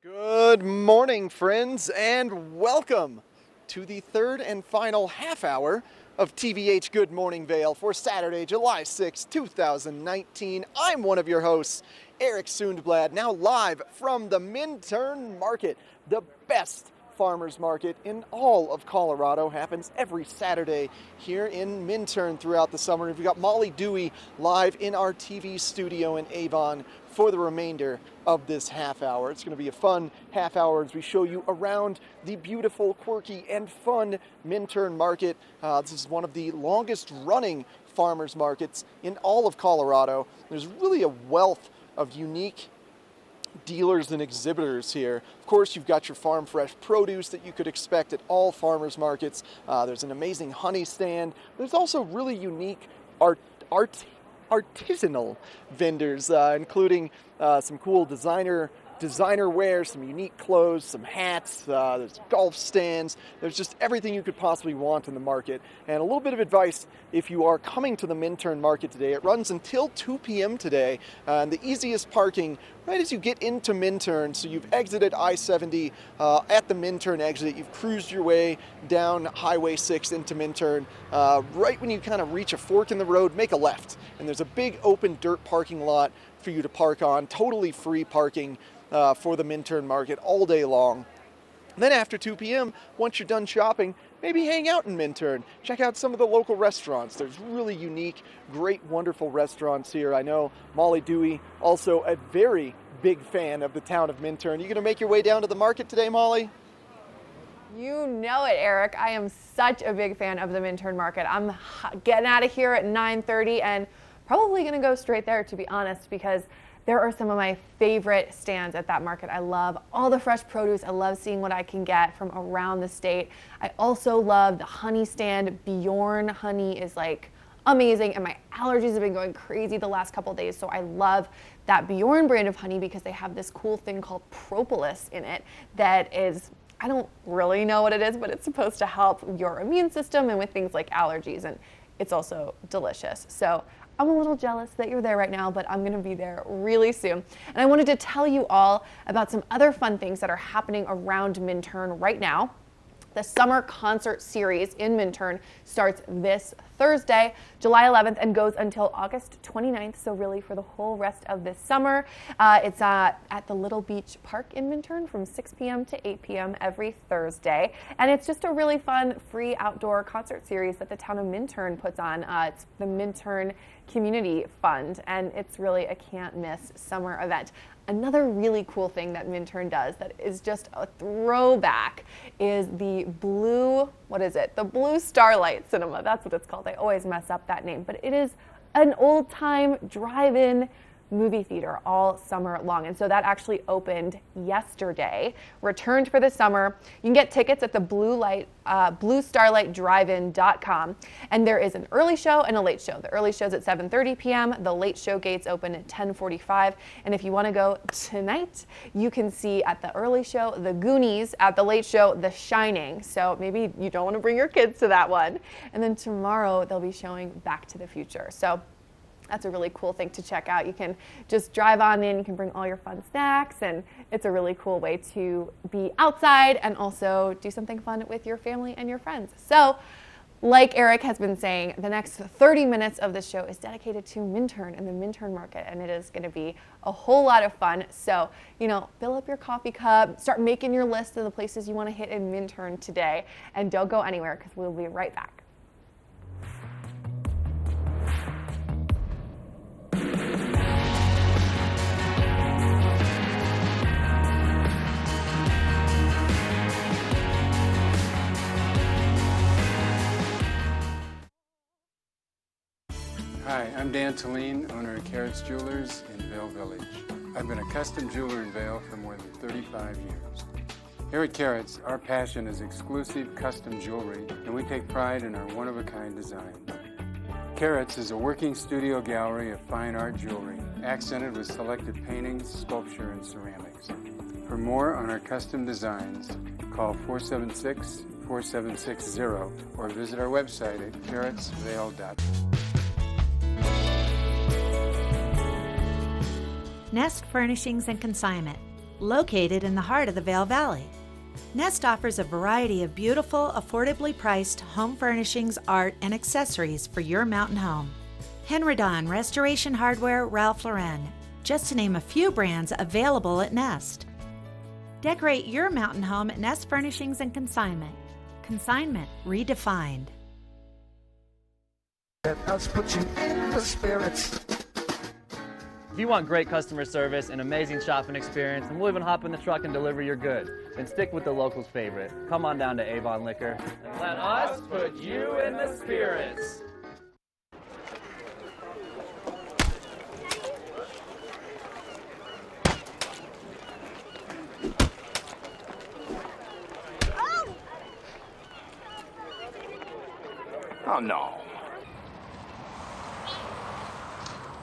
Good morning, friends, and welcome to the third and final half hour of TV8 Good Morning Vail for Saturday, July 6, 2019. I'm one of your hosts, Eric Sundblad, now live from the Minturn Market, the best farmers market in all of Colorado. Happens every Saturday here in Minturn throughout the summer. We've got Molly Dewey live in our TV studio in Avon for the remainder of this half hour. It's going to be a fun half hour as we show you around the beautiful, quirky, and fun Minturn Market. This is one of the longest running farmers markets in all of Colorado. There's really a wealth of unique dealers and exhibitors here. Of course, you've got your farm fresh produce that you could expect at all farmers markets. There's an amazing honey stand. There's also really unique artisanal vendors, including some cool designer wear, some unique clothes, some hats, there's golf stands, there's just everything you could possibly want in the market. And a little bit of advice if you are coming to the Minturn Market today. It runs until 2 p.m. today, and the easiest parking right as you get into Minturn. So you've exited I-70 at the Minturn exit, you've cruised your way down Highway 6 into Minturn. Right when you kind of reach a fork in the road, make a left, and there's a big open dirt parking lot for you to park on, totally free parking for the Minturn Market all day long. Then after 2 p.m., once you're done shopping, maybe hang out in Minturn. Check out some of the local restaurants. There's really unique, great, wonderful restaurants here. I know Molly Dewey, also a very big fan of the town of Minturn. You gonna make your way down to the market today, Molly? You know it, Eric. I am such a big fan of the Minturn Market. I'm getting out of here at 9:30 and probably gonna go straight there, to be honest, because there are some of my favorite stands at that market. I love all the fresh produce. I love seeing what I can get from around the state. I also love the honey stand. Bjorn honey is like amazing, and my allergies have been going crazy the last couple days, so I love that Bjorn brand of honey because they have this cool thing called propolis in it that is, I don't really know what it is, but it's supposed to help your immune system and with things like allergies, and it's also delicious. So I'm a little jealous that you're there right now, but I'm going to be there really soon. And I wanted to tell you all about some other fun things that are happening around Minturn right now. The summer concert series in Minturn starts this Thursday, July 11th, and goes until August 29th, so really for the whole rest of this summer. It's at the Little Beach Park in Minturn from 6 p.m. to 8 p.m. every Thursday. And it's just a really fun, free outdoor concert series that the town of Minturn puts on. It's the Minturn Community Fund, and it's really a can't-miss summer event. Another really cool thing that Minturn does that is just a throwback is the blue, the Blue Starlight Cinema. That's what it's called. I always mess up that name, but it is an old-time drive-in movie theater all summer long. And so that actually opened yesterday, returned for the summer. You can get tickets at the bluestarlightdrivein.com. And there is an early show and a late show. The early show's at 7:30 p.m. The late show gates open at 10:45. And if you want to go tonight, you can see at the early show, The Goonies, at the late show, The Shining. So maybe you don't want to bring your kids to that one. And then tomorrow they'll be showing Back to the Future. So that's a really cool thing to check out. You can just drive on in, you can bring all your fun snacks, and it's a really cool way to be outside and also do something fun with your family and your friends. So, like Eric has been saying, the next 30 minutes of this show is dedicated to Minturn and the Minturn Market, and it is going to be a whole lot of fun. So, fill up your coffee cup, start making your list of the places you want to hit in Minturn today, and don't go anywhere because we'll be right back. Hi, I'm Dan Talene, owner of Carrots Jewelers in Vail Village. I've been a custom jeweler in Vail for more than 35 years. Here at Carrots, our passion is exclusive custom jewelry, and we take pride in our one-of-a-kind design. Carrots is a working studio gallery of fine art jewelry, accented with selected paintings, sculpture, and ceramics. For more on our custom designs, call 476-4760 or visit our website at carrotsvail.com. Nest Furnishings and Consignment, located in the heart of the Vail Valley. Nest offers a variety of beautiful, affordably priced home furnishings, art, and accessories for your mountain home. Henredon, Restoration Hardware, Ralph Lauren, just to name a few brands available at Nest. Decorate your mountain home at Nest Furnishings and Consignment. Consignment redefined. Let us put you in the spirits. If you want great customer service and amazing shopping experience, and we'll even hop in the truck and deliver your goods, then stick with the locals' favorite. Come on down to Avon Liquor and let us put you in the spirits. Oh no.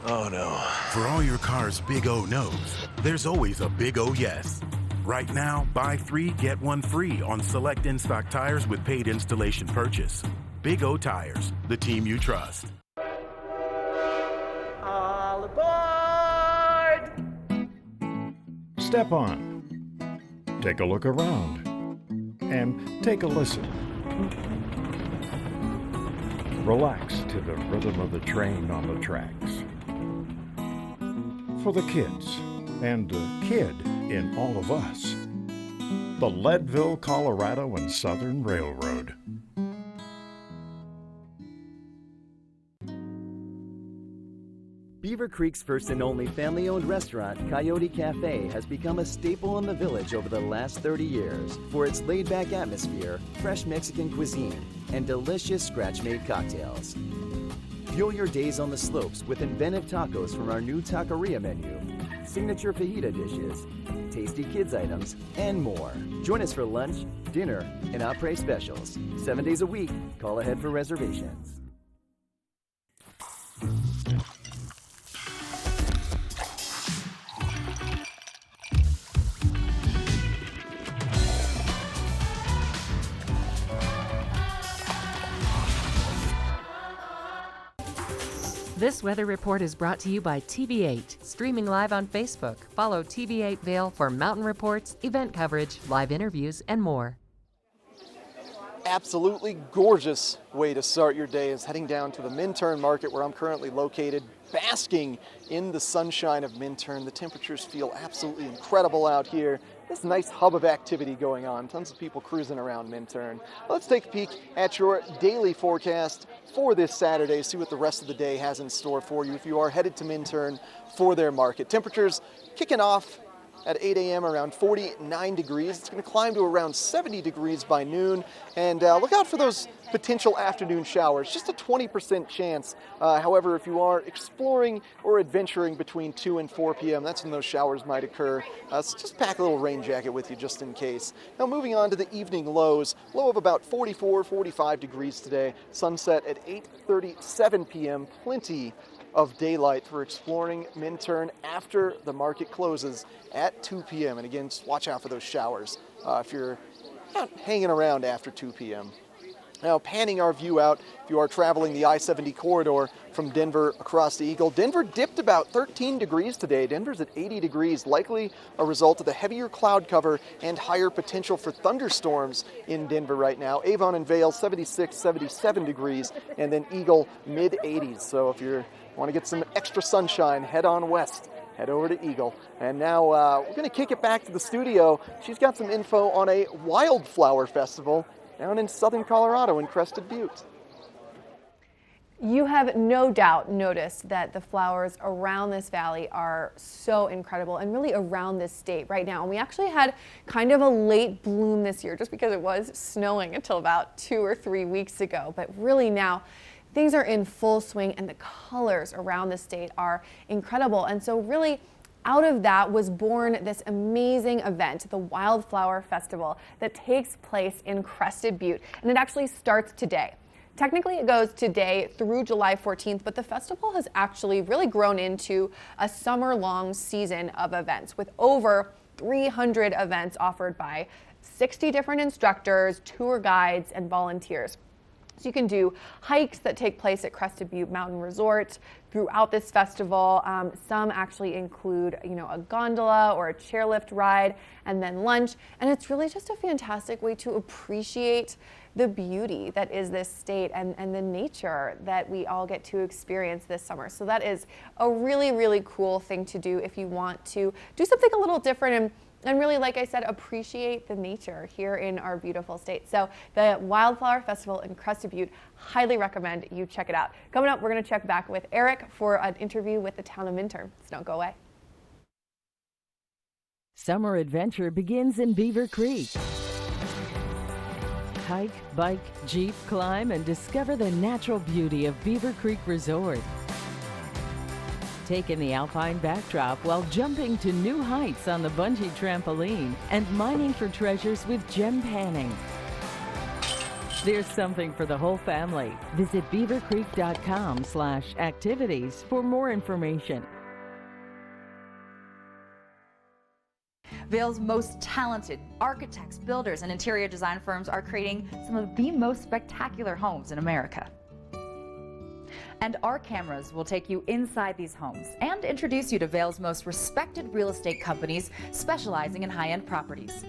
Oh no. For all your car's big O no's, there's always a big O yes. Right now, buy 3, get 1 free on select in-stock tires with paid installation purchase. Big O Tires, the team you trust. All aboard! Step on. Take a look around. And take a listen. Relax to the rhythm of the train on the tracks. For the kids, and the kid in all of us, the Leadville, Colorado and Southern Railroad. Beaver Creek's first and only family-owned restaurant, Coyote Cafe, has become a staple in the village over the last 30 years for its laid-back atmosphere, fresh Mexican cuisine, and delicious scratch-made cocktails. Fuel your days on the slopes with inventive tacos from our new taqueria menu, signature fajita dishes, tasty kids items, and more. Join us for lunch, dinner, and après specials. 7 days a week. Call ahead for reservations. This weather report is brought to you by TV8, streaming live on Facebook. Follow TV8 Vail for mountain reports, event coverage, live interviews, and more. absolutely gorgeous way to start your day is heading down to the Minturn Market where I'm currently located, basking in the sunshine of Minturn. The temperatures feel absolutely incredible out here. This nice hub of activity going on. Tons of people cruising around Minturn. Let's take a peek at your daily forecast for this Saturday, see what the rest of the day has in store for you if you are headed to Minturn for their market. Temperatures kicking off at 8 a.m. around 49 degrees. It's going to climb to around 70 degrees by noon. And look out for those potential afternoon showers. Just a 20% chance. However, if you are exploring or adventuring between 2 and 4 p.m., that's when those showers might occur. So just pack a little rain jacket with you just in case. Now moving on to the evening lows. Low of about 44, 45 degrees today. Sunset at 8:37 p.m. Plenty of daylight for exploring Minturn after the market closes at 2 p.m. And again, just watch out for those showers if you're not hanging around after 2 p.m. Now, panning our view out, if you are traveling the I-70 corridor from Denver across to Eagle, Denver dipped about 13 degrees today. Denver's at 80 degrees, likely a result of the heavier cloud cover and higher potential for thunderstorms in Denver right now. Avon and Vail, 76, 77 degrees, and then Eagle, mid-80s. So if you want to get some extra sunshine, head on west. Head over to Eagle. And now we're going to kick it back to the studio. She's got some info on a wildflower festival down in southern Colorado in Crested Butte. You have no doubt noticed that the flowers around this valley are so incredible and really around this state right now. And we actually had kind of a late bloom this year just because it was snowing until about 2 or 3 weeks ago. But really now things are in full swing and the colors around the state are incredible. And so really out of that was born this amazing event, the Wildflower Festival, that takes place in Crested Butte. And it actually starts today. Technically, it goes today through July 14th, but the festival has actually really grown into a summer-long season of events with over 300 events offered by 60 different instructors, tour guides, and volunteers. So you can do hikes that take place at Crested Butte Mountain Resort throughout this festival. Some actually include, a gondola or a chairlift ride and then lunch. And it's really just a fantastic way to appreciate the beauty that is this state and the nature that we all get to experience this summer. So that is a really, really cool thing to do if you want to do something a little different and really, like I said, appreciate the nature here in our beautiful state. So the Wildflower Festival in Crested Butte, highly recommend you check it out. Coming up, we're going to check back with Eric for an interview with the town of Minturn. So don't go away. Summer adventure begins in Beaver Creek. Hike, bike, jeep, climb, and discover the natural beauty of Beaver Creek Resort. Take in the alpine backdrop while jumping to new heights on the bungee trampoline and mining for treasures with gem panning. There's something for the whole family. Visit beavercreek.com/activities for more information. Vail's most talented architects, builders, and interior design firms are creating some of the most spectacular homes in America. And our cameras will take you inside these homes and introduce you to Vail's most respected real estate companies specializing in high-end properties.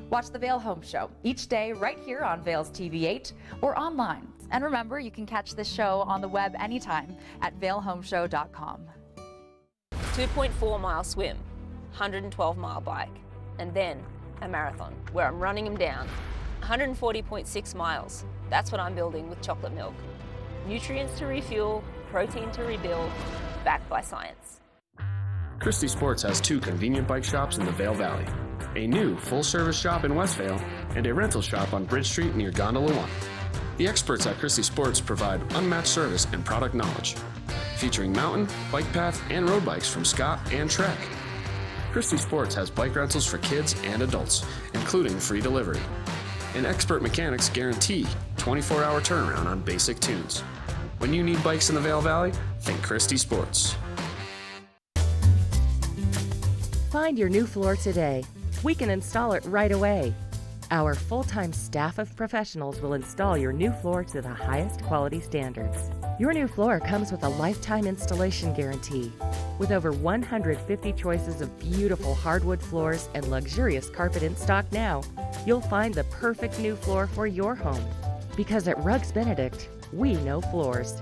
Watch the Vail Home Show each day right here on Vail's TV8 or online. And remember, you can catch this show on the web anytime at vailhomeshow.com. 2.4 mile swim, 112 mile bike, and then a marathon where I'm running them down. 140.6 miles. That's what I'm building with chocolate milk. Nutrients to refuel, protein to rebuild, backed by science. Christie Sports has 2 convenient bike shops in the Vail Valley, a new full-service shop in Westvale, and a rental shop on Bridge Street near Gondola 1. The experts at Christie Sports provide unmatched service and product knowledge, featuring mountain, bike path, and road bikes from Scott and Trek. Christie Sports has bike rentals for kids and adults, including free delivery. And expert mechanics guarantee 24-hour turnaround on basic tunes. When you need bikes in the Vail Valley, think Christie Sports. Find your new floor today. We can install it right away. Our full-time staff of professionals will install your new floor to the highest quality standards. Your new floor comes with a lifetime installation guarantee. With over 150 choices of beautiful hardwood floors and luxurious carpet in stock now, you'll find the perfect new floor for your home. Because at Rugs Benedict, we know floors.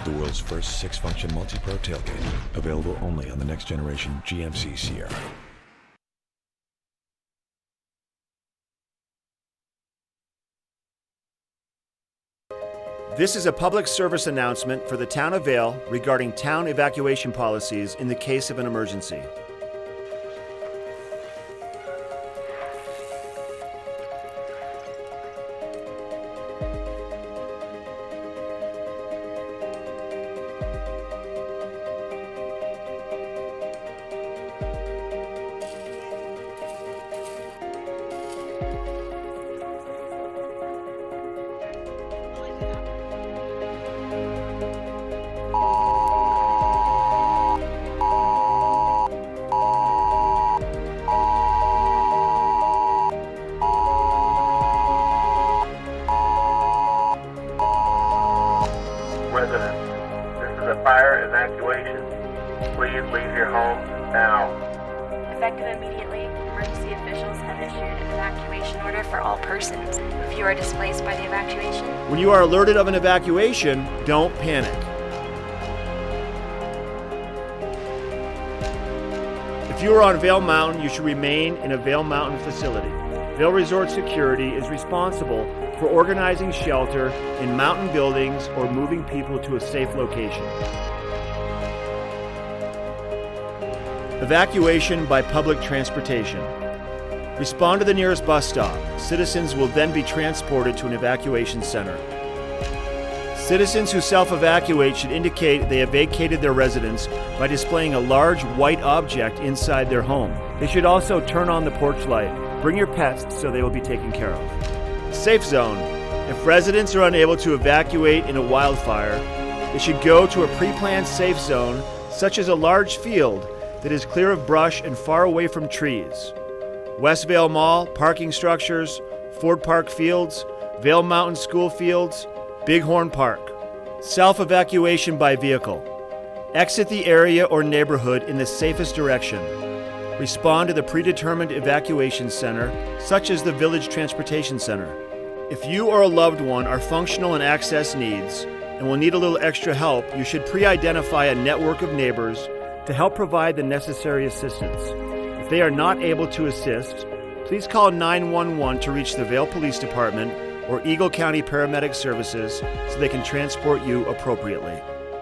The world's first 6-function multi-pro tailgate, available only on the next generation GMC Sierra. This is a public service announcement for the Town of Vail regarding town evacuation policies in the case of an emergency. Residents, this is a fire evacuation. Please leave your home now. Effective immediately, emergency officials have issued an evacuation order for all persons. If you are displaced by the evacuation, When you are alerted of an evacuation, don't panic. If you are on Vail Mountain, you should remain in a Vail Mountain facility. Vail Resort Security is responsible for organizing shelter in mountain buildings or moving people to a safe location. Evacuation by public transportation. Respond to the nearest bus stop. Citizens will then be transported to an evacuation center. Citizens who self-evacuate should indicate they have vacated their residence by displaying a large white object inside their home. They should also turn on the porch light. Bring your pets so they will be taken care of. Safe zone. If residents are unable to evacuate in a wildfire, they should go to a pre-planned safe zone, such as a large field that is clear of brush and far away from trees. West Vail Mall, parking structures, Ford Park Fields, Vail Mountain School Fields, Bighorn Park. Self-evacuation by vehicle. Exit the area or neighborhood in the safest direction. Respond to the predetermined evacuation center, such as the Village Transportation Center. If you or a loved one are functional and access needs and will need a little extra help, you should pre-identify a network of neighbors to help provide the necessary assistance. If they are not able to assist, please call 911 to reach the Vail Police Department or Eagle County Paramedic Services so they can transport you appropriately.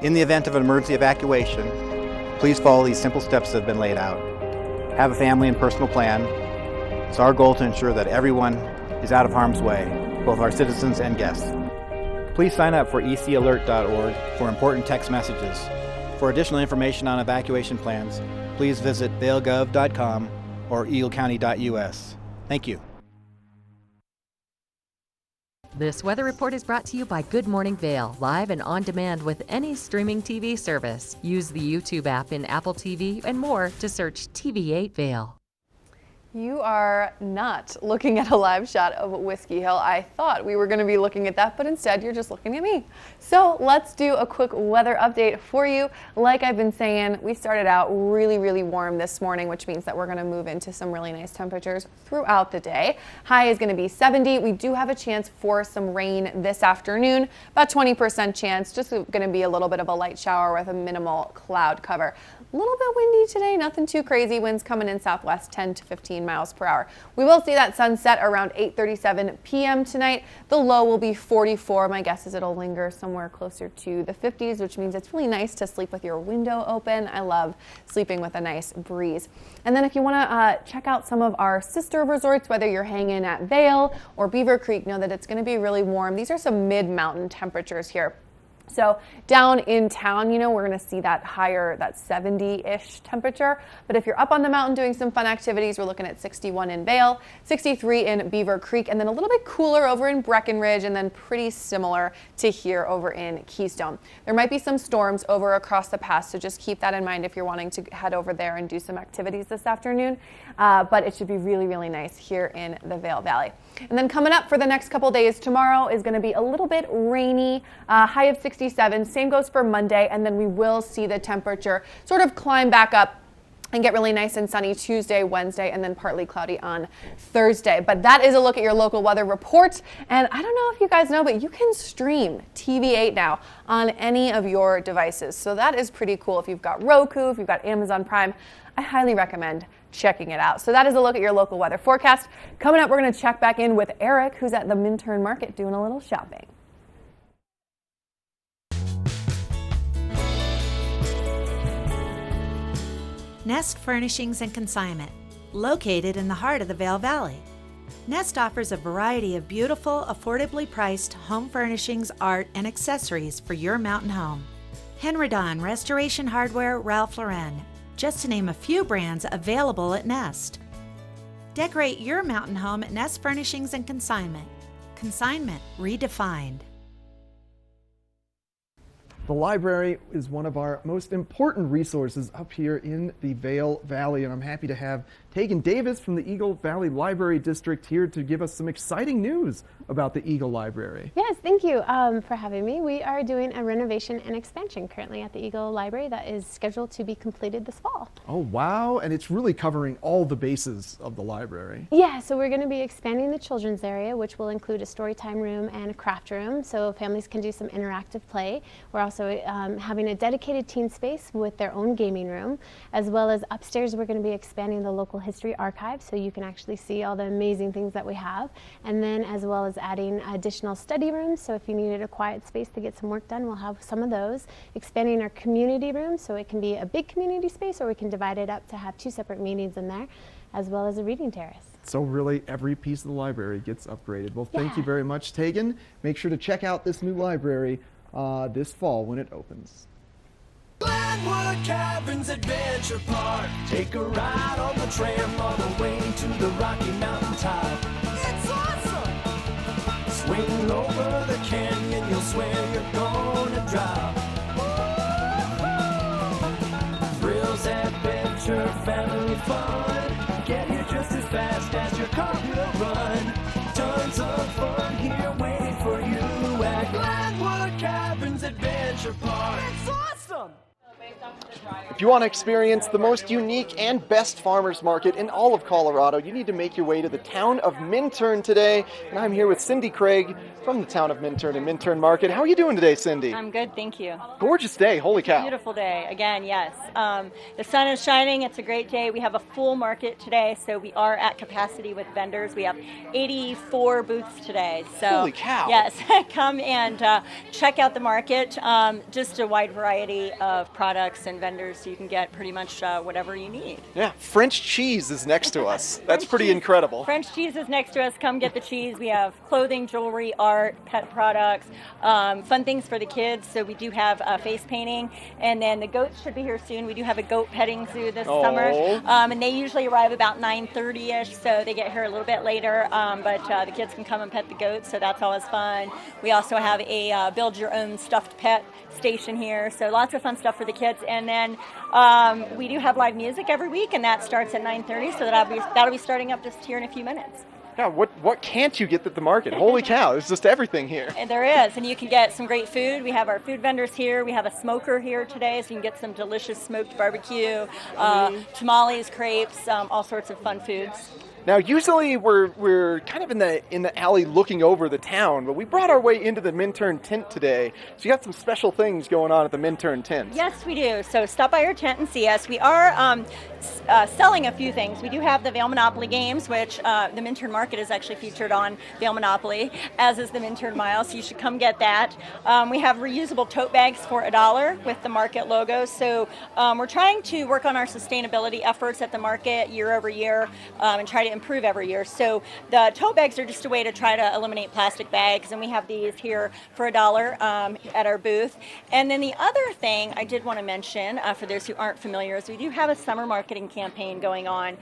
In the event of an emergency evacuation, please follow these simple steps that have been laid out. Have a family and personal plan. It's our goal to ensure that everyone is out of harm's way, both our citizens and guests. Please sign up for ecalert.org for important text messages. For additional information on evacuation plans, please visit vailgov.com or eaglecounty.us. Thank you. This weather report is brought to you by Good Morning Vail, live and on demand with any streaming TV service. Use the YouTube app in Apple TV and more to search TV8 Vail. You are not looking at a live shot of Whiskey Hill. I thought we were going to be looking at that, but instead you're just looking at me. So let's do a quick weather update for you. Like I've been saying, we started out really, really warm this morning, which means that we're going to move into some really nice temperatures throughout the day. High is going to be 70. We do have a chance for some rain this afternoon, about 20% chance, just going to be a little bit of a light shower with a minimal cloud cover. A little bit windy today, nothing too crazy. Winds coming in southwest 10 to 15 15 miles per hour. We will see that sunset around 8:37 p.m. tonight. The low will be 44. My guess is it'll linger somewhere closer to the 50s, which means it's really nice to sleep with your window open. I love sleeping with a nice breeze. And then if you want to check out some of our sister resorts, whether you're hanging at Vail or Beaver Creek, know that it's going to be really warm. These are some mid-mountain temperatures here. So down in town, you know, we're going to see that higher, that 70-ish temperature. But if you're up on the mountain doing some fun activities, we're looking at 61 in Vail, 63 in Beaver Creek, and then a little bit cooler over in Breckenridge, and then pretty similar to here over in Keystone. There might be some storms over across the pass, so just keep that in mind if you're wanting to head over there and do some activities this afternoon. But it should be really, really nice here in the Vail Valley. And then coming up for the next couple days, tomorrow is going to be a little bit rainy, high of 67. Same goes for Monday, and then we will see the temperature sort of climb back up and get really nice and sunny Tuesday, Wednesday, and then partly cloudy on Thursday. But that is a look at your local weather report. And I don't know if you guys know, but you can stream TV8 now on any of your devices. So that is pretty cool. If you've got Roku, if you've got Amazon Prime, I highly recommend checking it out. So that is a look at your local weather forecast. Coming up, we're going to check back in with Eric, who's at the Minturn Market doing a little shopping. Nest Furnishings and Consignment, located in the heart of the Vail Valley. Nest offers a variety of beautiful, affordably priced home furnishings, art, and accessories for your mountain home. Henredon, Restoration Hardware, Ralph Lauren, just to name a few brands available at Nest. Decorate your mountain home at Nest Furnishings and Consignment. Consignment redefined. The library is one of our most important resources up here in the Vail Valley, and I'm happy to have Tegan Davis from the Eagle Valley Library District here to give us some exciting news about the Eagle Library. Yes, thank you for having me. We are doing a renovation and expansion currently at the Eagle Library that is scheduled to be completed this fall. Oh, wow, and it's really covering all the bases of the library. Yeah, so we're going to be expanding the children's area, which will include a story time room and a craft room, so families can do some interactive play. We're also having a dedicated teen space with their own gaming room, as well as upstairs we're going to be expanding the local history archive so you can actually see all the amazing things that we have, and then as well as adding additional study rooms, so if you needed a quiet space to get some work done, we'll have some of those. Expanding our community room, so it can be a big community space or we can divide it up to have 2 separate meetings in there, as well as a reading terrace. So really every piece of the library gets upgraded. Well, thank you very much, Tegan. Make sure to check out this new library this fall when it opens. Glenwood Caverns Adventure Park. Take a ride on the tram all the way to the Rocky Mountain top. It's awesome! Swing over the canyon, you'll swear you're gonna drop. Thrills, adventure, family fun. Get here just as fast as your car will run. Tons of fun here waiting for you at Glenwood Caverns Adventure Park. It's awesome! If you want to experience the most unique and best farmers market in all of Colorado, you need to make your way to the town of Minturn today. And I'm here with Cindy Craig from the town of Minturn and Minturn Market. How are you doing today, Cindy? I'm good, thank you. Gorgeous day, holy cow. Beautiful day, again, yes. The sun is shining, it's a great day. We have a full market today, so we are at capacity with vendors. We have 84 booths today. So, holy cow. Yes, come and check out the market. Just a wide variety of products and vendors, so you can get pretty much whatever you need. Yeah, French cheese is next to us. That's pretty incredible. French cheese is next to us. Come get the cheese. We have clothing, jewelry, art, pet products, fun things for the kids. So we do have face painting, and then the goats should be here soon. We do have a goat petting zoo this summer, and they usually arrive about 9:30ish, so they get here a little bit later, but the kids can come and pet the goats, so that's always fun. We also have a build your own stuffed pet station here, so lots of fun stuff for the kids. And then we do have live music every week, and that starts at 9:30, so that'll be starting up just here in a few minutes. Yeah, what can't you get at the market? Holy cow, there's just everything here. And there is, and you can get some great food. We have our food vendors here. We have a smoker here today, so you can get some delicious smoked barbecue, tamales, crepes, all sorts of fun foods. Now, usually we're kind of in the alley looking over the town, but we brought our way into the Minturn tent today. So you got some special things going on at the Minturn tent. Yes, we do. So stop by our tent and see us. We are selling a few things. We do have the Vail Monopoly games, which the Minturn Market is actually featured on Vail Monopoly, as is the Minturn Mile, so you should come get that. We have reusable tote bags for $1 with the market logo. So we're trying to work on our sustainability efforts at the market year over year and try to improve every year. So the tote bags are just a way to try to eliminate plastic bags, and we have these here for $1 at our booth. And then the other thing I did want to mention for those who aren't familiar is we do have a summer marketing campaign going on.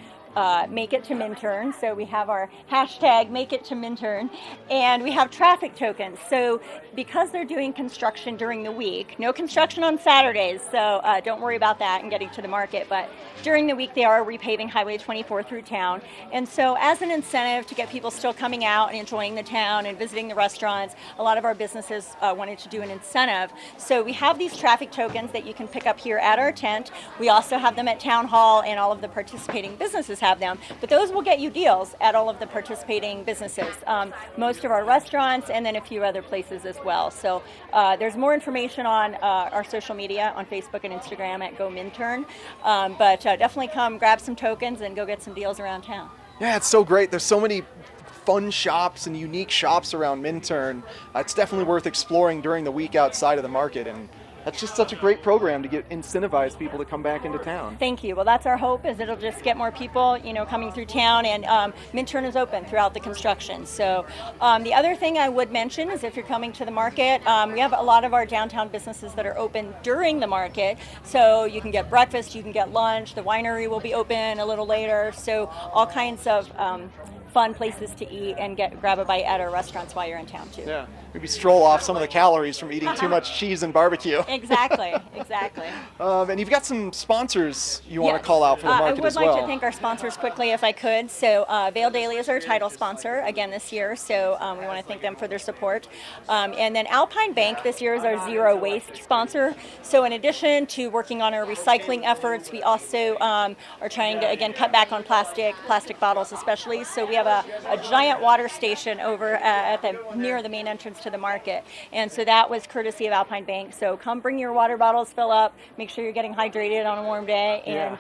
Make it to Minturn. So we have our hashtag Make It to Minturn, and we have traffic tokens. So because they're doing construction during the week, no construction on Saturdays, so don't worry about that and getting to the market, but during the week they are repaving Highway 24 through town. And so as an incentive to get people still coming out and enjoying the town and visiting the restaurants, a lot of our businesses wanted to do an incentive. So we have these traffic tokens that you can pick up here at our tent. We also have them at Town Hall, and all of the participating businesses have them, but those will get you deals at all of the participating businesses, most of our restaurants, and then a few other places as well. So there's more information on our social media on Facebook and Instagram at Go Minturn, but definitely come grab some tokens and go get some deals around town. Yeah, it's so great. There's so many fun shops and unique shops around Minturn. It's definitely worth exploring during the week outside of the market, and that's just such a great program to incentivize people to come back into town. Thank you. Well, that's our hope, is it'll just get more people, coming through town, and Minturn is open throughout the construction. So the other thing I would mention is if you're coming to the market, we have a lot of our downtown businesses that are open during the market. So you can get breakfast, you can get lunch, the winery will be open a little later. So all kinds of fun places to eat and grab a bite at our restaurants while you're in town too. Yeah, maybe stroll off some of the calories from eating too much cheese and barbecue. Exactly. And you've got some sponsors you want to call out for the market as well. I would like to thank our sponsors quickly if I could. So Vail Daily is our title sponsor again this year, so we want to thank them for their support. And then Alpine Bank this year is our zero waste sponsor. So in addition to working on our recycling efforts, we also are trying to again cut back on plastic bottles especially. So we have a giant water station over near the main entrance to the market, and so that was courtesy of Alpine Bank. So come bring your water bottles, fill up, make sure you're getting hydrated on a warm day, and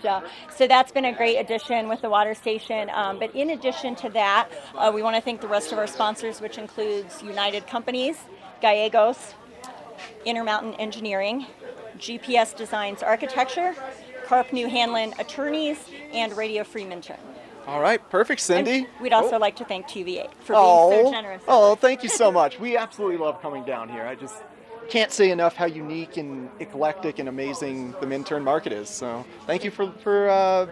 so that's been a great addition with the water station. But in addition to that, we want to thank the rest of our sponsors, which includes United Companies, Gallegos, Intermountain Engineering, GPS Designs Architecture, Carp New Hanlon Attorneys, and Radio Free Minturn. All right, perfect, Cindy. And we'd also like to thank TV8 for being so generous. Oh, thank you so much. We absolutely love coming down here. I just can't say enough how unique and eclectic and amazing the Minturn Market is. So thank you for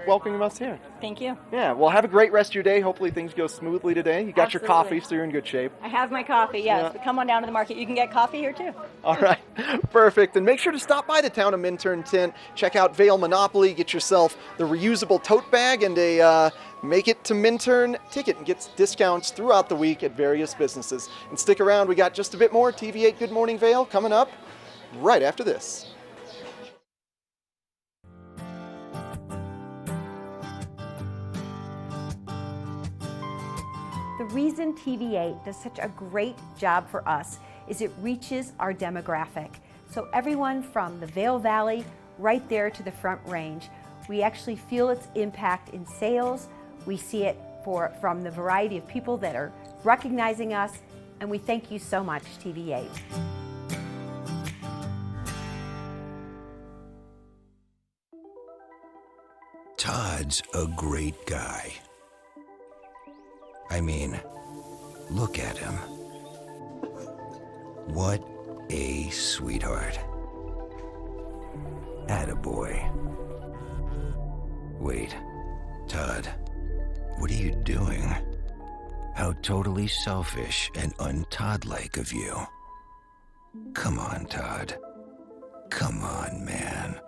welcoming us here. Thank you. Yeah, well, have a great rest of your day. Hopefully things go smoothly today. You got your coffee, so you're in good shape. I have my coffee, yes. But come on down to the market. You can get coffee here too. All right, perfect. And make sure to stop by the town of Minturn tent. Check out Vail Monopoly. Get yourself the reusable tote bag and a Make It to Minturn ticket, and get discounts throughout the week at various businesses. And stick around, we got just a bit more TV8 Good Morning Vail coming up right after this. The reason TV8 does such a great job for us is it reaches our demographic. So everyone from the Vail Valley right there to the Front Range, we actually feel its impact in sales. We see it from the variety of people that are recognizing us, and we thank you so much, TV8. Todd's a great guy. I mean, look at him. What a sweetheart. Attaboy. Wait, Todd, what are you doing? How totally selfish and un-Todd-like of you. Come on, Todd. Come on, man.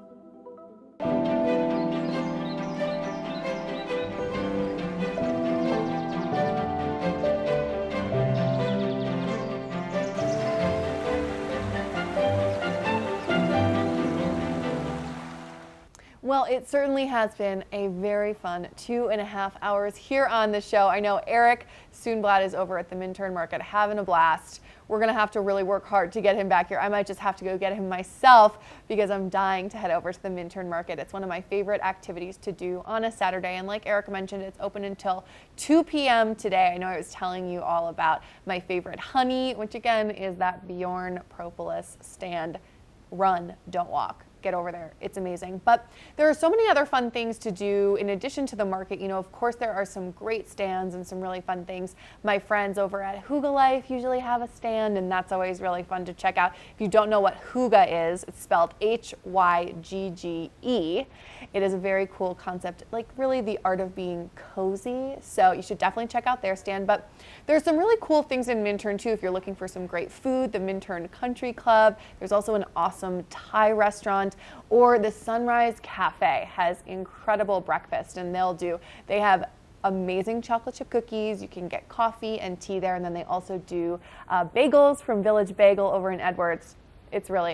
Well, it certainly has been a very fun 2.5 hours here on the show. I know Eric Soonblad is over at the Minturn Market having a blast. We're going to have to really work hard to get him back here. I might just have to go get him myself because I'm dying to head over to the Minturn Market. It's one of my favorite activities to do on a Saturday. And like Eric mentioned, it's open until 2 p.m. today. I know I was telling you all about my favorite honey, which again is that Bjorn Propolis stand. Run, don't walk. Get over there. It's amazing. But there are so many other fun things to do in addition to the market. You know, of course, there are some great stands and some really fun things. My friends over at Hygge Life usually have a stand, and that's always really fun to check out. If you don't know what Hygge is, it's spelled Hygge. It is a very cool concept, like really the art of being cozy. So you should definitely check out their stand. But there's some really cool things in Minturn too. If you're looking for some great food, the Minturn Country Club. There's also an awesome Thai restaurant, or the Sunrise Cafe has incredible breakfast, and they have amazing chocolate chip cookies. You can get coffee and tea there, and then they also do bagels from Village Bagel over in Edwards. It's really